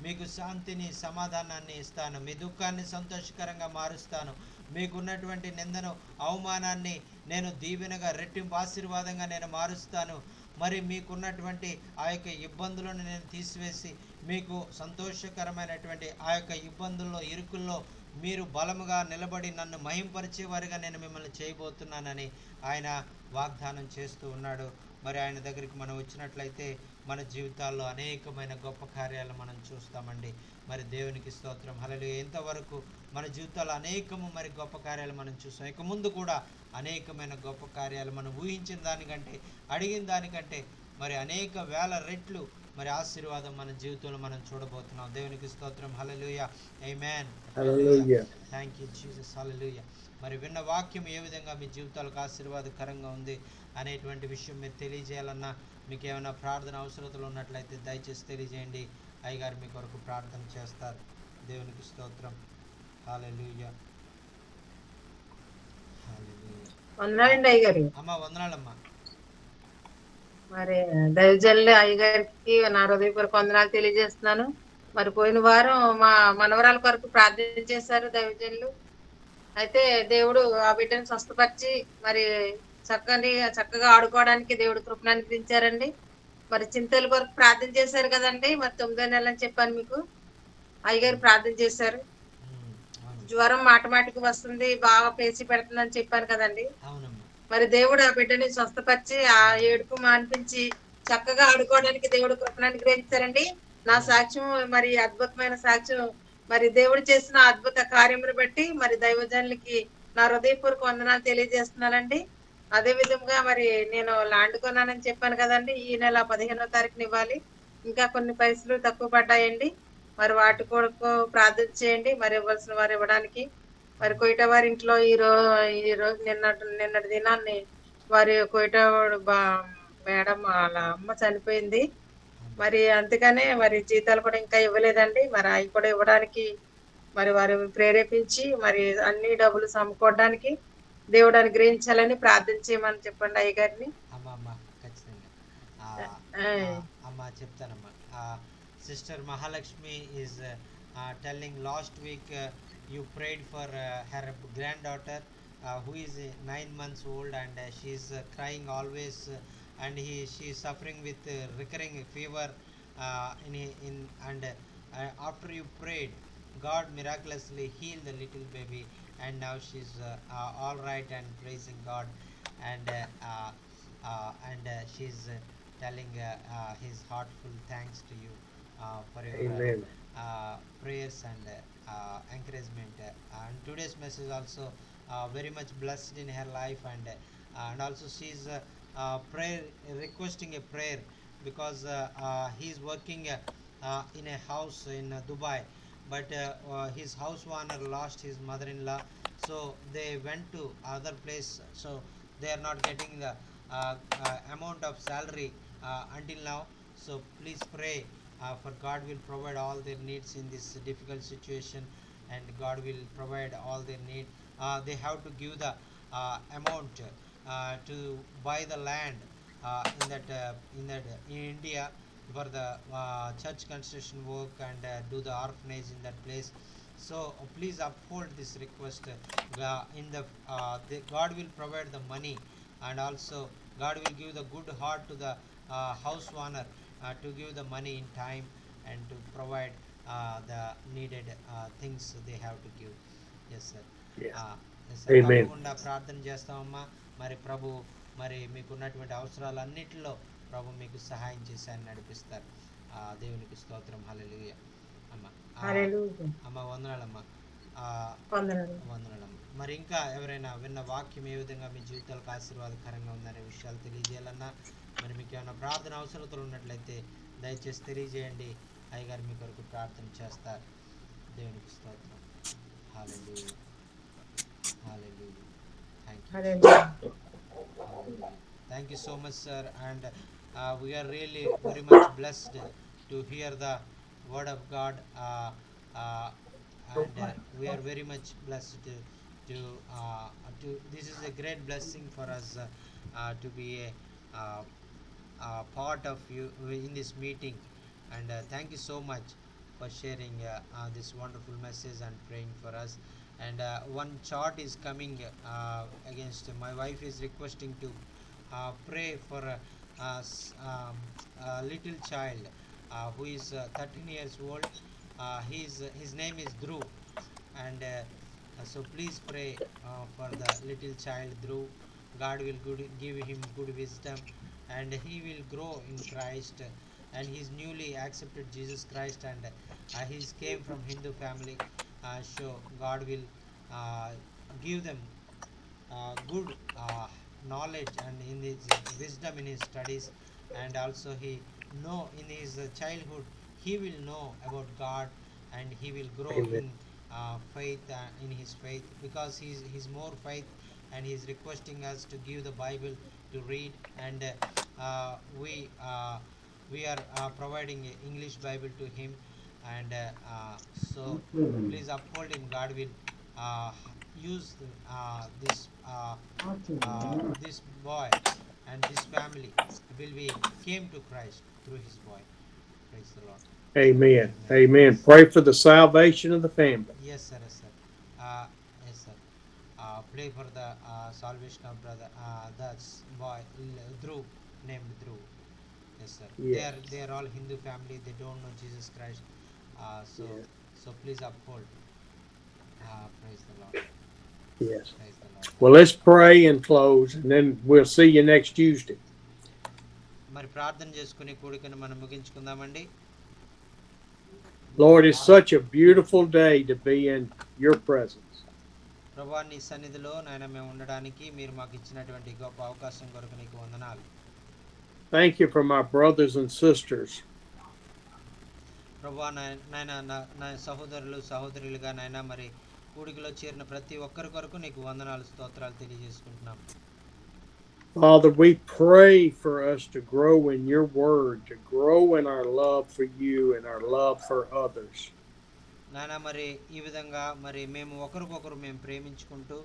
మీకు శాంతిని, సమాధానాన్ని ఇస్తాను, మీ దుఃఖాన్ని సంతోషకరంగా మారుస్తాను, మీకున్నటువంటి నిందను, అవమానాన్ని నేను దీవెనగా, రెట్టింపు ఆశీర్వాదంగా నేను మారుస్తాను. మరి మీకున్నటువంటి ఆ యొక్క ఇబ్బందులను నేను తీసివేసి మీకు సంతోషకరమైనటువంటి ఆ యొక్క ఇబ్బందుల్లో, ఇరుకుల్లో మీరు బలముగా నిలబడి నన్ను మహింపరిచేవారిగా నేను మిమ్మల్ని చేయబోతున్నానని ఆయన వాగ్దానం చేస్తూ ఉన్నాడు. మరి ఆయన దగ్గరికి మనం వచ్చినట్లయితే మన జీవితాల్లో అనేకమైన గొప్ప కార్యాలు మనం చూస్తామండి. మరి దేవునికి స్తోత్రం, హల్లెలూయా. ఇంతవరకు మన జీవితాల్లో అనేకము మరి గొప్ప కార్యాలు మనం చూస్తాం. ఇక ముందు కూడా అనేకమైన గొప్ప కార్యాలు మనం ఊహించిన దానికంటే, అడిగిన దానికంటే మరి అనేక వేల రెట్లు మరి ఆశీర్వాదం మన జీవితంలో మనం చూడబోతున్నాం. దేవునికి స్తోత్రం, హల్లెలూయా. ఆమేన్. Hallelujah. థ్యాంక్ యూ జీసస్, హల్లెలూయా. మరి విన్న వాక్యం ఏ విధంగా మీ జీవితాలకు ఆశీర్వాదకరంగా ఉంది అనేటువంటి విషయం మీరు తెలియజేయాలన్నా, మీకు ఏమైనా ప్రార్థన అవసరతలు ఉన్నట్లయితే దయచేసి తెలియజేయండి. అయ్యగారు మీ కొరకు ప్రార్థన చేస్తారు. దేవునికి స్తోత్రం. హల్లెలూయా. హల్లెలూయా. వందనాలండి అయ్యగారు. అమ్మ వందనాలమ్మా. మరి దైవజనులు అయ్యగారికి నా హృదయపూర్వక వందనాలు తెలియజేస్తున్నాను. మరి పోయిన వారం మా మనవరాల కొరకు ప్రార్థన చేశారు దైవజనులు. అయితే దేవుడు ఆ బిడ్డను స్వస్థపరిచి మరి చక్కగా ఆడుకోవడానికి దేవుడు కృపను అనుగ్రహించారండి. మరి చింతల కొరకు ప్రార్థన చేశారు కదండి. మరి 9వ నెల అని చెప్పాను మీకు. అయ్యగారు ప్రార్థన చేశారు. అవును. జ్వరం మాటికి వస్తుంది, బాగా పేచి పెడుతుందని చెప్పాను కదండి. అవునమ్మా. మరి దేవుడు ఆ బిడ్డని స్వస్థపరిచి ఆ ఏడుపు మాన్పించి చక్కగా ఆడుకోవడానికి దేవుడు కృపను అనుగ్రహించారండి. నా సాక్ష్యం మరి అద్భుతమైన సాక్ష్యం. మరి దేవుడు చేసిన అద్భుత కార్యమును బట్టి మరి దైవజనులకి నా హృదయపూర్వక వందనాలు తెలియజేస్తున్నానండి. అదే విధంగా మరి నేను ల్యాండ్ కొన్నానని చెప్పాను కదండి. ఈ నెల 15వ తారీఖున ఇవ్వాలి. ఇంకా కొన్ని పైసలు తక్కువ పడ్డాయండి. మరి వాటి కొరకు ప్రార్థన చేయండి. మరి ఇవ్వాల్సిన వారు ఇవ్వడానికి. మరి కోయిట వారి ఇంట్లో ఈ రోజు నిన్నటి దినాన్ని వారి కోయిట మేడం వాళ్ళ అమ్మ చనిపోయింది. మరి అందుకనే మరి జీతాలు కూడా ఇంకా ఇవ్వలేదండి. మరి అవి కూడా ఇవ్వడానికి మరి వారు ప్రేరేపించి మరి అన్ని డబ్బులు సమకూడడానికి దేవుడు అనుగ్రహించాలని ప్రార్థన చేయమని చెప్పండి అయ్యగారిని. అమ్మ ఖచ్చితంగా. అమ్మ చెప్తానమ్మా. Sister Mahalakshmi is telling last week you prayed for her granddaughter who is 9 months old, and she is crying always, and she is suffering with recurring fever and after you prayed, God miraculously healed the little baby, and now she is all right and praising God, and she is telling his heartful thanks to you for your Amen. prayers and encouragement. And today's message also very much blessed in her life, and also she is prayer requesting a prayer because he is working in a house in Dubai, but his house owner lost his mother-in-law, so they went to other place, so they are not getting the amount of salary until now. So please pray for God will provide all their needs in this difficult situation, and God will provide all their need. They have to give the amount to buy the land in India for the church construction work and do the orphanage in that place. So please uphold this request. God will provide the money, and also God will give the good heart to the house owner to give the money in time and to provide the needed things they have to give. Yes sir. Yes. Yes sir. Amen. తప్పకుండా ప్రార్థన చేస్తామమ్మా. మరి ప్రభు మరి మీకున్నటువంటి అవసరాలన్నిటిలో ప్రభు మీకు సహాయం చేసి ఆయన నడిపిస్తారు. దేవునికి స్తోత్రం. హల్లెలూయా. అమ్మ హల్లెలూయా. అమ్మ వందనాలమ్మా. వందనాలమ్మ. మరి ఇంకా ఎవరైనా విన్న వాక్యం ఏ విధంగా మీ జీవితాలకు ఆశీర్వాదకరంగా ఉందనే విషయాలు తెలియజేయాలన్నా, మరి మీకు ఏమైనా ప్రార్థన అవసరతలు ఉన్నట్లయితే దయచేసి తెలియజేయండి. అయ్యగారు మీ కొరకు ప్రార్థన చేస్తారు. దేవునికి స్తోత్రం. హల్లెలూయా. హల్లెలూయా. Thank you so much sir, and we are really very much blessed to hear the word of God, and we are very much blessed to this is a great blessing for us to be a part of you in this meeting, and thank you so much for sharing this wonderful message and praying for us. And one chart is coming against my wife is requesting to pray for a little child who is 13 years old. His name is Dhruv, and so please pray for the little child Dhruv. God will give him good wisdom, and he will grow in Christ, and he's newly accepted Jesus Christ, and he came from Hindu family, so God will give them good knowledge and in his wisdom in his studies, and also he know in his childhood he will know about God, and he will grow in faith in his faith, because he's more faith, and he's requesting us to give the Bible to read, and we are providing a English Bible to him, and so please uphold him. God will use this boy and this family will be came to Christ through his boy. Praise the Lord. Amen. Amen. Pray for the salvation of the family. Yes, sir. Yes, sir. Yes, sir. Pray for the salvation of brother. That's boy Dhruv, named Dhruv. Yes, sir. Yes. They are all Hindu family. They don't know Jesus Christ. Yes. So please uphold. Praise the Lord. Yes. Praise the Lord. Well, let's pray and close, and then we'll see you next Tuesday. మరి ప్రార్థన చేసుకుని కూడికను మనం ముగించుకుందామండి. Lord, it's such a beautiful day to be in your presence. ప్రభువా నీ సన్నిధిలో నాయన మేము ఉండడానికి మీరు మాకు ఇచ్చినటువంటి గొప్ప అవకాశం కొరకు నీకు వందనాలు. Thank you for my brothers and sisters. ప్రభువా నాయన నా సహోదరులు సహోదరులుగా నాయన మరి కూడికలో చేరిన ప్రతి ఒక్కరి కొరకు నీకు వందనాలు స్తోత్రాలు తెలియజేసుకుంటున్నాం. Father, we pray for us to grow in your word, to grow in our love for you and our love for others. నాయన మరి ఈ విధంగా మరి మేము ఒకరికొకరు మేము ప్రేమించుకుంటూ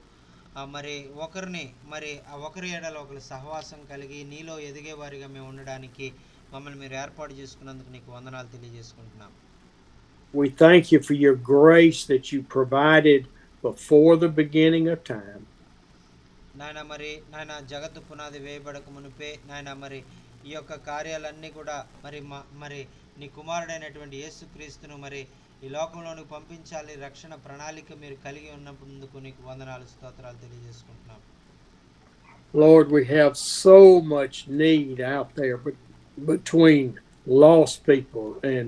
మరి ఒకరిని మరి ఒకరి ఎడల ఒకరి సహవాసం కలిగి నీలో ఎదిగే వారిగా మేము ఉండడానికి మమ్మల్ని మీరు ఏర్పాటు చేసుకున్నందుకు నీకు వందనాలు తెలియజేసుకుంటున్నాం. We thank you for your grace that you provided before the beginning of time. నాయన మరి నాయన జగత్తు పునాది వేయబడక మునిపే నాయన మరి ఈ యొక్క కార్యాలన్నీ కూడా మరి నీ కుమారుడైనటువంటి యేసుక్రీస్తును మరి ఈ లోకంలోనికి పంపించాలి, రక్షణ ప్రణాళిక మీరు కలిగి ఉన్నందుకు నీకు వందనాలు స్తోత్రాలు తెలియజేసుకుంటున్నాం. Lord, we have so much need out there between lost people and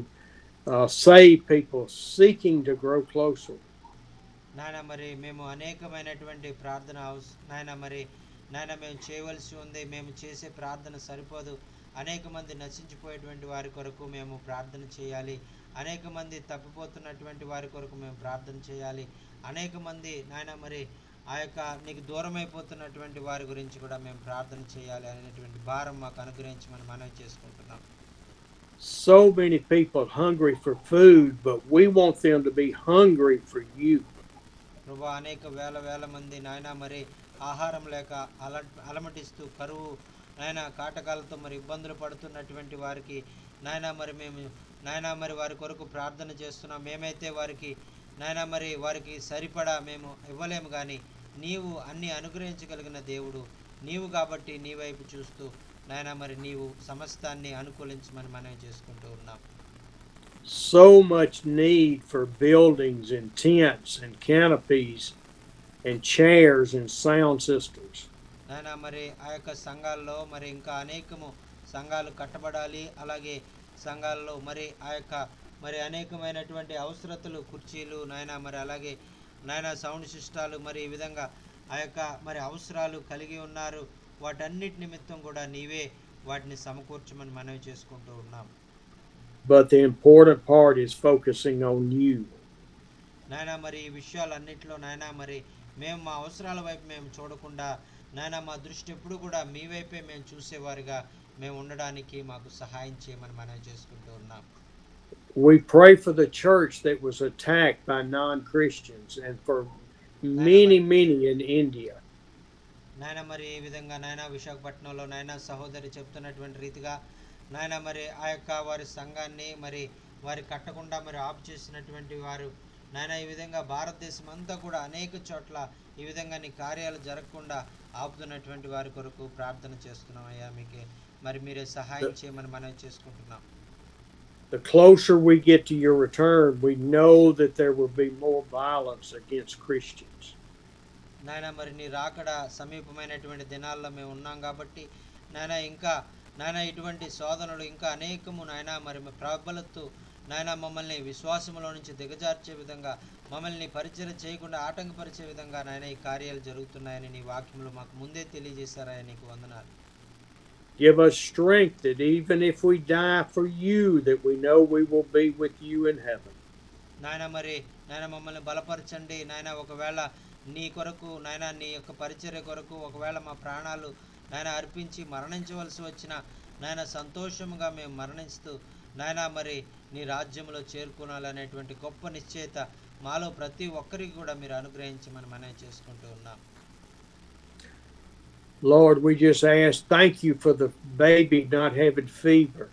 saved people seeking to grow closer. నాయన మరి మేము అనేకమైనటువంటి ప్రార్థన నాయన మేము చేయవలసి ఉంది. మేము చేసే ప్రార్థన సరిపోదు. అనేక మంది నశించిపోయేటువంటి వారి కొరకు మేము ప్రార్థన చేయాలి. అనేక మంది తప్పిపోతున్నటువంటి వారి కొరకు మేము ప్రార్థన చేయాలి. అనేక మంది నాయన మరి ఆ యొక్క నీకు దూరం అయిపోతున్నటువంటి వారి గురించి కూడా మేము ప్రార్థన చేయాలి అనేటువంటి భారం మాకు అనుగ్రహించమని మనవి చేసుకుంటున్నాం. So many people hungry for food, but we want them to be hungry for you. ప్రభువా అనేక వేల మంది నాయన మరి ఆహారం లేక అలమటిస్తూ కరువు నాయన కాటకాలతో మరి ఇబ్బందులు పడుతున్నటువంటి వారికి నాయన మరి మేము నాయన మరి వారి కొరకు ప్రార్థన చేస్తున్నాం. మేమైతే వారికి నాయన మరి వారికి సరిపడా మేము ఇవ్వలేము, కానీ నీవు అన్ని అనుగ్రహించగలిగిన దేవుడు నీవు కాబట్టి నీ వైపు చూస్తూ నాయన మరి నీవు సమస్తాన్ని అనుకూలించమని మనవి చేసుకుంటూ ఉన్నాం. So much need for buildings and tents and canopies and chairs and sound systems. నాయన మరి ఆ యొక్క సంఘాల్లో మరి ఇంకా అనేకము సంఘాలు కట్టబడాలి. అలాగే సంఘాల్లో మరి ఆ యొక్క మరి అనేకమైనటువంటి అవసరతలు, కుర్చీలు నాయన మరి అలాగే నాయన సౌండ్ సిస్టాలు మరి ఈ విధంగా ఆ యొక్క మరి అవసరాలు కలిగి ఉన్నారు. వాటన్నిటి నిమిత్తం కూడా నీవే వాటిని సమకూర్చమని మనవి చేసుకుంటూ ఉన్నాం. But the important part is focusing on you. నాయన మరి ఈ విషయాలన్నింటిలో నాయన మరి మేము మా అవసరాల వైపు మేము చూడకుండా నాయన మా దృష్టి ఎప్పుడు కూడా మీ వైపే మేము చూసేవారుగా మేము ఉండడానికి మాకు సహాయం చేయమని మనవి చేసుకుంటూ ఉన్నాం. We pray for the church that was attacked by non-Christians and for many in India. నాయన మరి ఈ విధంగా నాయన విశాఖపట్నంలో నాయన సహోదరి చెప్తున్నటువంటి రీతిగా నాయన మరి ఆ యొక్క వారి సంఘాన్ని మరి వారి కట్టకుండా మరి ఆపు చేసినటువంటి వారు నాయన ఈ విధంగా భారతదేశం అంతా కూడా అనేక చోట్ల ఈ విధంగా నీ కార్యాలు జరగకుండా ఆపుతున్నటువంటి వారి కొరకు ప్రార్థన చేస్తున్నాం. అయ్యా మీకే మరి మీరే సహాయం చేయమని మనం చేసుకుంటున్నాం. The closer we get to your return, we know that there will be more violence against Christians. నాయన మరి నీ రాకడ సమీపమైనటువంటి దినాల్లో మేము ఉన్నాం కాబట్టి నాయన ఇంకా నాయన ఇటువంటి శోధనలు ఇంకా అనేకము నాయన మరి ప్రబలత్తు నాయన మమ్మల్ని విశ్వాసములో నుంచి దిగజార్చే విధంగా మమ్మల్ని పరిచయం చేయకుండా ఆటంకపరిచే విధంగా నాయన ఈ కార్యాలు జరుగుతున్నాయని నీ వాక్యంలో మాకు ముందే తెలియజేశారని నీకు వందనాలు. Give us strength that even if we die for you, that we know we will be with you in heaven. నాయన మరి నాయన మమ్మల్ని బలపరచండి. నాయన ఒకవేళ నీ కొరకు నాయన నీ యొక్క పరిచర్య కొరకు ఒకవేళ మా ప్రాణాలు నాయన అర్పించి మరణించవలసి వచ్చిన నాయన సంతోషముగా మేము మరణిస్తూ నాయన మరి నీ రాజ్యంలో చేరుకోవాలనేటువంటి గొప్ప నిశ్చయిత మాలో ప్రతి ఒక్కరికి కూడా మీరు అనుగ్రహించమని మనం చేసుకుంటూ ఉన్నాం. Lord, we just ask, thank you for the baby not having fever.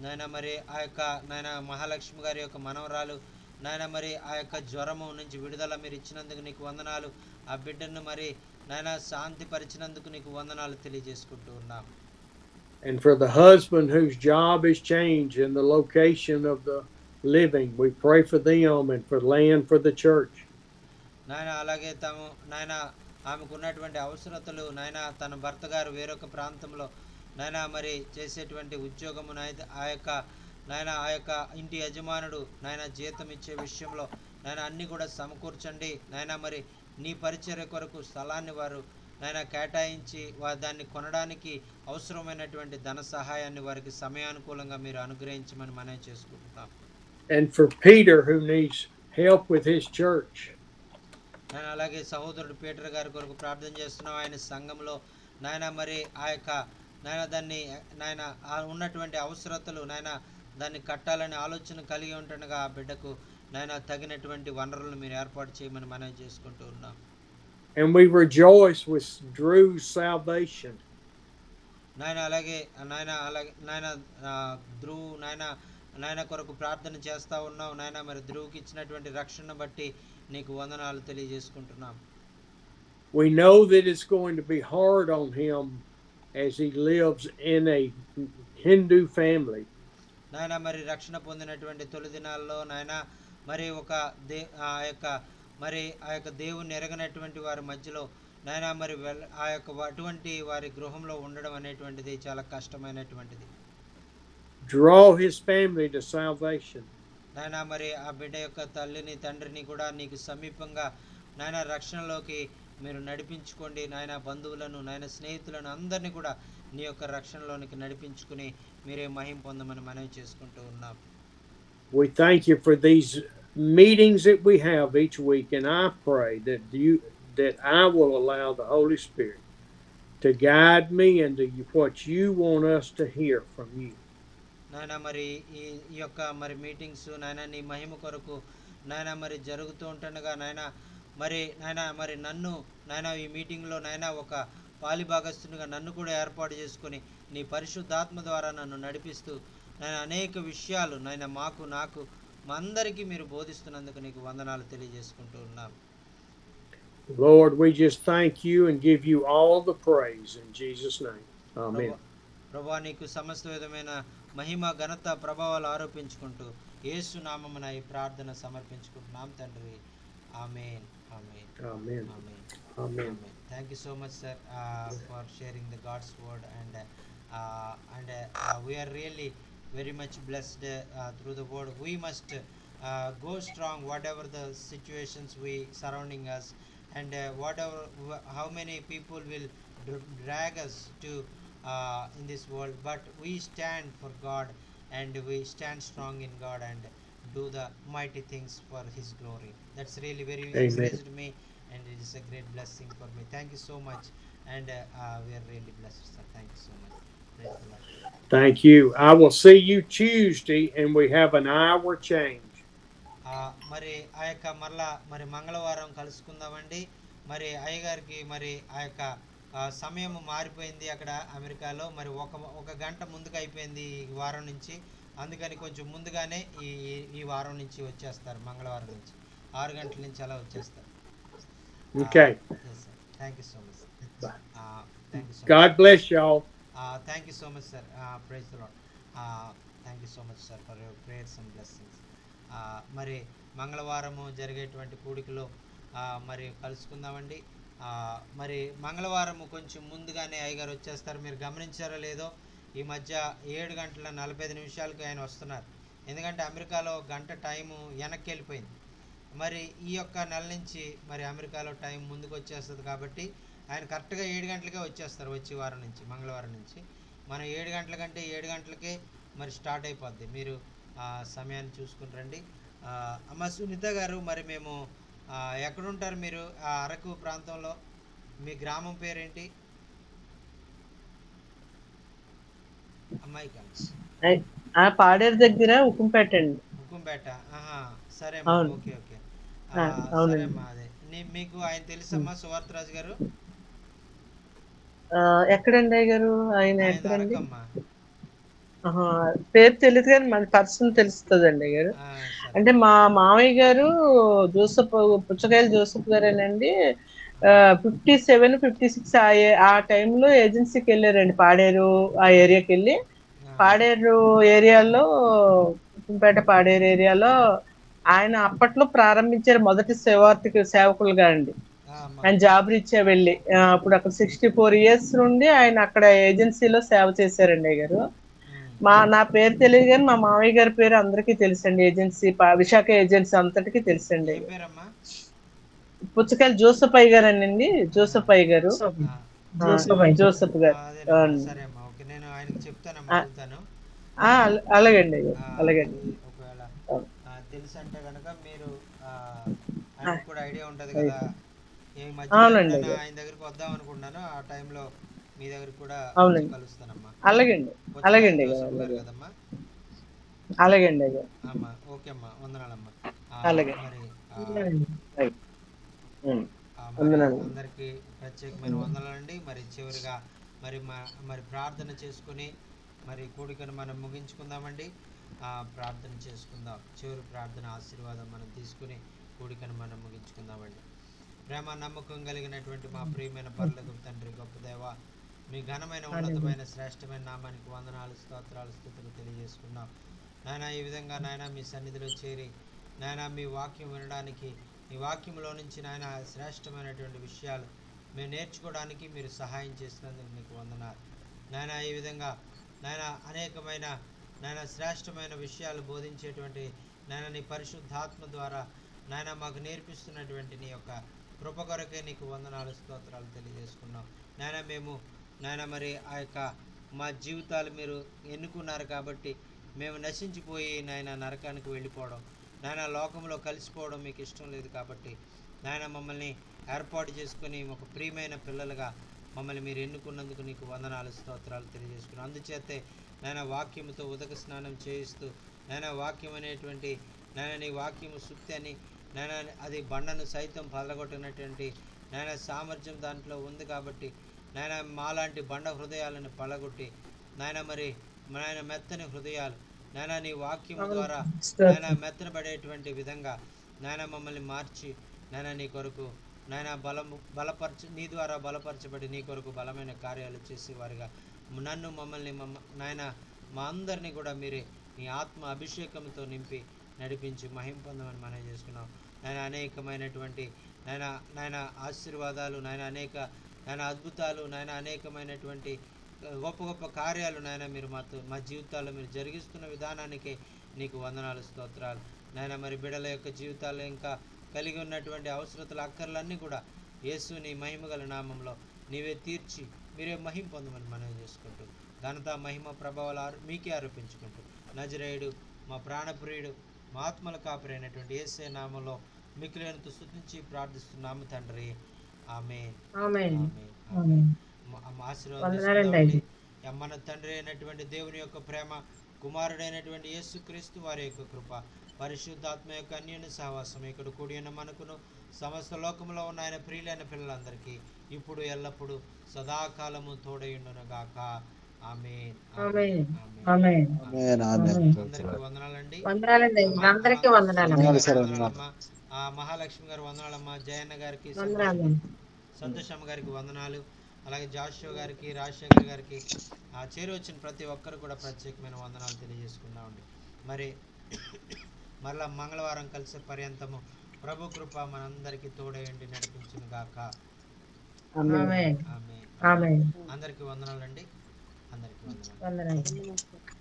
నాయన మరి ఆ యొక్క నాయన మహాలక్ష్మి గారి యొక్క మనవరాలు నాయన మరి ఆ యొక్క జ్వరము నుంచి విడుదల మీరు ఇచ్చినందుకు నీకు వందనాలు. ఆ బిడ్డను మరి నాయన శాంతి పరిచినందుకు నీకు వందనాలు తెలియజేసుకుంటూ ఉన్నాం. And for the husband whose job is changed in the location of the living, we pray for them and for land for the church. నాయన అలాగే నాయన ఆమెకు ఉన్నటువంటి అవసరతలు నాయన తన భర్త గారు వేరొక ప్రాంతంలో నాయన మరి చేసేటువంటి ఉద్యోగము ఆ యొక్క ఇంటి యజమానుడు నాయన జీతం ఇచ్చే విషయంలో నాయన అన్ని కూడా సమకూర్చండి. నాయన మరి నీ పరిచర్య కొరకు స్థలాన్ని వారు నాయన కేటాయించి దాన్ని కొనడానికి అవసరమైనటువంటి ధన సహాయాన్ని వారికి సమయానుకూలంగా మీరు అనుగ్రహించమని మనం చేసుకుంటున్నాం. And for Peter who needs help with his church. నాయన అలాగే సహోదరుడు పీటర్ గారి కొరకు ప్రార్థన చేస్తున్నాం. ఆయన సంఘంలో నాయన మరి ఆ యొక్క నాయన దాన్ని నాయన ఉన్నటువంటి అవసరతలు నాయన దాన్ని కట్టాలనే ఆలోచన కలిగి ఉంటుండగా ఆ బిడ్డకు నాయన తగినటువంటి వనరులను మీరు ఏర్పాటు చేయమని మనం చేసుకుంటూ ఉన్నాం. And we rejoice with Drew's salvation. నాయన అలాగే నాయన ధ్రువ్ నాయన కొరకు ప్రార్థన చేస్తా ఉన్నాం. నాయన మరి ధ్రువుకి ఇచ్చినటువంటి రక్షణ బట్టి నీకు వందనాలు తెలియజేసుకుంటున్నాం. We know that it's going to be hard on him as he lives in a Hindu family. నాయన మరి రక్షణ పొందినటువంటి తొలి దినాల్లో నాయన మరి ఆ యొక్క దేవుని ఎరగనటువంటి వారి మధ్యలో నాయన మరి ఆ యొక్క అటువంటి వారి గృహంలో ఉండడం అనేటువంటిది చాలా కష్టమైనటువంటిది. Draw his family to salvation. నాయన మరి ఆ బిడ్డ యొక్క తల్లిని తండ్రిని కూడా నీకు సమీపంగా నాయన రక్షణలోకి మీరు నడిపించుకోండి. నాయన బంధువులను నాయన స్నేహితులను అందరినీ కూడా నీ యొక్క రక్షణలోనికి నడిపించుకుని మీరే మహిమ పొందమని మనవి చేసుకుంటూ ఉన్నాం. We thank you for these meetings that we have each week, and I pray that I will allow the Holy Spirit to guide me into what you want us to hear from you. నాయన మరి ఈ యొక్క మరి మీటింగ్స్ నాయన నీ మహిమ కొరకు నాయన మరి జరుగుతూ ఉంటుండగా నాయన మరి నన్ను నాయన ఈ మీటింగ్లో నాయన ఒక పాలిభాగస్తునిగా నన్ను కూడా ఏర్పాటు చేసుకొని నీ పరిశుద్ధాత్మ ద్వారా నన్ను నడిపిస్తూ నాయన అనేక విషయాలు నాయన నాకు మా అందరికీ మీరు బోధిస్తున్నందుకు నీకు వందనాలు తెలియజేసుకుంటూ ఉన్నాం. Lord, we just thank you and give you all the praise in Jesus' name. Amen. ప్రభువా నీకు సమస్త విధమైన మహిమ ఘనత ప్రభావాలు ఆరోపించుకుంటూ యేసు నామమున ఈ ప్రార్థన సమర్పించుకుంటున్నాం తండ్రి. ఆమేన్ ఆమేన్ Amen. Amen Amen. Amen. Thank you so much, sir, for sharing the God's word, and we are really very much blessed through the word. We must go strong whatever the situations we surrounding us, and how many people will drag us to in this world, but we stand for God and we stand strong in God and do the mighty things for his glory. That's really very encouraged me, and it is a great blessing for me. Thank you so much, and we are really blessed, sir. Thank you so much. Praise the Lord. Thank you. I will see you Tuesday, and we have an hour change. మరి ఆ యొక్క మరలా మరి మంగళవారం కలుసుకుందామండి. మరి అయ్యగారికి మరి ఆ యొక్క సమయం మారిపోయింది అక్కడ అమెరికాలో. మరి ఒక గంట ముందుకు అయిపోయింది ఈ వారం నుంచి. అందుకని కొంచెం ముందుగానే ఈ వారం నుంచి వచ్చేస్తారు. మంగళవారం నుంచి 6 గంటల నుంచి అలా వచ్చేస్తారు. Okay. Yes, sir. Thank you so much. Thank you so much. God bless y'all. Thank you so much, sir. Praise the Lord. Thank you so much, sir, for your prayers and blessings. మరి మంగళవారము జరిగేటువంటి కూడికలో మరి కలుసుకుందామండి. మరి మంగళవారము కొంచెం ముందుగానే అయ్యగారు వచ్చేస్తారు. మీరు గమనించారో లేదో ఈ మధ్య 7:45 ఆయన వస్తున్నారు. ఎందుకంటే అమెరికాలో గంట టైము వెనక్కి వెళ్ళిపోయింది. మరి ఈ యొక్క నెల నుంచి మరి అమెరికాలో టైం ముందుకు వచ్చేస్తుంది కాబట్టి ఆయన కరెక్ట్గా 7 గంటలకే వచ్చేస్తారు. వచ్చే వారం నుంచి మంగళవారం నుంచి మనం 7 గంటల కంటే 7 గంటలకే మరి స్టార్ట్ అయిపోద్ది. మీరు సమయాన్ని చూసుకుని రండి. అమ్మ సునీత గారు, మరి మేము ఎక్కడుంటారు మీరు? అరకు ప్రాంతంలో మీ గ్రామం పేరేంటి అమ్మాయి? పాడేరు దగ్గర ఉక్కుంపేట అండి. హుకుంపేట. ఆహా! సరే అమ్మా. అవును. ఓకే. ఓకే. సరే అవునండి. అమ్మా. అదే. మీకు ఆయన తెలుసమ్మా సువార్తరాజు గారు? ఎక్కడండి అయ్య గారు? ఆయన ఆయనది ఎక్కడండి? అరకమ్మా. ఆహా! పేరు తెలీదు కానీ మన పర్సన్ తెలుస్తదండి అయ్య గారు. సరే అంటే అమ్మా. మా మామయ్య గారు పుచ్చకాయల జోసెఫ్ గారేనండి. 57, 56 ఆ టైంలో ఏజెన్సీకి వెళ్ళారండి. పాడేరు ఆ ఏరియాకి వెళ్ళి, పాడేరు ఏరియాలో ఉక్కుంపేట పాడేరు ఏరియాలో ఆయన అప్పట్లో ప్రారంభించారు మొదటి సేవకులుగా అండి. అమ్మా. ఆయన జాబ్ రీత్యా వెళ్ళి అప్పుడు అక్కడ 64 ఇయర్స్ నుండి ఆయన అక్కడ ఏజెన్సీలో సేవ చేశారండి అయ్య గారు. నా పేరు తెలియదు కానీ మా మామయ్య గారి పేరు అందరికీ తెలుసండి. ఏజెన్సీ విశాఖ ఏజెన్సీ అంతటికీ తెలుసండి. ఏం పేరమ్మా? పుచ్చకాయల జోసెఫ్ అయ్య గారేనండి. జోసెఫ్ అయ్య గారు. జోసెఫ్ గారు. అదేనమ్మా. సరే అమ్మా. ఓకే. నేను ఆయనకి చెప్తానమ్మా, అడుగుతాను. అలాగండి అయ్య గారు. అలాగండి. మరి ఒకవేళ తెలుసు అంటే కనుక మీరు ఆయనకు కూడా ఐడియా ఉంటుంది కదా. ఈ మధ్య ఆయన దగ్గరికి వద్దాం అనుకుంటున్నాను. ఆ టైంలో మీ దగ్గర కూడా వచ్చి కలుస్తానమ్మా. అలాగండి. జోసెఫ్ గారు కదమ్మా. అలాగండి అయ్య గారు. అమ్మా. ఓకే అమ్మా. వందనాలమ్మా. అలాగే. మరి అందరికి ప్రత్యేకమైన వందనాలండి. మరి చివరిగా మరి ప్రార్థన చేసుకుని మరి కూడికను మనం ముగించుకుందామండి. ప్రార్థన చేసుకుందాం. చివరి ప్రార్థన ఆశీర్వాదం మనం తీసుకుని కూడికను మనం ముగించుకుందామండి. ప్రేమ నమ్మకం కలిగినటువంటి మా ప్రియమైన పరలోకపు తండ్రి, గొప్ప దేవ, మీ ఘనమైన ఉన్నతమైన శ్రేష్టమైన నామానికి వందనాలు, స్తోత్రాలు, స్తుతులు తెలియజేసుకున్నాం. నాయన ఈ విధంగా నాయన మీ సన్నిధిలో చేరి నాయన మీ వాక్యం వినడానికి, మీ వాక్యంలో నుంచి నాయన శ్రేష్టమైనటువంటి విషయాలు మేము నేర్చుకోవడానికి మీరు సహాయం చేసినందుకు మీకు వందనాలు. నాయన ఈ విధంగా నాయన అనేకమైన నాయన శ్రేష్టమైన విషయాలు బోధించేటువంటి నాయన నీ పరిశుద్ధాత్మ ద్వారా నాయన మాకు నేర్పిస్తున్నటువంటి నీ యొక్క కృప కొరకే నీకు వందనాలు, స్తోత్రాలు తెలియజేసుకున్నాం. నాయన మేము నాయన మరి ఆ యొక్క మా జీవితాలు మీరు ఎన్నుకున్నారు కాబట్టి మేము నశించిపోయి నాయన నరకానికి వెళ్ళిపోవడం, నాయన లోకంలో కలిసిపోవడం మీకు ఇష్టం లేదు కాబట్టి నాయన మమ్మల్ని ఏర్పాటు చేసుకుని ఒక ప్రియమైన పిల్లలుగా మమ్మల్ని మీరు ఎన్నుకున్నందుకు నీకు వందనాలు, స్తోత్రాలు తెలియజేసుకున్నాం. అందుచేతే నాయన వాక్యముతో ఉదక స్నానం చేయిస్తూ నాయన వాక్యం అనేటువంటి నాయన నీ వాక్యము సుత్తి అని నాయన అది బండను సైతం పలగొట్టినటువంటి నాయన సామర్థ్యం దాంట్లో ఉంది కాబట్టి నాయన మాలాంటి బండ హృదయాలను పలగొట్టి నాయన మరి నాయన మెత్తని హృదయాలు నాయన నీ వాక్యం ద్వారా నాయన మెత్తనబడేటువంటి విధంగా నాయన మమ్మల్ని మార్చి నాయన నీ కొరకు నాయన నీ ద్వారా బలపరచబడి నీ కొరకు బలమైన కార్యాలు చేసేవారుగా నన్ను మమ్మల్ని నాయన మా అందరినీ కూడా మీరే నీ ఆత్మ అభిషేకంతో నింపి నడిపించి మహిమ పొందమని మనం చేసుకున్నాం. నాయన అనేకమైనటువంటి నాయన ఆశీర్వాదాలు, నాయన అద్భుతాలు, నాయన అనేకమైనటువంటి గొప్ప గొప్ప కార్యాలు నాయన మీరు మా జీవితాల్లో మీరు జరిగిస్తున్న విధానానికే నీకు వందనాలు, స్తోత్రాలు. నాయన మరి బిడ్డల యొక్క జీవితాల్లో ఇంకా కలిగి ఉన్నటువంటి అవసరతల అక్కర్లన్నీ కూడా యేసు నీ మహిమగల నామంలో నీవే తీర్చి మీరే మహిమ పొందమని మనం చేసుకుంటూ ఘనత మహిమ ప్రభావాలు మీకే ఆరోపించుకుంటూ నజరేయుడు మా ప్రాణప్రియుడు మా ఆత్మల కాపురైనటువంటి యేసే నామంలో మిక్కిలినంత స్తుతించి ప్రార్థిస్తున్నాము తండ్రి. ఆమేన్. ఆశీర్వాదాలు. మన తండ్రి అయినటువంటి దేవుని యొక్క ప్రేమ, కుమారుడైనటువంటి యేసుక్రీస్తు వారి యొక్క కృప, పరిశుద్ధాత్మ యొక్క అన్యోన్య సహవాసం ఇక్కడ కూడి ఉన్న మనకును సమస్త లోకంలో ఉన్న ఆయన ప్రియులైన పిల్లలందరికీ ఇప్పుడు ఎల్లప్పుడూ సదాకాలము తోడయుండును గాక. ఆమేన్. అందరికీ వందనాలండి. మహాలక్ష్మి గారు వందనాలమ్మా. జయన్న గారికి, సంతోషమ్మ గారికి వందనాలు. అలాగే జాషువా గారికి, రాజశేఖర్ గారికి, చేరొచ్చిన ప్రతి ఒక్కరు కూడా ప్రత్యేకమైన వందనాలు తెలియజేసుకున్నామండి. మరలా మంగళవారం కలిసే పర్యంతము ప్రభు కృప మనందరికీ తోడయండి నడిపించును గాక. అందరికీ వందనాలండి. అందరికీ వందనాలు.